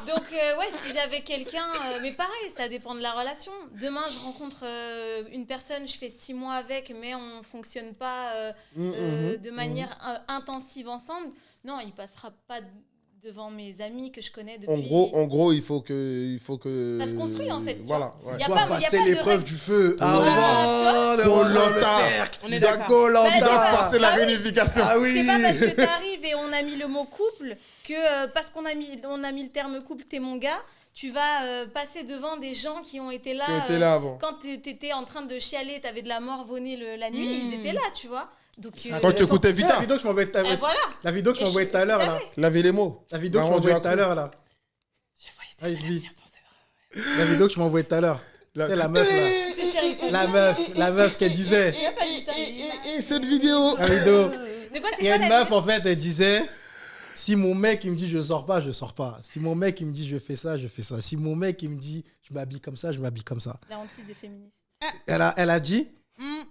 Donc, ouais, si j'avais quelqu'un, mais pareil, ça dépend de la relation. Demain, je rencontre une personne, je fais 6 mois avec, mais on fonctionne pas de manière intensive ensemble. Non, il passera pas devant mes amis que je connais depuis. En gros, il faut que. Ça se construit, en fait, tu Voilà. vois. ouais. Y a Faut pas- y a passer pas de l'épreuve règle. du feu Voilà, avant de Koh-Lanta. rentrer le cercle. On est de d'accord. Koh-Lanta. Bah, Il doit c'est passer la Ah oui. réunification. Ah oui. C'est pas parce que t'arrives et on a mis le mot couple que parce qu'on a mis le terme couple, t'es mon gars, tu vas passer devant des gens qui ont été là. Qui étaient là avant. Quand t'étais en train de chialer, t'avais de la morvonnée la nuit, ils étaient là, tu vois. Donc, Quand tu écoutais La Vita, vidéo que je m'envoyais tout à l'heure. voilà. La vidéo que je Et m'envoyais tout à l'heure là. lavez les mots. La vidéo que je Bah, m'envoyais rendu tout à accro. l'heure là. Je voyais Ah, des Isbi. La vidéo que je m'envoyais tout à l'heure. La- C'est la meuf là. C'est chéri. La meuf, ce qu'elle disait. Et cette vidéo. La vidéo. De quoi Il y c'est a quoi une la meuf en fait, elle disait si mon mec il me dit je sors pas, je sors pas. Si mon mec il me dit je fais ça, je fais ça. Si mon mec il me dit je m'habille comme ça, je m'habille comme ça. La hantise des féministes. Elle a dit Mm.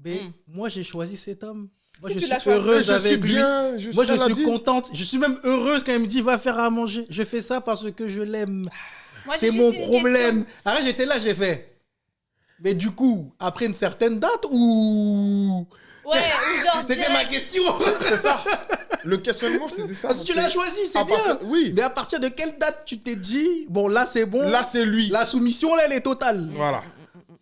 mais moi j'ai choisi cet homme. Moi Si je tu suis l'as choisi, heureuse Je suis avec lui. bien. Moi je elle a suis dit. contente. Je suis même heureuse quand elle me dit va faire à manger. Je fais ça parce que je l'aime. Moi, C'est j'ai mon juste une problème. Arrête, j'étais là, j'ai fait. Mais du coup, après une certaine date ou. question. Ouais, ou genre. C'était ma direct. question. C'est ça. Le questionnement, c'était ça. Parce que tu l'as choisi, c'est À bien. partir- oui. Mais à partir de quelle date tu t'es dit bon là c'est bon. Là, c'est lui. La soumission là elle est totale. Voilà.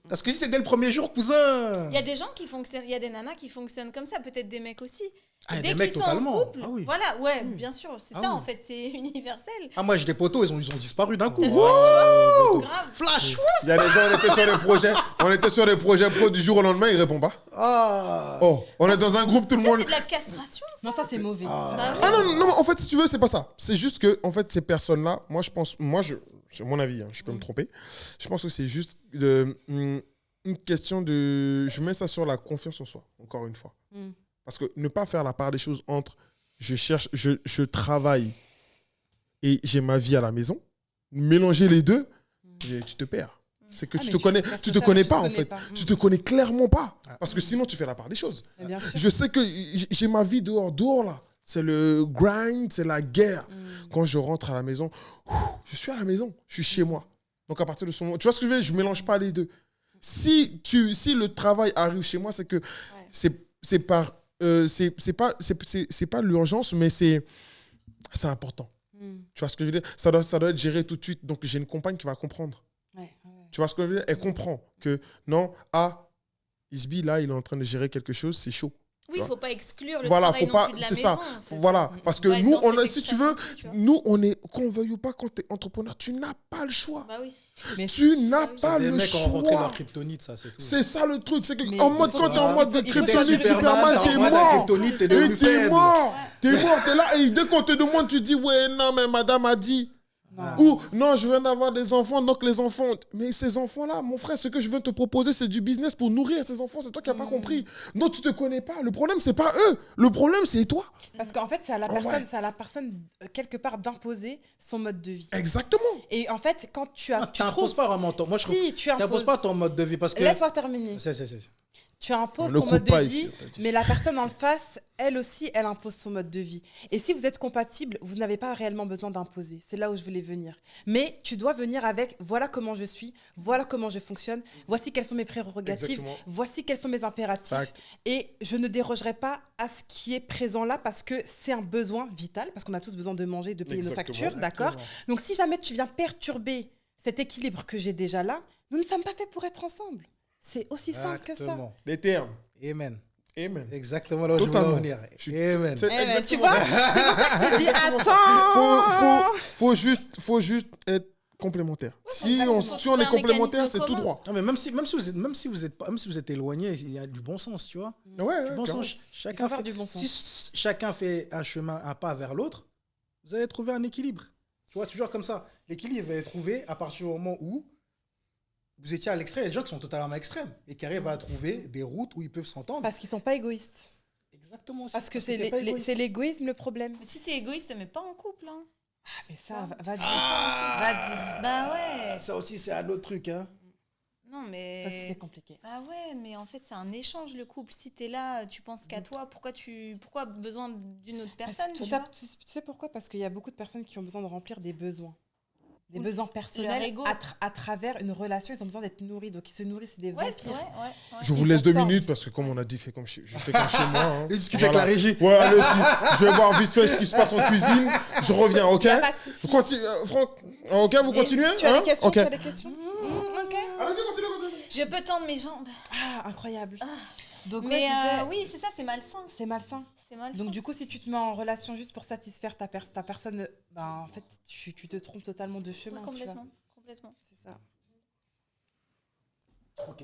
Parce que si c'est dès le premier jour, cousin. Il y a des gens qui fonctionnent, il y a des nanas qui fonctionnent comme ça, peut-être des mecs aussi. Ah, Et des dès mecs qu'ils sont en totalement. couple, Ah oui. voilà, ouais, bien sûr, c'est Ah ça oui. en fait, c'est universel. Ah, moi, j'ai des potos, ils ont disparu d'un coup. Grave. Flash. Il y a des gens, on était sur des projets pro du jour au lendemain, ils répondent pas. Ah. Oh, on est dans un groupe, tout le Ça, monde. c'est de la castration, ça. Non, ça, c'est mauvais. Ah. Bah oui. Ah non, non, en fait, si tu veux, c'est pas ça. C'est juste que, en fait, ces personnes-là, moi, je pense, c'est mon avis, hein, je peux me tromper. Je pense que c'est juste une question de. Je mets ça sur la confiance en soi, encore une fois. Mm. Parce que ne pas faire la part des choses entre je travaille et j'ai ma vie à la maison, mélanger les deux, et tu te perds. C'est que Ah, tu mais te connais, perds tu te totalement, connais tu pas te en connais fait. pas. Tu te connais clairement pas. Parce que sinon, tu fais la part des choses. Mais bien sûr. Je sais que j'ai ma vie dehors. Dehors, là, c'est le grind, c'est la guerre. Quand je rentre à la maison, je suis à la maison, je suis chez moi. Donc, à partir de ce moment, tu vois ce que je veux dire? Je ne mélange pas les deux. Si le travail arrive chez moi, c'est que c'est pas l'urgence, mais c'est important. Tu vois ce que je veux dire? Ça doit être géré tout de suite. Donc, j'ai une compagne qui va comprendre. Ouais. Tu vois ce que je veux dire? Elle comprend que non, Isbi, là, il est en train de gérer quelque chose, c'est chaud. Oui, il ne faut pas exclure le Voilà, travail faut non pas, plus de la c'est maison. ça. Voilà, parce que Faut être nous, dans on a, cette si tu veux, extraversion, tu vois. nous, on est, qu'on veuille ou pas, quand tu es entrepreneur, tu n'as pas le choix. Bah oui. Mais Tu n'as oui. pas Des le mecs ont rencontré choix. leur kryptonite, ça, c'est tout. C'est ça le truc, c'est que Mais en il mode, faut- quand tu es en mode de il faut kryptonite, Superman, Superman, t'es en mode mort. kryptonite, t'es Et devenu t'es faible. mort. T'es mort, t'es là. Et dès qu'on te demande, tu dis, ouais, non, mais madame a dit. Non. Ou non, je viens d'avoir des enfants, donc les enfants. Mais ces enfants-là, mon frère, ce que je veux te proposer, c'est du business pour nourrir ces enfants. C'est toi qui n'as pas compris. Donc tu te connais pas. Le problème, c'est pas eux. Le problème, c'est toi. Parce qu'en fait, c'est à la Oh, personne, ouais. c'est à la personne quelque part d'imposer son mode de vie. Exactement. Et en fait, quand tu as, tu T'imposes trouves, pas vraiment ton. Moi, je trouve. si tu T'imposes imposes, pas ton mode de vie parce que. laisse-moi terminer. C'est. Tu imposes Ne ton coupe mode de pas vie, ici, on t'a dit. mais la personne en face, elle aussi, elle impose son mode de vie. Et si vous êtes compatible, vous n'avez pas réellement besoin d'imposer. C'est là où je voulais venir. Mais tu dois venir avec voilà comment je suis, voilà comment je fonctionne, voici quelles sont mes prérogatives, Exactement. voici quels sont mes impératifs. Fact. Et je ne dérogerai pas à ce qui est présent là parce que c'est un besoin vital, parce qu'on a tous besoin de manger, de payer nos Exactement. factures, d'accord? Donc si jamais tu viens perturber cet équilibre que j'ai déjà là, nous ne sommes pas faits pour être ensemble. C'est aussi simple que ça. Exactement. Les termes. Amen. Amen. Exactement là où je Totalement. voulais en venir. Je suis- Amen. C'est Eh ben, tu exactement vois, ça. c'est pour ça que je t'ai dit attends. Faut juste être complémentaire. Si ça, on, faut si on trouver est un complémentaire, mécanisme c'est tout commun. droit. Non, mais même si vous êtes éloigné, il y a du bon sens, tu vois. Ouais, ouais, Du bon clairement. sens. Il Chacun faut faire fait, du bon sens. si chacun fait un chemin, un pas vers l'autre, vous allez trouver un équilibre. Tu vois, toujours comme ça. L'équilibre va être trouvé à partir du moment où vous étiez à l'extrême. Il y a des gens qui sont totalement extrêmes et qui arrivent à trouver des routes où ils peuvent s'entendre. Parce qu'ils sont pas égoïstes. Exactement. Parce que c'est t'es pas égoïste. c'est l'égoïsme le problème. Mais si t'es égoïste, te mets pas en couple. Hein. Ah, mais ça, va dire. Va dire. Bah ouais. Ça aussi, c'est un autre truc. Hein. Non, mais. Ça, c'est compliqué. Ah ouais, mais en fait, c'est un échange, le couple. Si t'es là, tu penses qu'à toi, pourquoi besoin d'une autre personne, tu vois Tu sais pourquoi? Parce qu'il y a beaucoup de personnes qui ont besoin de remplir des besoins. Des Ou besoins leur personnels ego. à travers une relation. Ils ont besoin d'être nourris. Donc, ils se nourrissent des Ouais, c'est vampires. vrai, ouais. Je vous Ils laisse sont 2 forts. minutes parce que comme on a dit, je fais comme chez moi. Hein. Et discuter avec la régie. Ouais, allez-y. Je vais voir vite fait ce qui se passe en cuisine. Je reviens, ok? Il y a pas de souci. Franck, ok, vous Et continuez? Tu as hein? des questions? Ok. Tu as des questions? Ok. Allez-y, continuez. Je peux tendre mes jambes. Ah, incroyable. Donc, Mais ouais, je disais, oui, c'est ça, c'est malsain. c'est malsain. C'est malsain. Donc du coup, si tu te mets en relation juste pour satisfaire ta personne, ben, en fait, tu te trompes totalement de chemin. Ouais, tu vois. complètement. C'est ça. Ok.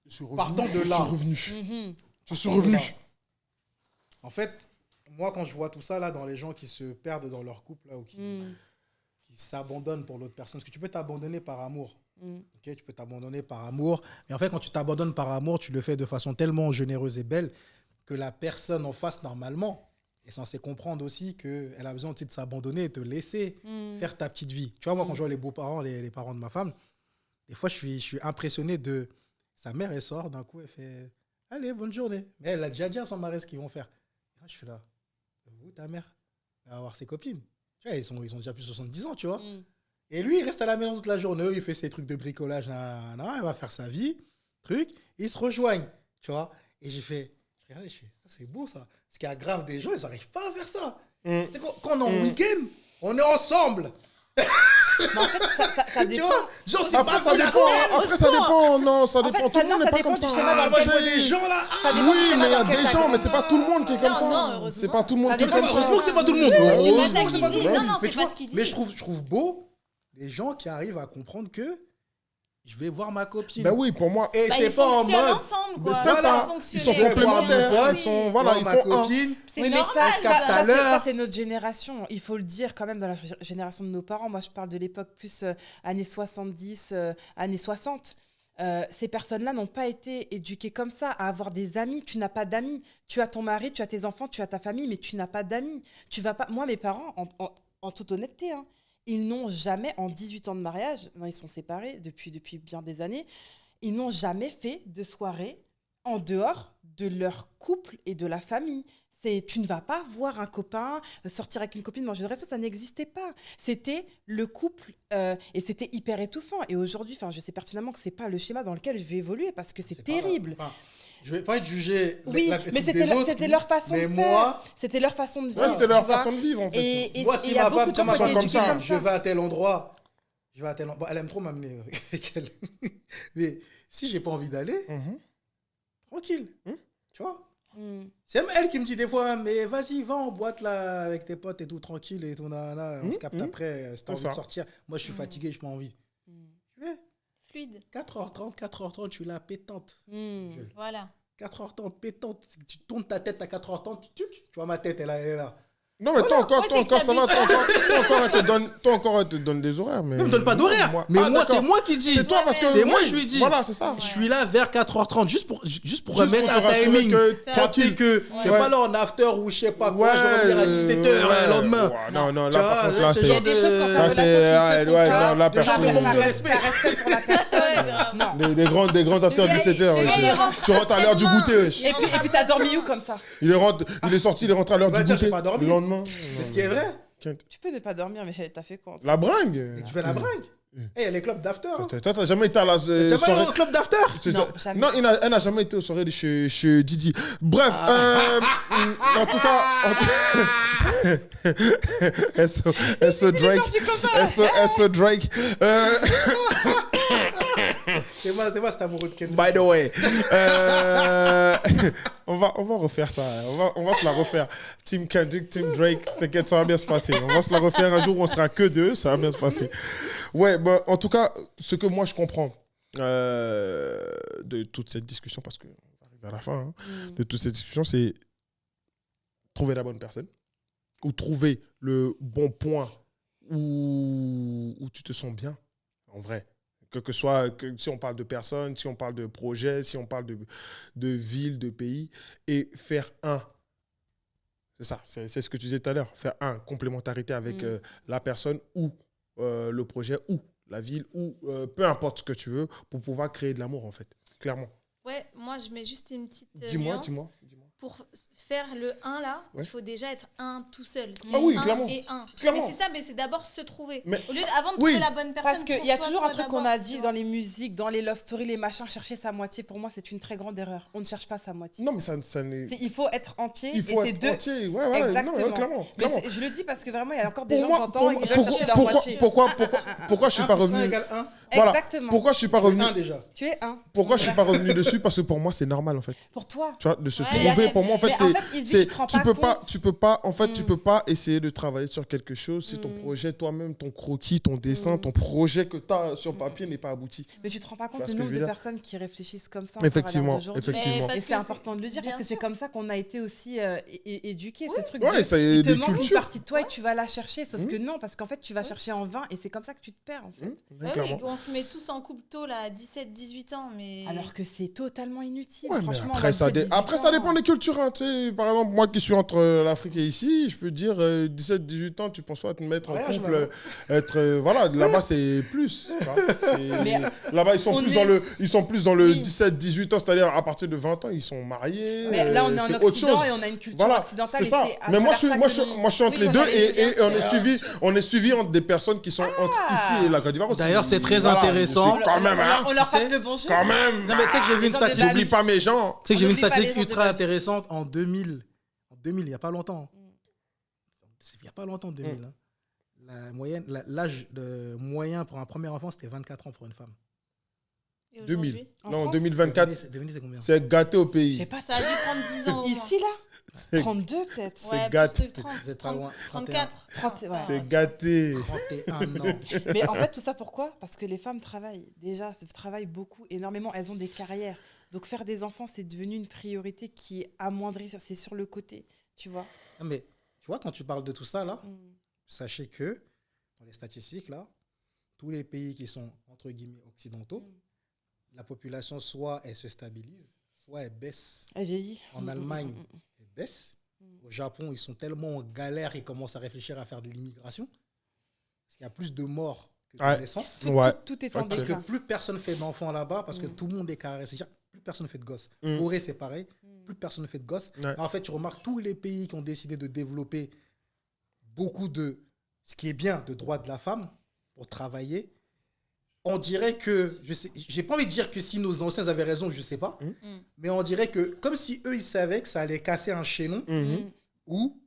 Je suis revenu. Partons de Je là. suis revenu. Mhm. Je suis revenu. En fait, moi, quand je vois tout ça là dans les gens qui se perdent dans leur couple là, ou qui s'abandonnent pour l'autre personne, parce que tu peux t'abandonner par amour. Ok, tu peux t'abandonner par amour. Mais en fait, quand tu t'abandonnes par amour, tu le fais de façon tellement généreuse et belle que la personne en face, normalement, est censée comprendre aussi qu'elle a besoin aussi de s'abandonner et te laisser faire ta petite vie. Tu vois, moi, quand je vois les beaux-parents, les parents de ma femme, des fois, je suis impressionné de... Sa mère, elle sort, d'un coup, elle fait « Allez, bonne journée ». Mais elle a déjà dit à son mari ce qu'ils vont faire. Et moi, je suis là. Vous, ta mère, elle va voir ses copines. Tu vois, ils ont déjà plus de 70 ans, tu vois. Et lui, il reste à la maison toute la journée, il fait ses trucs de bricolage, il va faire sa vie, ils se rejoignent, tu vois. Et je fais, ça c'est beau ça. Ce qui aggrave des gens, ils n'arrivent pas à faire ça. Tu sais, quand on est en week-end, on est ensemble. Mais en fait, ça Tu dépend. vois, genre, c'est Après, pas ça dépend. d'accord. Après, ça dépend. Non, ça En fait, dépend. Tout le non, monde ça n'est pas dépend comme du ça. schéma dans Ah, moi, je lequel vois des gens là. Ça dépend du Oui, schéma mais il y a dans lequel des t'as gens, mais grandi. c'est pas tout le monde qui est comme Non, ça. heureusement. C'est pas tout le monde Ça qui est dépend comme du ça. Heureusement que c'est pas tout le monde. Oui, c'est pas Heureusement ça que c'est qu'il pas tout dit. le monde. Non, non, Mais c'est tu pas vois, ce qu'il dit. mais je trouve beau des gens qui arrivent à comprendre que je vais voir ma copine. Ben oui, pour moi. Et Bah, c'est ils pas en fonctionnent mode. ensemble, quoi. Mais Ça c'est ça. fonctionne Ils sont bien. complémentaires. Oui. Ils sont, voilà, voir ils ma font un. copine. C'est Oui, mais normal, ça, tout à c'est l'heure. notre génération. Il faut le dire quand même dans la génération de nos parents. Moi, je parle de l'époque plus années 70, années 60. Ces personnes-là n'ont pas été éduquées comme ça, à avoir des amis. Tu n'as pas d'amis. Tu as ton mari, tu as tes enfants, tu as ta famille, mais tu n'as pas d'amis. Tu vas pas. Moi, mes parents, en toute honnêteté, hein, ils n'ont jamais, en 18 ans de mariage, non, ils sont séparés depuis bien des années, ils n'ont jamais fait de soirée en dehors de leur couple et de la famille. Tu ne vas pas voir un copain, sortir avec une copine, manger au resto, ça n'existait pas. C'était le couple et c'était hyper étouffant. Et aujourd'hui, je sais pertinemment que ce n'est pas le schéma dans lequel je vais évoluer parce que c'est terrible. Enfin, je vais pas être jugé. Oui, mais c'était leur façon de mais faire. moi, C'était leur façon de vivre. Ouais, c'était leur tu vois. façon de vivre, en fait. Et moi, il si y a ma beaucoup femme de gens qui commence ont à été comme éduqués ça, comme je ça. vais à tel endroit. Je vais à tel endroit. Bon, elle aime trop m'amener avec elle. Mais si j'ai pas envie d'aller, tranquille. Tu vois? C'est même elle qui me dit des fois, mais vas-y, va en boîte là avec tes potes et tout, tranquille et tout, nanana, on se capte après, si t'as envie de sortir. Moi, je suis fatigué, je n'ai pas envie. Tu vois, Fluide. 4h30, je suis là, pétante. Voilà. 4h30, pétante. Tu tournes ta tête à 4h30, tu vois ma tête, elle est là. Non, mais toi encore, Ouais, c'est ça va. que Toi encore, elle te donne des horaires. Mais Ne me donne pas d'horaire. Mais moi, c'est moi qui dis. C'est toi parce que. C'est moi, oui, je lui dis. Voilà, c'est ça. Je suis là vers 4h30, juste pour Juste remettre pour un te rassurer timing. que Capter que je suis Ouais. pas là en after ou je sais pas quoi, Ouais, je vais revenir à 17h le lendemain. Ouais, non, Tu là, vois, par contre, là, là, c'est Il y a c'est. des choses quand Ça, ta c'est. relation qui se font Ouais, pas. non, là, Déjà, personne. de manque de T'as respect. respect pour la personne. Ouais, grave. Non. Des grands after 17h. Tu rentres à l'heure du goûter, wesh. Et puis t'as dormi où comme ça? Il est sorti, il est rentré à l'heure Va du dire, goûter. j'ai pas dormi. Le lendemain. C'est ce qui est vrai. Tu peux ne pas dormir, mais t'as fait quoi? La bringue. Et tu fais la bringue. Eh, il y a les clubs d'after. hein. Toi, t'as jamais été à la T'as jamais soirée. allé au club d'after? Non, jamais. Non, elle n'a jamais été aux soirées de chez Didi. Bref, en tout cas, SO Drake. SO Drake. C'est moi, c'est amoureux de Kendrick. By the way, on va refaire ça. On va se la refaire. Team Kendrick, Team Drake, t'inquiète, ça va bien se passer. On va se la refaire un jour où on sera que deux, ça va bien se passer. Ouais, bah, en tout cas, ce que moi je comprends de toute cette discussion, parce qu'on va arriver à la fin, hein, de toute cette discussion, c'est trouver la bonne personne ou trouver le bon point où tu te sens bien, en vrai. Que si on parle de personnes, si on parle de projets, si on parle de villes, de pays, et faire un. C'est ça, c'est ce que tu disais tout à l'heure. Faire un, complémentarité avec la personne ou le projet ou la ville ou peu importe ce que tu veux pour pouvoir créer de l'amour, en fait, clairement. Ouais, moi je mets juste une petite Dis-moi. Pour faire le 1 là, Ouais. il faut déjà être un tout seul. C'est Ah oui, un clairement. et un. Clairement. Mais c'est ça, mais c'est d'abord se trouver. Mais- Au lieu avant de Oui. trouver la bonne personne. Parce qu'il y a trouve-toi toujours un toi truc qu'on d'abord, a tu dit vois. dans les musiques, dans les love stories, les machins, chercher sa moitié. Pour moi, c'est une très grande erreur. On ne cherche pas sa moitié. Non, mais ça n'est... Il faut être entier. Il faut et c'est être deux. entier. Ouais, voilà. Exactement. Non, clairement. Mais clairement. je le dis parce que vraiment, il y a encore des Pour gens moi, que j'entends qui veulent chercher leur pourquoi moitié. je suis pas 1 plus 1 revenu... égale 1. Voilà. Exactement. Pourquoi je suis pas revenu... 1 déjà. Tu es un. Pourquoi je suis pas revenu dessus? Parce que pour moi, c'est normal, en fait. Pour toi. Tu vois, de se Ouais, trouver, pour moi, en fait, mais en fait, il dit c'est qu'il te rend pas compte. tu peux pas, en fait, tu peux pas essayer de travailler sur quelque chose si ton projet, toi-même, ton croquis, ton dessin, ton projet que tu as sur papier n'est pas abouti. Mais tu te rends pas vois compte ce du que nombre je veux de dire personnes qui réfléchissent comme ça. Effectivement, encore à l'heure d'aujourd'hui. effectivement. Parce Et que c'est important de le dire bien parce que c'est sûr. comme ça qu'on a été aussi éduqués, ce truc. Ouais, de, ça y il est, te des manque une cultures. partie de toi et tu vas la chercher. Sauf que non, parce qu'en fait, tu vas chercher en vain et c'est comme ça que tu te perds, en fait. Ouais, Ouais, clairement. oui, on se met tous en couple tôt là, à 17-18 ans, mais. Alors que c'est totalement inutile. Ouais, mais Franchement, après, ça, 17, après, 18 ça ans. dépend des cultures. Hein, tu sais. Par exemple, moi qui suis entre l'Afrique et ici, je peux te dire 17-18 ans, tu penses pas te mettre en Ouais, je couple, voilà, là-bas c'est plus. tu vois. Mais Là-bas, ils sont on plus est- dans le Oui. 17-18 ans, c'est-à-dire à partir de 20 ans, ils sont mariés. Mais là, on est en c'est autre Occident chose. et on a une culture Voilà, occidentale. c'est et ça. c'est à Mais moi, travers ça que je suis entre Oui, les on deux a les deux, et bien on est suivi entre des personnes qui sont entre ici et la Côte d'Ivoire aussi. D'ailleurs, c'est très Voilà, intéressant. c'est Quand même, hein. On leur Tu sais, passe le bonjour. Quand même. Non, mais tu sais que j'ai vu une Les gens de statistique. Bali. J'oublie pas mes gens. Tu sais que j'ai vu une n'oublie pas les statistique gens de ultra Bali. intéressante en 2000. En 2000, il n'y a pas longtemps. Il n'y a pas longtemps, 2000. hein. l'âge moyen pour un premier enfant, c'était 24 ans pour une femme. Et 2000. aujourd'hui En Non, France, 2024, Devinez, c'est combien? c'est gâté au Je pays. sais pas, Ça a dû prendre 10 ans au moins. ici, là C'est- 32 peut-être. c'est Ouais, plus gâté. truc, 30, Vous êtes pas loin. 34. 30, ouais. C'est gâté. 31 ans. Mais en fait, tout ça pourquoi? Parce que les femmes travaillent. Déjà, elles travaillent beaucoup, énormément. Elles ont des carrières. Donc, faire des enfants, c'est devenu une priorité qui est amoindrie. C'est sur le côté, tu vois. Non, mais tu vois, quand tu parles de tout ça, là, Mm. sachez que dans les statistiques, là, tous les pays qui sont, entre guillemets, occidentaux, la population, soit elle se stabilise, soit elle baisse. Elle vieillit. En Allemagne, elle baisse. Au Japon, ils sont tellement en galère, ils commencent à réfléchir à faire de l'immigration. Parce qu'il y a plus de morts que de Ouais. naissances. Ouais. Tout est en Ok. Parce que déclin. plus personne fait d'enfants là-bas, parce que Mm. tout le monde est carré. C'est-à-dire, plus personne fait de gosses. Mm. Corée, c'est pareil. Plus personne fait de gosses. Ouais. En fait, tu remarques tous les pays qui ont décidé de développer beaucoup de ce qui est bien, de droits de la femme pour travailler. On dirait que, je sais, j'ai pas envie de dire que si nos anciens avaient raison, je sais pas, mais on dirait que comme si eux ils savaient que ça allait casser un chaînon Mhm. où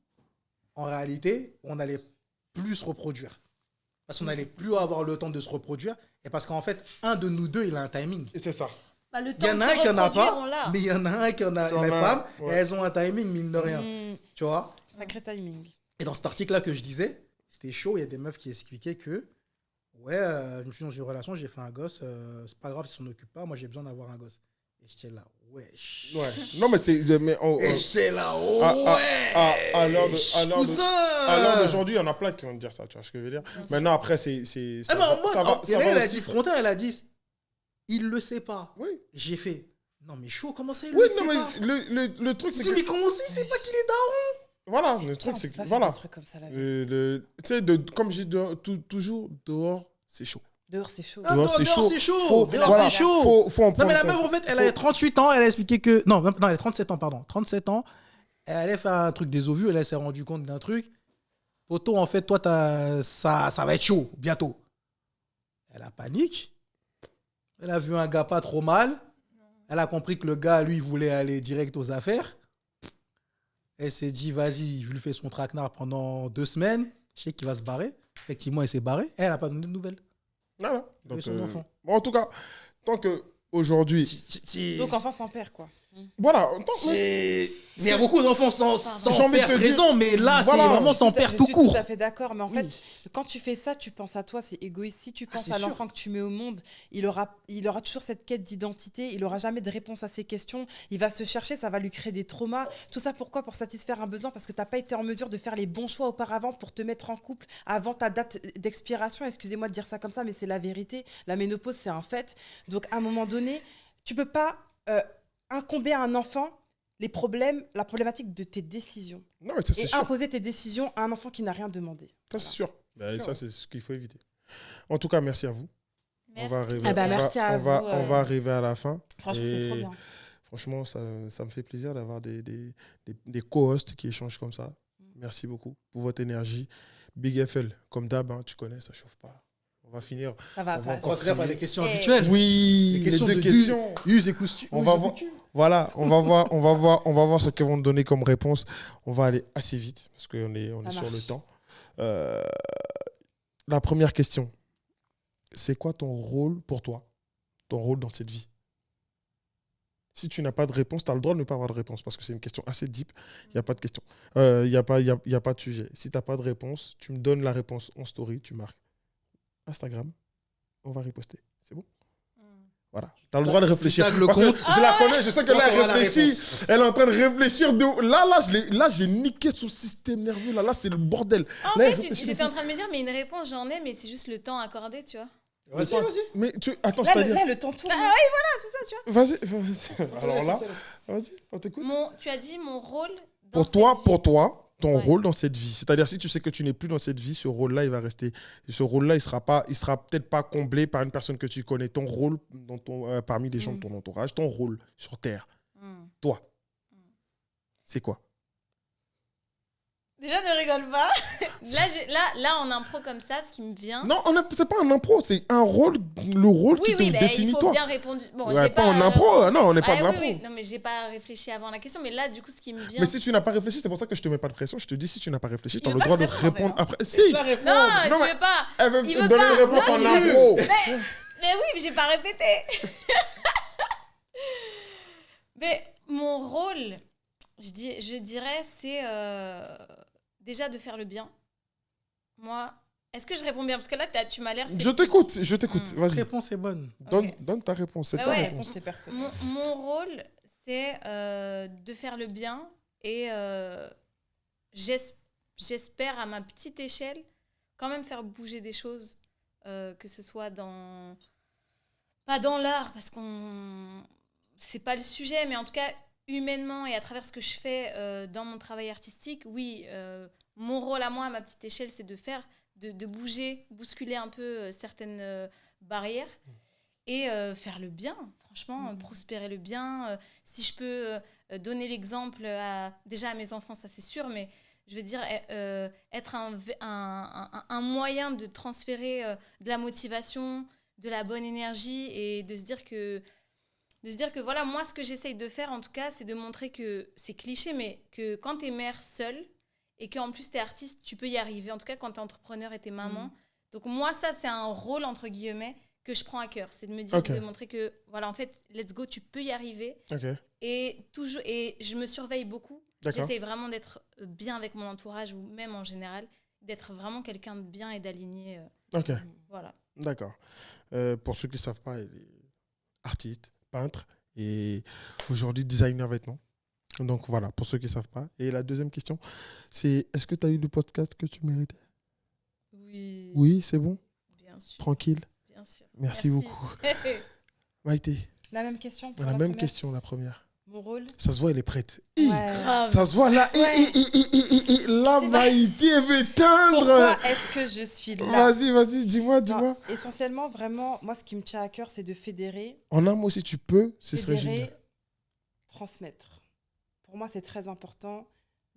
en réalité on allait plus se reproduire. Parce qu'on n'allait plus avoir le temps de se reproduire et parce qu'en fait, un de nous deux il a un timing. Et c'est ça. Bah, le Il y temps en de a se un qui en a reproduire, pas, on l'a. mais il y en a un qui en a. Qui en Les a, femmes, ouais. elles ont un timing, mine de rien. Mm. Tu vois? Sacré timing. Et dans cet article-là que je disais, c'était chaud. Il y a des meufs qui expliquaient que, ouais, je me suis dans une relation, j'ai fait un gosse, c'est pas grave si on s'en occupe pas, moi j'ai besoin d'avoir un gosse. Et j'étais là, wesh. Ouais. Non, mais c'est. Mais Et j'étais là, à l'heure de- wesh. à l'heure de- cousin. à l'heure d'aujourd'hui, il y en a plein qui vont te dire ça, tu vois ce que je veux dire. Maintenant, après, c'est. Ah, mais moi, ça va elle a aussi. dit, frontal, elle a dit, il le sait pas. Oui. J'ai fait, non mais chaud, comment ça il Oui, le sait non, mais pas? le truc, Je c'est dis, que. mais comment ça il sait pas qu'il est daron? Voilà, le Ça, truc, on c'est peut que. pas faire Voilà. des trucs comme ça, la vie. Tu sais, comme j'ai toujours, dehors, c'est chaud. Dehors, c'est chaud. Ah Dehors, non, c'est dehors, chaud. c'est chaud. Faut- Dehors, voilà, c'est chaud. faut en Non, prendre mais la compte. meuf, en fait, elle Faut- a 38 ans, elle a expliqué que. Non, elle a 37 ans, pardon. 37 ans, elle allait faire un truc des ovules, elle s'est rendue compte d'un truc. Poto, en fait, toi, ça va être chaud, bientôt. Elle a panique. Elle a vu un gars pas trop mal. Elle a compris que le gars, lui, il voulait aller direct aux affaires. Elle s'est dit, vas-y, je lui fais son traquenard pendant 2 semaines. Je sais qu'il va se barrer. Effectivement, elle s'est barrée. Elle n'a pas donné de nouvelles. Voilà. Elle a eu son enfant. Bon, en tout cas, tant que aujourd'hui. Donc, enfant sans père, quoi. Voilà. Mais il y a beaucoup d'enfants sans J'ai envie de père te dire- présent, mais là, Voilà. c'est vraiment sans père Je tout suis court. tout à fait d'accord, mais en Oui. fait, quand tu fais ça, tu penses à toi, c'est égoïste. Si tu penses c'est à sûr. l'enfant que tu mets au monde, il aura toujours cette quête d'identité, il n'aura jamais de réponse à ses questions, il va se chercher, ça va lui créer des traumas. Tout ça pourquoi? Pour satisfaire un besoin, parce que tu n'as pas été en mesure de faire les bons choix auparavant pour te mettre en couple avant ta date d'expiration. Excusez-moi de dire ça comme ça, mais c'est la vérité. La ménopause, c'est un fait. Donc, à un moment donné, tu peux pas incomber à un enfant la problématique de tes décisions. Non, mais ça, c'est Et sûr. imposer tes décisions à un enfant qui n'a rien demandé. Ça, c'est sûr. Et sûr. ça, c'est ce qu'il faut éviter. En tout cas, merci à vous. On va arriver, Ah bah, on va- merci à on va- vous, on va arriver à la fin. Franchement, c'est trop Et bien. Franchement, ça me fait plaisir d'avoir des co-hosts qui échangent comme ça. Merci beaucoup pour votre énergie. Big FL, comme d'hab, hein, tu connais, ça chauffe pas. On va finir. Ça va on va pas. On va faire par les questions Eh. habituelles. Oui, Les questions deux de questions. Use et coutumes. On va voir. Voilà, on va voir ce qu'ils vont nous donner comme réponse. On va aller assez vite parce qu'on est Ça sur le marche. temps. La première question, c'est quoi ton rôle pour toi, ton rôle dans cette vie? Si tu n'as pas de réponse, tu as le droit de ne pas avoir de réponse parce que c'est une question assez deep. Il n'y a pas de question. Il n'y a pas de sujet. Si tu n'as pas de réponse, tu me donnes la réponse en story, tu marques Instagram, on va riposter. C'est bon? Voilà. Tu as le droit de réfléchir. tags le Parce que compte. je la connais, je sais que là, Quand elle t'auras la réfléchit. réponse. Elle est en train de réfléchir. Là, j'ai niqué son système nerveux. Là, c'est le bordel. En Là, elle fait, réfléchit j'étais de en train de me dire, mais une réponse, j'en ai, mais c'est juste le temps accordé, tu vois. Vas-y, vas-y. Mais attends, Là, c'est-à-dire. le temps tourne. Vas-y. Alors là, vas-y, on t'écoute. Tu as dit mon rôle dans Pour toi, ton Ouais. rôle dans cette vie. C'est-à-dire, si tu sais que tu n'es plus dans cette vie, ce rôle-là, il va rester. Et ce rôle-là, il sera peut-être pas comblé par une personne que tu connais. Ton rôle parmi les gens de ton entourage, ton rôle sur Terre, toi, c'est quoi? Déjà, ne rigole pas. Là, en impro comme ça, ce qui me vient... Non, c'est pas un impro, c'est un rôle, le rôle qui te définit, il faut toi. bien répondre. Bon, Ouais, pas en impro, non, on n'est pas de l'impro. Oui. Non, mais j'ai pas réfléchi avant la question, mais là, du coup, ce qui me vient... Mais si tu n'as pas réfléchi, c'est pour ça que je te mets pas de pression. Je te dis, si tu n'as pas réfléchi, tu as Il le veut droit pas de que je réponde, répondre hein. après. Si. Laisse-la répondre. Non, Non, tu veux pas. Elle veut Il veut donner pas. une réponse Non, en tu impro. Mais oui, mais j'ai pas répété. Mais mon rôle, je dirais, c'est déjà de faire le bien. Moi, est-ce que je réponds bien? Parce que là, tu m'as l'air... Je t'écoute. La Vas-y. réponse est bonne. Donne ta réponse. C'est Bah ta ouais. réponse. C'est personnel. Mon rôle, c'est de faire le bien et j'espère à ma petite échelle quand même faire bouger des choses, que ce soit pas dans l'art parce c'est pas le sujet, mais en tout cas humainement et à travers ce que je fais dans mon travail artistique. Oui, mon rôle à moi, à ma petite échelle, c'est de bouger, bousculer un peu certaines barrières et faire le bien, franchement, prospérer le bien. Si je peux donner l'exemple déjà à mes enfants, ça c'est sûr, mais je veux dire, être un moyen de transférer de la motivation, de la bonne énergie et de se dire que voilà, moi, ce que j'essaye de faire, en tout cas, c'est de montrer que, c'est cliché, mais que quand t'es mère seule et qu'en plus t'es artiste, tu peux y arriver. En tout cas, quand t'es entrepreneur et t'es maman. Donc moi, ça, c'est un rôle, entre guillemets, que je prends à cœur. C'est de me dire, de montrer que, voilà, en fait, let's go, tu peux y arriver. Et je me surveille beaucoup. J'essaye vraiment d'être bien avec mon entourage ou même en général, d'être vraiment quelqu'un de bien et d'aligné. Voilà. D'accord. Pour ceux qui ne savent pas, elle est artiste, peintre et aujourd'hui designer vêtements. Donc voilà, pour ceux qui ne savent pas. Et la deuxième question, c'est est-ce que tu as eu le podcast que tu méritais? Oui. Oui, c'est bon? Bien sûr. Tranquille? Bien sûr. Merci beaucoup. Maïté? La même question pour la même question, la première. Mon rôle? Ça se voit, elle est prête. Ouais. Ça se voit là. Là, Maïté veut éteindre. Pourquoi est-ce que je suis là? Vas-y, dis-moi. Essentiellement, vraiment, moi, ce qui me tient à cœur, c'est de fédérer. En un mot, si tu peux, ce serait Fédérer, génial. transmettre. Pour moi, c'est très important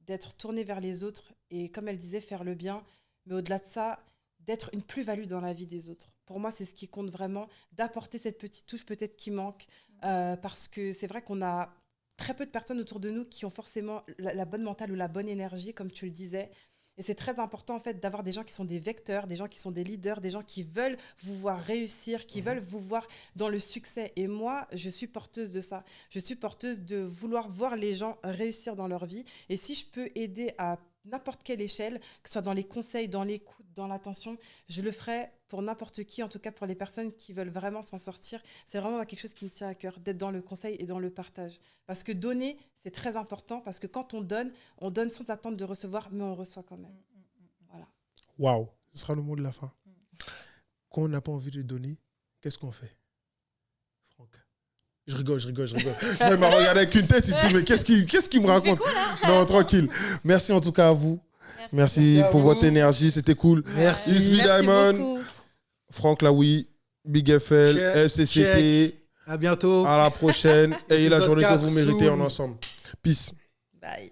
d'être tourné vers les autres et, comme elle disait, faire le bien. Mais au-delà de ça, d'être une plus-value dans la vie des autres. Pour moi, c'est ce qui compte vraiment, d'apporter cette petite touche peut-être qui manque. Parce que c'est vrai qu'on a très peu de personnes autour de nous qui ont forcément la bonne mentale ou la bonne énergie, comme tu le disais. Et c'est très important en fait d'avoir des gens qui sont des vecteurs, des gens qui sont des leaders, des gens qui veulent vous voir réussir, qui veulent vous voir dans le succès. Et moi, je suis porteuse de ça. Je suis porteuse de vouloir voir les gens réussir dans leur vie. Et si je peux aider à n'importe quelle échelle, que ce soit dans les conseils, dans l'écoute, dans l'attention, je le ferai pour n'importe qui, en tout cas pour les personnes qui veulent vraiment s'en sortir. C'est vraiment quelque chose qui me tient à cœur, d'être dans le conseil et dans le partage. Parce que donner, c'est très important, parce que quand on donne sans attendre de recevoir, mais on reçoit quand même. Voilà. Waouh, ce sera le mot de la fin. Quand on n'a pas envie de donner, qu'est-ce qu'on fait, Franck? Je rigole. Il m'a regardé avec une tête, il se dit, mais qu'est-ce qu'il me raconte? Non, tranquille. Merci en tout cas à vous. Merci pour votre énergie, c'était cool. Merci. Isby Diamond, beaucoup. Franck Laoui, Big FL, FCCT. À bientôt. À la prochaine. Ayez la Épisode journée que 4, vous méritez soon. en ensemble. Peace. Bye.